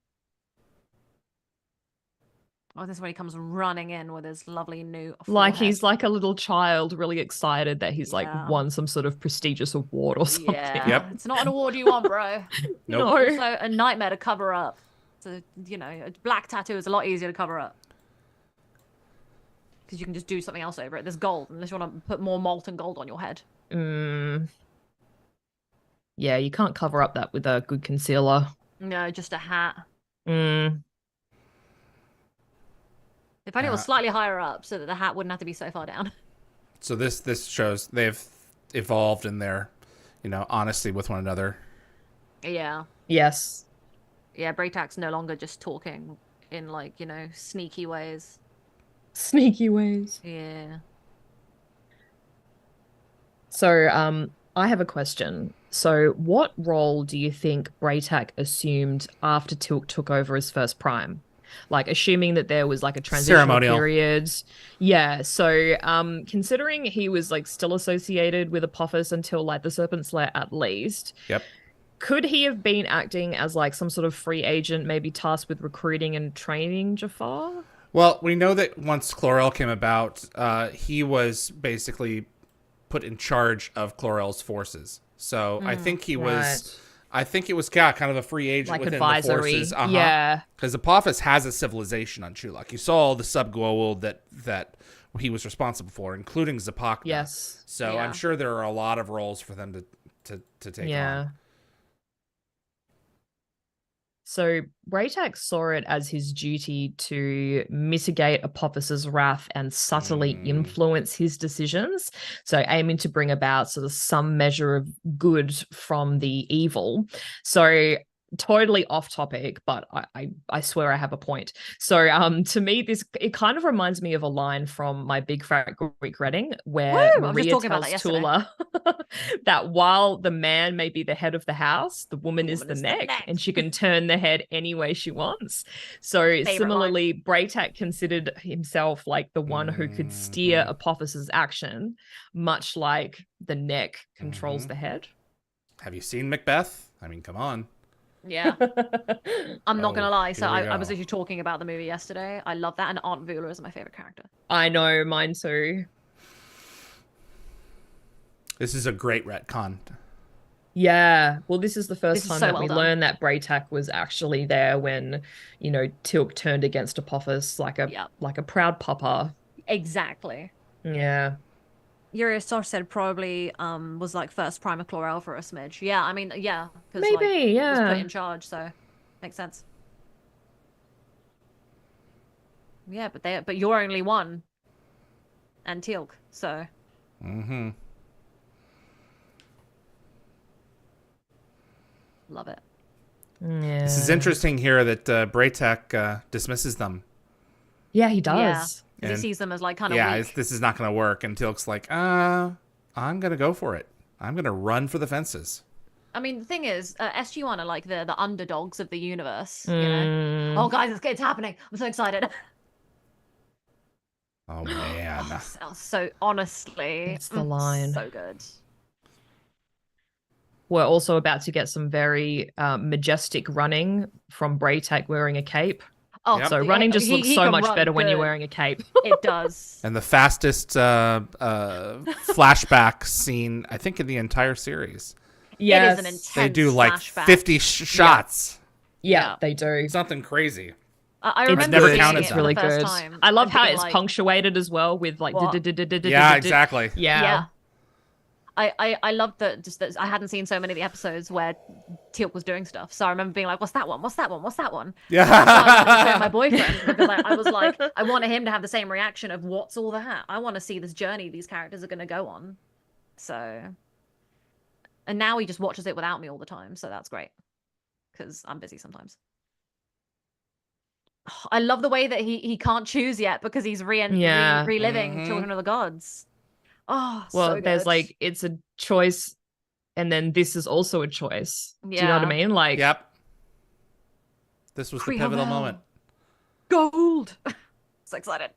Oh, this is when he comes running in with his lovely new Like forehead. he's like a little child, really excited that he's like Yeah. won some sort of prestigious award or something. Yeah, Yep. it's not an award you want, bro. Nope. No. Also, a nightmare to cover up. So, a black tattoo is a lot easier to cover up. Because you can just do something else over it. There's gold, unless you want to put more molten gold on your head. Yeah, you can't cover up that with a good concealer. No, just a hat. Mm. If only it was slightly higher up, so that the hat wouldn't have to be so far down. So this shows they've evolved in their, honesty with one another. Yeah. Yes. Yeah, Braytak's no longer just talking in, like, sneaky ways. Sneaky ways. Yeah. So, I have a question. So, what role do you think Braytak assumed after Tilk took over as First Prime? Like, assuming that there was like a transitional Ceremonial. period. Yeah. So, considering he was like still associated with Apophis until like the Serpent's Lair at least. Yep. Could he have been acting as like some sort of free agent, maybe tasked with recruiting and training Jafar? Well, we know that once Chlorel came about, he was basically put in charge of Chlorel's forces. So I think he was. Right. I think it was kind of a free agent Like within advisory. the forces. Yeah. Because Apophis has a civilization on Chulak. You saw all the sub-Goa'uld that he was responsible for, including Zapakna. Yes. So Yeah. I'm sure there are a lot of roles for them to take on. So Braytak saw it as his duty to mitigate Apophis's wrath and subtly influence his decisions. So aiming to bring about sort of some measure of good from the evil. So totally off topic, but I swear I have a point. So to me, it kind of reminds me of a line from My Big Fat Greek Wedding where Woo! I was just Maria talking about tells that yesterday. Tula that while the man may be the head of the house, the woman is the neck, and she can turn the head any way she wants. So Favorite similarly, Braytak considered himself like the one who could steer Apophis's action, much like the neck controls the head. Have you seen Macbeth? I mean, come on. Yeah. I'm not gonna lie. So here we I was go. actually talking about the movie yesterday. I love that, and Aunt Vula is my favorite character. I know, mine too. This is a great retcon. Yeah. Well, this is the first This is time so that well we done. learn that Braytak was actually there when, Tilk turned against Apophis like a proud papa. Exactly. Yeah. Uriasor said probably was like first Prime of Chlorel for a smidge. Yeah, I mean, yeah. Maybe, like, he was yeah. put in charge, so makes sense. Yeah, but you're only one. And Teal'c, so. Mm-hmm. Love it. Yeah. This is interesting here that Braytak dismisses them. Yeah, he does. Yeah. He And- sees them as like kind of Yeah, weak. this is not going to work. And Tilk's like, I'm going to go for it. I'm going to run for the fences. I mean, the thing is, SG-1 are like the underdogs of the universe. Mm. Oh, guys, it's happening! I'm so excited. Oh, man. So honestly, It's the line. So good. We're also about to get some very majestic running from Braytak wearing a cape. Oh, Yep. So running just looks he so can much run better when you're good. wearing a cape. It does. And the fastest flashback scene, I think, in the entire series. Yes. It is an intense They do like flashback. 50 shots. Yeah, they do. Something crazy. I It's remember never seeing counted it it's that. for really the first good. time I love and how being it's like, punctuated as well with like What? Yeah, exactly. Yeah. I love that. Just that I hadn't seen so many of the episodes where Teal'c was doing stuff. So I remember being like, "What's that one? What's that one? What's that one?" Yeah. That's why I was gonna show my boyfriend because I was like, I wanted him to have the same reaction of "What's all that?" I want to see this journey these characters are going to go on. So, and now he just watches it without me all the time, so that's great because I'm busy sometimes. I love the way that he can't choose yet because he's reliving Mhm. Children of the Gods. Oh, Well, so there's good. like, it's a choice, and then this is also a choice. Do you know what I Yeah. mean? Like, Yep. This was the pivotal Creovel. moment. Gold. So excited.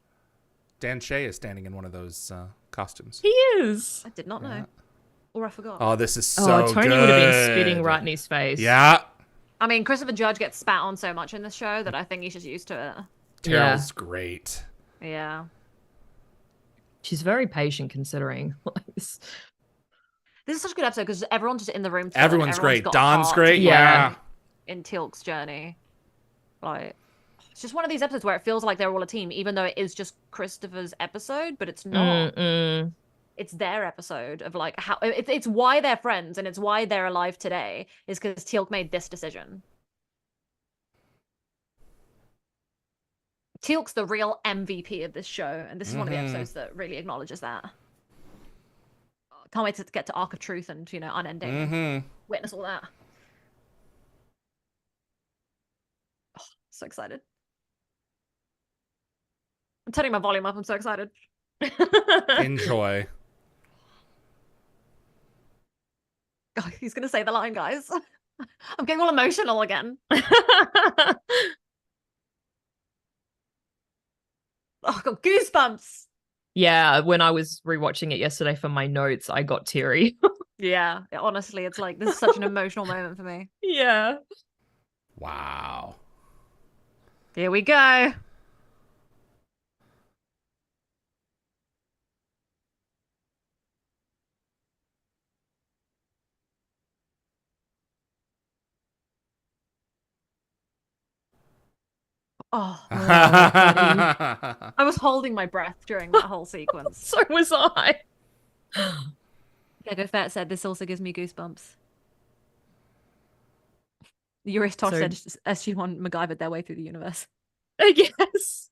Dan Shea is standing in one of those costumes. he is. I did not know. Yeah. Or I forgot. Oh, this is so Oh, Tony good. would have been spitting right in his face. Yeah. I mean, Christopher Judge gets spat on so much in this show that I think he's just used to it. Terrell's great. Yeah. She's very patient considering. This is such a good episode because everyone's just in the room together. Everyone's great. Got a Don's part great. to Yeah. play in Teal'c's journey. Like, it's just one of these episodes where it feels like they're all a team, even though it is just Christopher's episode, but it's not. Mm-mm. It's their episode of like how it's why they're friends and it's why they're alive today is because Teal'c made this decision. Teal'c's the real MVP of this show, and this is one of the episodes that really acknowledges that. Can't wait to get to Arc of Truth and, you know, Unending. Witness all that. Oh, so excited. I'm turning my volume up. I'm so excited. Enjoy. Oh, he's going to say the line, guys. I'm getting all emotional again. Oh, I've got goosebumps. Yeah, when I was rewatching it yesterday for my notes, I got teary. Yeah, honestly, it's like, this is such an emotional moment for me. Yeah. Wow. Here we go. Oh, I was holding my breath during that whole sequence. So was I. Gecko Fett said this also gives me goosebumps. Eurus Tosh said SG-1 MacGyvered their way through the universe. I guess.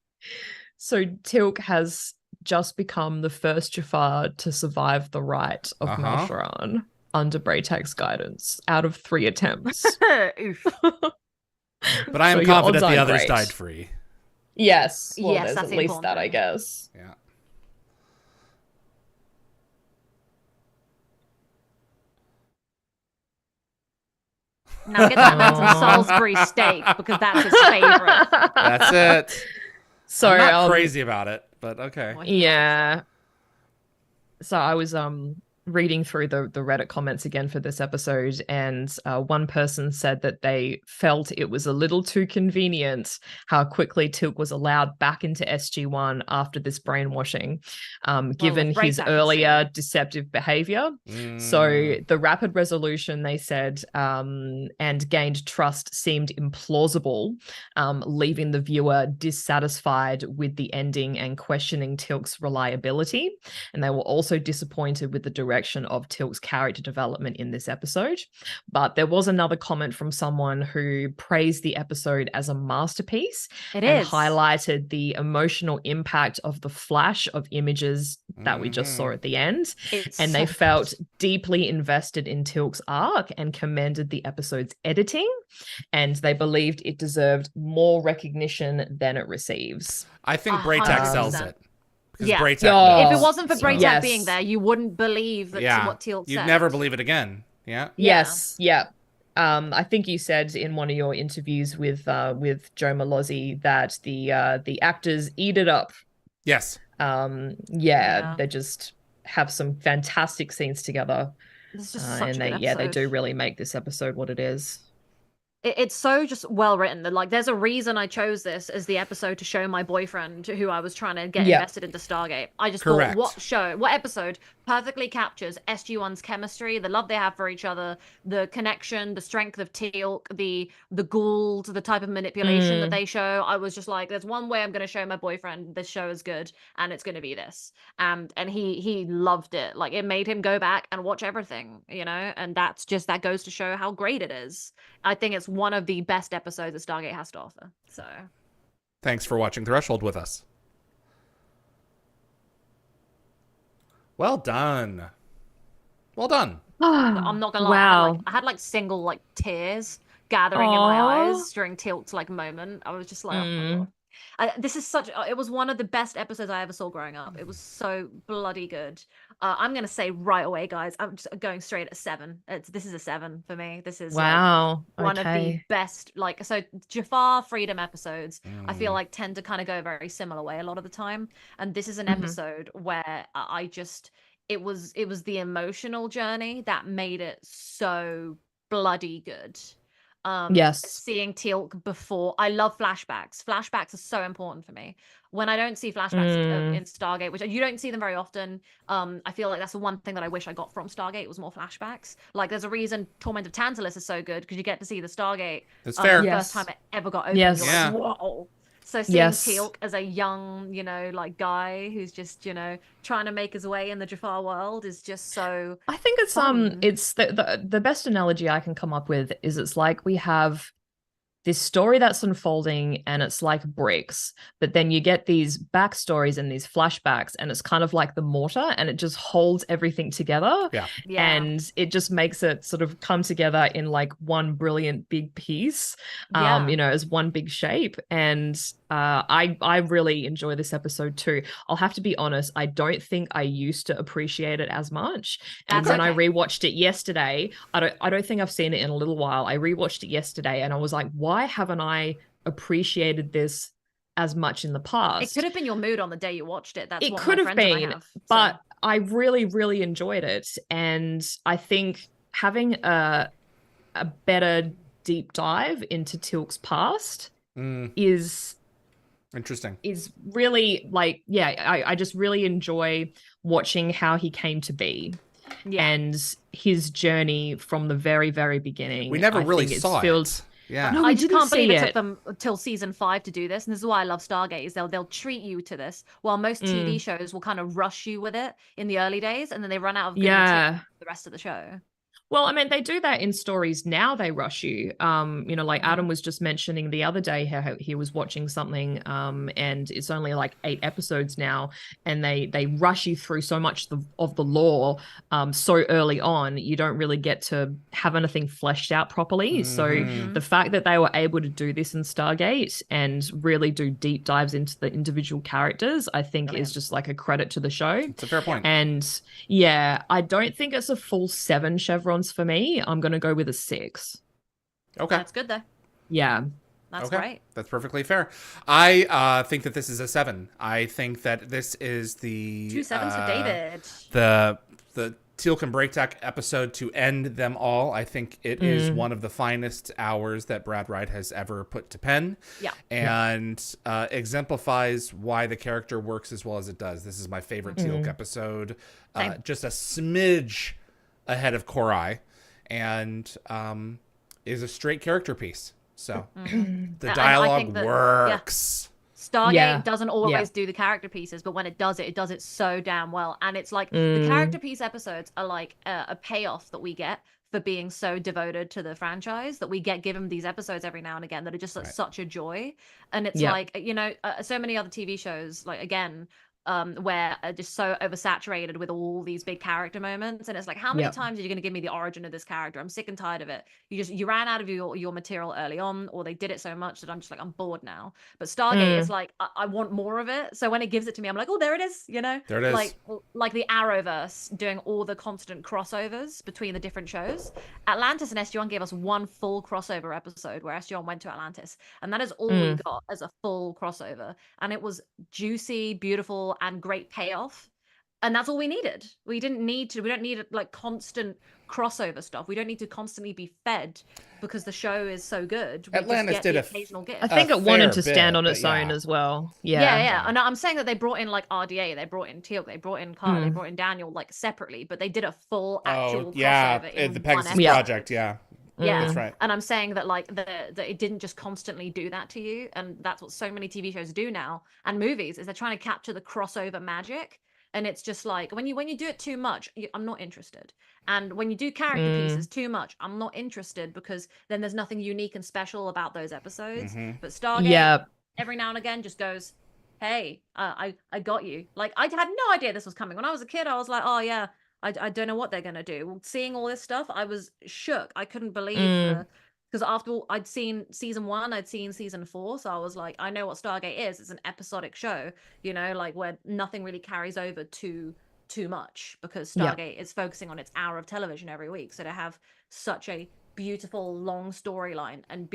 So Teal'c has just become the first Jafar to survive the rite of Malsharan under Braytak's guidance out of 3 attempts. Oof. But I am confident the others died free. Yes. Well, yes, there's that's at least important. that, I guess. Yeah. Now get that man some Salisbury steak because that's his favorite. That's it. So I'm not crazy about it, but okay. Yeah. So I was reading through the Reddit comments again for this episode, and one person said that they felt it was a little too convenient how quickly Teal'c was allowed back into SG-1 after this brainwashing, given his earlier deceptive behavior. So the rapid resolution, they said, and gained trust seemed implausible, leaving the viewer dissatisfied with the ending and questioning Teal'c's reliability. And they were also disappointed with the direction of Teal'c's character development in this episode. But there was another comment from someone who praised the episode as a masterpiece and highlighted the emotional impact of the flash of images that we just saw at the end. And they felt deeply invested in Teal'c's arc and commended the episode's editing, and they believed it deserved more recognition than it receives. I think Braytak sells it. Yeah. If it wasn't for Braytak being there, you wouldn't believe that what Teal'c said. You'd never believe it again. Yeah. Yes. Yeah. I think you said in one of your interviews with Joe Malozzi that the actors eat it up. Yes. They just have some fantastic scenes together. This is just such and a good episode. they do really make this episode what it is. It's so just well written that, like, there's a reason I chose this as the episode to show my boyfriend who I was trying to get invested into Stargate. I just thought, what episode perfectly captures SG-1's chemistry, the love they have for each other, the connection, the strength of Teal'c, the Gould, the type of manipulation that they show. I was just like, there's one way I'm going to show my boyfriend this show is good, and it's going to be this. And he loved it. Like, it made him go back and watch everything, you know, and that goes to show how great it is. I think it's one of the best episodes that Stargate has to offer. So, thanks for watching Threshold with us. Well done. Well done. I'm not gonna lie. Wow. I had single tears gathering in my eyes during Teal'c's moment. I was just like, oh my God. This is it was one of the best episodes I ever saw growing up. It was so bloody good. I'm gonna say right away, guys, I'm just going straight at 7. This is a 7 for me. This is Wow. one of the Okay. best, so Jafar Freedom episodes, I feel Mm. like tend to kind of go a very similar way a lot of the time. And this is an Mhm. episode where it was the emotional journey that made it so bloody good. Yes. Seeing Teal'c before, I love flashbacks. Flashbacks are so important for me. When I don't see flashbacks in Stargate, which you don't see them very often, I feel like that's the one thing that I wish I got from Stargate was more flashbacks. Like, there's a reason Torment of Tantalus is so good, because you get to see the Stargate That's fair. the Yes. first time it ever got opened. Yes. You're Yeah. like, whoa. So seeing Yes. Teal'c as a young, like, guy who's just, trying to make his way in the Jafar world is just so I think it's fun. it's the best analogy I can come up with is it's like we have this story that's unfolding and it's like bricks, but then you get these backstories and these flashbacks and it's kind of like the mortar and it just holds everything together. Yeah. And it just makes it sort of come together in like one brilliant big piece, Yeah. as one big shape. And I really enjoy this episode too. I'll have to be honest, I don't think I used to appreciate it as much. And That's when I okay. rewatched it yesterday, I don't think I've seen it in a little while. I rewatched it yesterday and I was like, why haven't I appreciated this as much in the It past? could have been your mood on the day you watched it. That's It what could my have friends and I been, have. So. but I really, really enjoyed it. And I think having a better deep dive into Teal'c's past is Interesting. really like, I just really enjoy watching how he came to be. Yeah. And his journey from the very, very beginning. We never I really think it's saw filled- it. Yeah. No, I we just didn't can't believe see it took it. them until season 5 to do this, and this is why I love Stargate. Is they'll treat you to this, while most TV shows will kind of rush you with it in the early days, and then they run out of good material for the rest of the show. Well, I mean, they do that in stories now. They rush you. Like Adam was just mentioning the other day how he was watching something, and it's only like 8 episodes now, and they rush you through so much of the lore so early on. You don't really get to have anything fleshed out properly. So the fact that they were able to do this in Stargate and really do deep dives into the individual characters, I think is just like a credit to the show. It's a fair point. And yeah, I don't think it's a full 7 chevrons for me. I'm going to go with a 6. Okay. That's good though. Yeah. That's great. That's perfectly fair. I think that this is a 7. I think that this is the 2 7s for David. The Teal'c and Breakdown episode to end them all. I think it is one of the finest hours that Brad Wright has ever put to pen. Yeah. And exemplifies why the character works as well as it does. This is my favorite Teal'c episode. Just a smidge ahead of Korai, and is a straight character piece. So the dialogue works. Stargate doesn't always do the character pieces, but when it does it so damn well. And it's like the character piece episodes are like a payoff that we get for being so devoted to the franchise, that we get given these episodes every now and again that are just like such a joy. And it's like, so many other TV shows, like, again, where are just so oversaturated with all these big character moments, and it's like, how many times are you going to give me the origin of this character? I'm sick and tired of it. You ran out of your material early on, or they did it so much that I'm just like, I'm bored now. But Stargate is like, I want more of it. So when it gives it to me, I'm like, oh, there it is. There it is. Like the Arrowverse doing all the constant crossovers between the different shows. Atlantis and SG-1 gave us one full crossover episode where SG-1 went to Atlantis, and that is all we got as a full crossover, and it was juicy, beautiful, and great payoff. And that's all we needed. We don't need like constant crossover stuff. We don't need to constantly be fed because the show is so good. We Atlantis just get did the occasional gift. I think it wanted to fair stand bit, on its but own as well. Yeah. And I'm saying that they brought in like RDA, they brought in Teal'c, they brought in Carl, they brought in Daniel, like separately, but they did a full actual crossover in the one Pegasus episode. Project. Yeah, that's right. And I'm saying that like that it didn't just constantly do that to you, and that's what so many TV shows do now and movies, is they're trying to capture the crossover magic. And it's just like, when you do it too much, I'm not interested. And when you do character pieces too much, I'm not interested, because then there's nothing unique and special about those episodes. But Stargate, every now and again, just goes, hey, I got you. Like, I had no idea this was coming. When I was a kid, I was like, oh yeah, I don't know what they're gonna do. Seeing all this stuff, I was shook. I couldn't believe because after I'd seen season 1, I'd seen season 4, so I was like, I know what Stargate is. It's an episodic show, you know, like where nothing really carries over too much, because Stargate is focusing on its hour of television every week. So to have such a beautiful long storyline and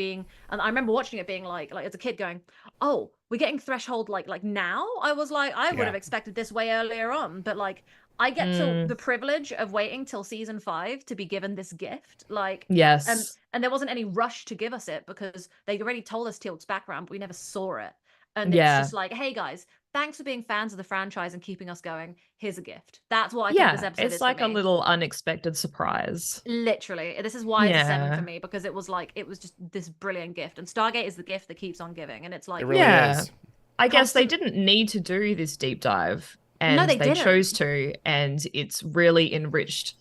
I remember watching it being like as a kid going, oh, we're getting Threshold like now. I was like, I would have expected this way earlier on, but like I get to the privilege of waiting till season 5 to be given this gift. Like, yes. and there wasn't any rush to give us it because they already told us Teal'c's background, but we never saw it. And it's just like, hey guys, thanks for being fans of the franchise and keeping us going. Here's a gift. That's what I think this episode is. It's like a little unexpected surprise. Literally. This is why it's a 7 for me, because it was just this brilliant gift. And Stargate is the gift that keeps on giving. And it's like, it really is. I guess they didn't need to do this deep dive. And no, they didn't. chose to, and it's really enriched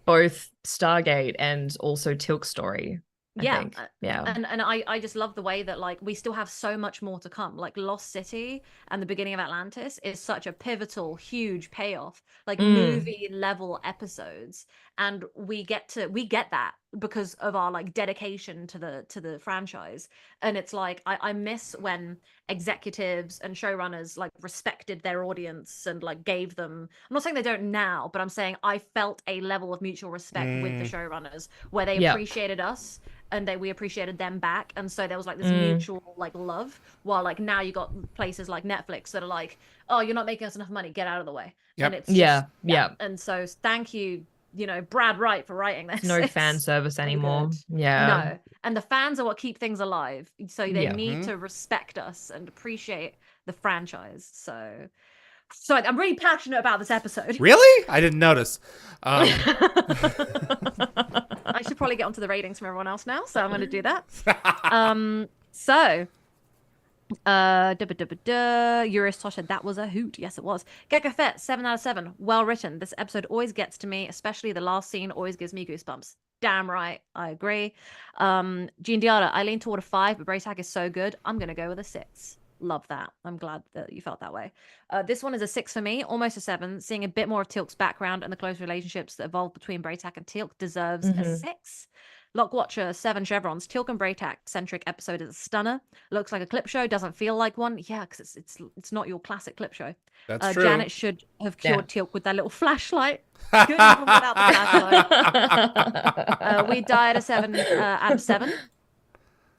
both Stargate and also Teal'c's story. I think. And I just love the way that like we still have so much more to come. Like Lost City and the beginning of Atlantis is such a pivotal, huge payoff, like movie level episodes, and we get that because of our like dedication to the franchise. And it's like I miss when executives and showrunners like respected their audience and like gave them, I'm not saying they don't now, but I'm saying I felt a level of mutual respect with the showrunners where they appreciated us and we appreciated them back, and so there was like this mutual like love, while like now you got places like Netflix that are like, oh, you're not making us enough money, get out of the way. And it's and so thank you, you know, Brad Wright, for writing this. No fan service anymore. No, and the fans are what keep things alive, so they need to respect us and appreciate the franchise. So I'm really passionate about this episode. Really? I didn't notice. I should probably get onto the ratings from everyone else now, so I'm going to do that. Eurus Tosh said that was a hoot. Yes, it was. Gecko Fett, 7 out of 7. Well written. This episode always gets to me, especially the last scene always gives me goosebumps. Damn right, I agree. Jean Diada, I lean toward a 5, but Braytac is so good. I'm going to go with a 6. Love that. I'm glad that you felt that way. This one is a 6 for me, almost a 7. Seeing a bit more of Teal'c's background and the close relationships that evolved between Braytac and Teal'c deserves a 6. Lockwatcher, 7 chevrons. Teal'c and Braytac centric episode is a stunner. Looks like a clip show, doesn't feel like one. Yeah, because it's not your classic clip show. That's true. Janet should have cured Teal'c with that little flashlight. Couldn't even without the flashlight. We died a 7 out of 7.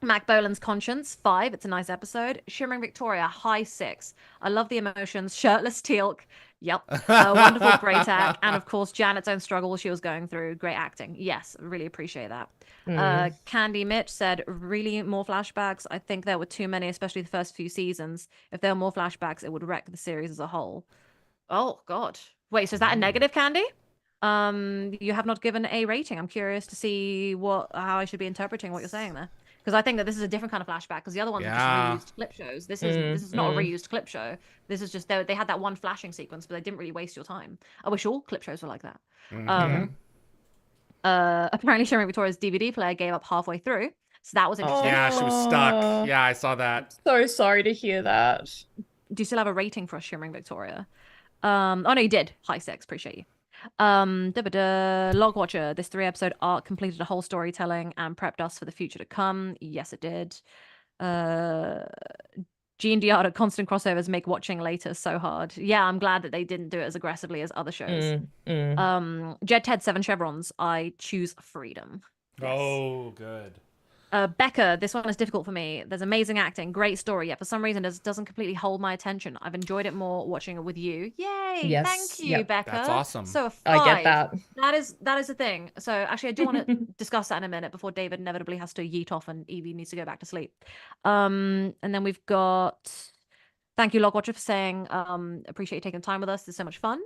Mac Bolan's Conscience, 5. It's a nice episode. Shimmering Victoria, high 6. I love the emotions. Shirtless Teal'c. Yep. Wonderful Braytac. And of course, Janet's own struggle she was going through. Great acting. Yes, really appreciate that. Candy Mitch said, really more flashbacks. I think there were too many, especially the first few seasons. If there were more flashbacks, it would wreck the series as a whole. Oh, God. Wait, so is that a negative, Candy? You have not given a rating. I'm curious to see how I should be interpreting what you're saying there. Because I think that this is a different kind of flashback. Because the other ones are just reused clip shows. This is not a reused clip show. This is just they had that one flashing sequence, but they didn't really waste your time. I wish all clip shows were like that. Apparently, Shimmering Victoria's DVD player gave up halfway through, so that was interesting. Yeah, she was stuck. Yeah, I saw that. So sorry to hear that. Do you still have a rating for Shimmering Victoria? Oh no, you did. High 6. Appreciate you. Logwatcher, this 3-episode arc completed a whole storytelling and prepped us for the future to come. Yes, it did. Gene Diada, constant crossovers make watching later so hard. Yeah, I'm glad that they didn't do it as aggressively as other shows. Jed Ted, 7 chevrons. I choose freedom. Yes. Oh, good. Becca, this one is difficult for me. There's amazing acting, great story, yet for some reason it doesn't completely hold my attention. I've enjoyed it more watching it with you. Yay! Yes. Thank you, Becca. That's awesome. So a 5. I get that. That is the thing. So actually, I do want to discuss that in a minute before David inevitably has to yeet off and Evie needs to go back to sleep. And then we've got. Thank you, Logwatcher, for saying, appreciate you taking time with us. It's so much fun.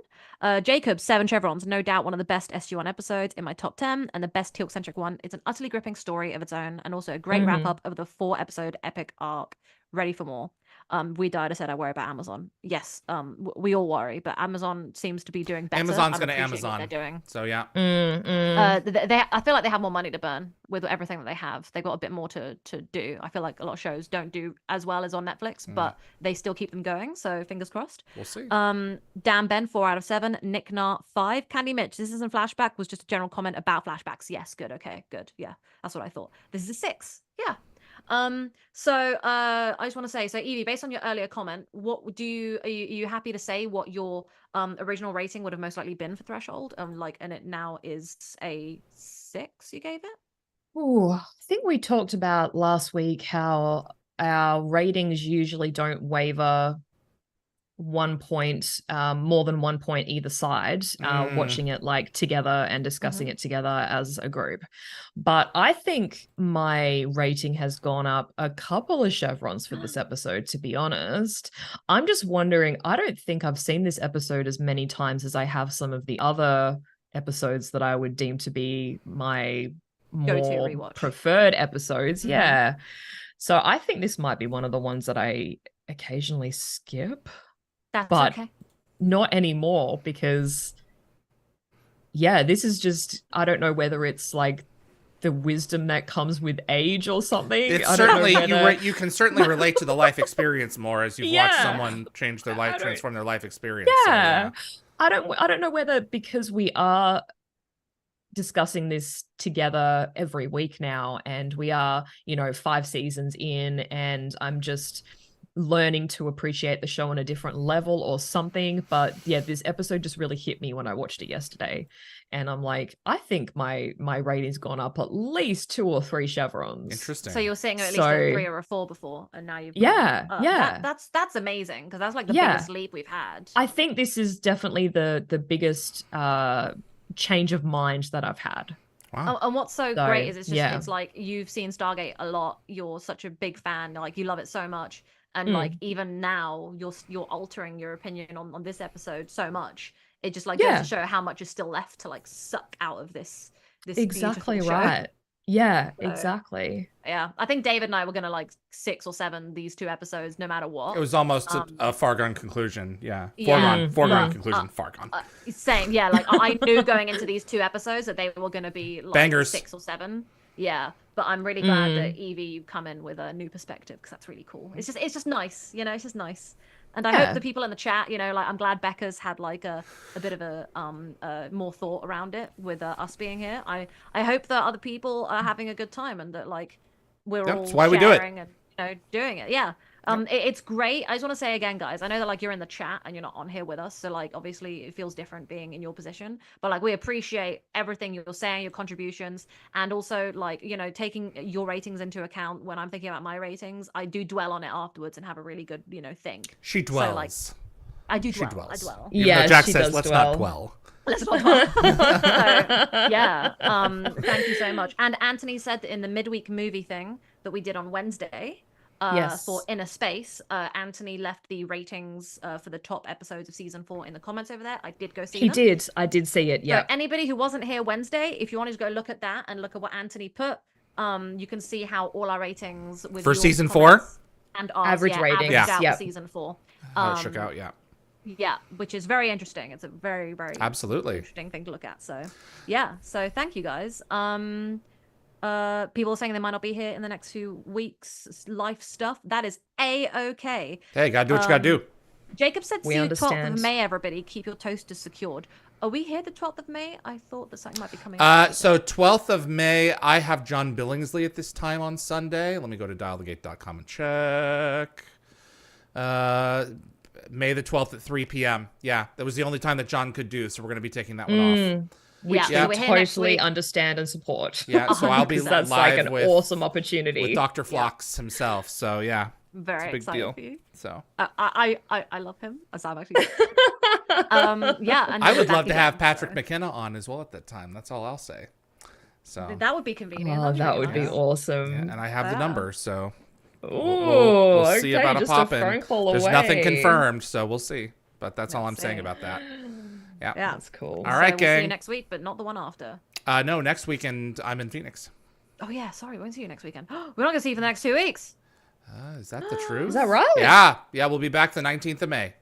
Jacob, 7 chevrons. No doubt one of the best SG-1 episodes in my top 10 and the best Teal'c-centric one. It's an utterly gripping story of its own and also a great wrap-up of the 4-episode epic arc. Ready for more. We Died said I worry about Amazon. Yes, we all worry, but Amazon seems to be doing better. Amazon's I'm going to appreciating what Amazon. they're doing. So yeah. I feel like they have more money to burn with everything that they have. They've got a bit more to do. I feel like a lot of shows don't do as well as on Netflix, but they still keep them going. So fingers crossed. We'll see. Dan Ben 4 out of 7. Nick Nart 5. Candy Mitch, this isn't flashback. Was just a general comment about flashbacks. Yes, good. Okay, good. Yeah, that's what I thought. This is a 6. Yeah. So I just want to say, so Yvie, based on your earlier comment, what are you happy to say what your original rating would have most likely been for Threshold? And it now is a 6 you gave it? Oh, I think we talked about last week how our ratings usually don't waver 1 point, more than 1 point either side, watching it like together and discussing it together as a group. But I think my rating has gone up a couple of chevrons for this episode, to be honest. I'm just wondering, I don't think I've seen this episode as many times as I have some of the other episodes that I would deem to be my more preferred episodes. Yeah. So I think this might be one of the ones that I occasionally skip. That's but okay. Not anymore, because this is just, I don't know whether it's like the wisdom that comes with age or something. It's I certainly don't know whether... you can certainly relate to the life experience more as you've watched someone change their life, transform their life experience. Yeah. So, I don't know whether because we are discussing this together every week now, and we are 5 seasons in, and I'm just learning to appreciate the show on a different level or something. But yeah, this episode just really hit me when I watched it yesterday, and I'm like, I think my rating's gone up at least 2 or 3 chevrons. Interesting. So you're saying at least a 3 or a 4 before, and now you've that's amazing, because that's like the biggest leap we've had. I think this is definitely the biggest change of mind that I've had. Wow. And what's so great is it's like you've seen Stargate a lot, you're such a big fan, like you love it so much, and like even now you're altering your opinion on this episode so much. It just like goes to show how much is still left to like suck out of this exactly beautiful right show. Yeah, so, exactly. Yeah, I think David and I were gonna like 6 or 7 these 2 episodes, no matter what. It was almost a foregone conclusion. Yeah, foregone conclusion. Foregone. Same. Yeah, like I knew going into these 2 episodes that they were gonna be like bangers. 6 or 7. Yeah, but I'm really glad that Yvie, you come in with a new perspective, because that's really cool. It's just nice, it's just nice. And I hope the people in the chat, like I'm glad Becca's had like a bit of a more thought around it with us being here. I hope that other people are having a good time, and that like we're all that's why we sharing do it. and doing it. Yeah. It's great. I just want to say again, guys, I know that like you're in the chat and you're not on here with us, so like obviously it feels different being in your position, but like we appreciate everything you're saying, your contributions, and also like taking your ratings into account. When I'm thinking about my ratings, I do dwell on it afterwards and have a really good think. She dwells. So, like, I do dwell. I dwell. Yeah, Jack she says, does let's dwell. not dwell. Let's not dwell. So, yeah. Thank you so much. And Anthony said that in the midweek movie thing that we did on Wednesday, for Inner Space, Anthony left the ratings for the top episodes of season 4 in the comments over there. I did go see them. He did. I did see it. Yeah. So anybody who wasn't here Wednesday, if you wanted to go look at that and look at what Anthony put, you can see how all our ratings with for season 4 and ours, average ratings out season 4. How it shook out, yeah, which is very interesting. It's a very, very absolutely interesting thing to look at. So yeah, so thank you guys. People are saying they might not be here in the next few weeks. Life stuff. That is A-okay. Hey, gotta do what you gotta do. Jacob said, see you 12th of May, everybody. Keep your toasters secured. Are we here the 12th of May? I thought that something might be coming up. So 12th of May, I have John Billingsley at this time on Sunday. Let me go to dialthegate.com and check. May the 12th at 3 p.m. Yeah, that was the only time that John could do, so we're going to be taking that one off. Which we totally understand and support. Yeah, so I'll be that's live like an awesome opportunity with Dr. Phlox himself. So yeah, very it's a big deal. For you. So I love him. So I'm actually yeah. And I would love to have Patrick McKenna on as well at that time. That's all I'll say. So that would be convenient. Oh, that would be awesome. Yeah, and I have the number, so we'll see about a pop-in. There's nothing confirmed, so we'll see. But that's all I'm saying about that. Yeah, that's cool. All right, we'll gang. See you next week, but not the one after. No, next weekend I'm in Phoenix. Oh yeah, sorry, we won't see you next weekend. We're not gonna see you for the next 2 weeks. Is that the truth? Is that right? Yeah. We'll be back the 19th of May.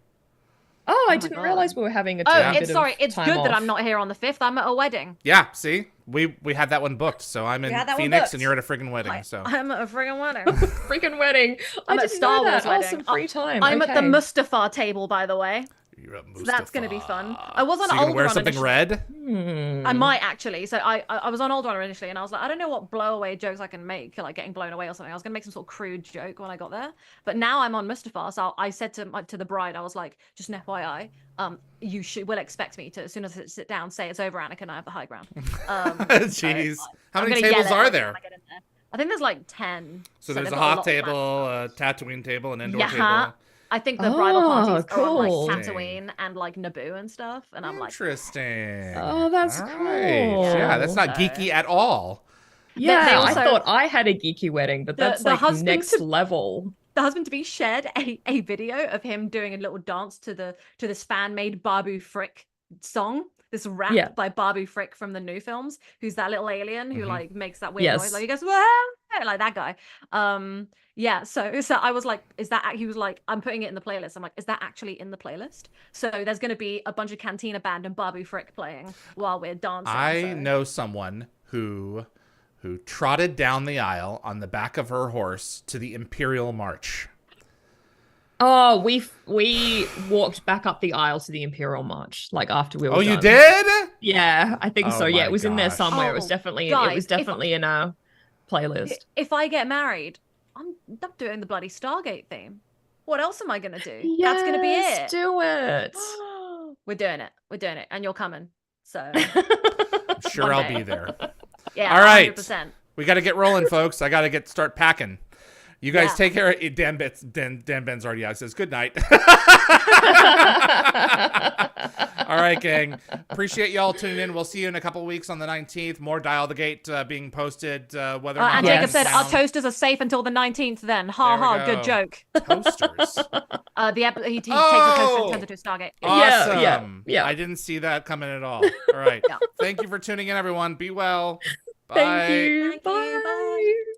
Oh, I my didn't God. realize we were having a Oh, bit it's sorry. of It's time good that off. I'm not here on the 5th. I'm at a wedding. Yeah. See, we had that one booked. So I'm in had that one Phoenix, booked. and you're at a friggin' wedding. So I'm at a friggin' wedding. Freaking wedding. I'm I at didn't Star know Wars that. wedding. Some free time. I'm at the Okay. Mustafa table, by the way. you're at So that's going to be fun. I was on So you're gonna Old wear Run something initially. red? I might actually. So I was on Old Runner initially, and I was like, I don't know what blowaway jokes I can make, like getting blown away or something. I was gonna make some sort of crude joke when I got there, but now I'm on Mustafa. So I said to the bride, I was like, just an FYI, you will expect me to, as soon as I sit down, say it's over, Anakin. I have the high ground. Jeez. How I'm many gonna yell tables at are everyone there? when I get in there. I think there's like 10. So there's they've a got hot lot of table, plans. a Tatooine table, an indoor Yeah. table. I think the bridal parties are on cool. like Tatooine and like Naboo and stuff, and I'm like, Interesting. Oh, that's All cool. right. Yeah, that's not So- geeky at all. Yeah, they I also- thought I had a geeky wedding, but The- that's the like husband next to- level. the husband to be shared a video of him doing a little dance to this fan made Babu Frick song. This rap Yeah. by Babu Frick from the new films, who's that little alien who Mhm. like makes that weird Yes. noise, like he goes, "Wah!" like that guy. Yeah. So I was like, is that? He was like, I'm putting it in the playlist. I'm like, is that actually in the playlist? So there's going to be a bunch of Cantina Band and Babu Frick playing while we're dancing. I so. know someone who trotted down the aisle on the back of her horse to the Imperial March. Oh, we walked back up the aisle to the Imperial March, like after we were Oh, you done. did? Yeah, I think Oh so. Yeah, my it was in there gosh. somewhere. It was Oh, definitely guys, in our playlist. If I get married, I'm doing the bloody Stargate theme. What else am I gonna do? That's gonna be Yes, it. do it. We're doing it, and you're coming. So I'm sure One I'll day. be there. yeah, All right. 100%. We got to get rolling, folks. I got to start packing. You guys Yeah. take care. Dan Ben's already out. He says good night. All right, gang. Appreciate y'all tuning in. We'll see you in a couple of weeks on the 19th. More Dial the Gate being posted. Whether or not And Yes. Jacob said our sound- toasters are safe until the 19th. Then, ha There we ha, go. good joke. Toasters. He takes the Oh! toaster and turns it to a Stargate. Awesome. yeah. I didn't see that coming at all. All right. Yeah. Thank you for tuning in, everyone. Be well. Bye. Thank you. Thank you, bye.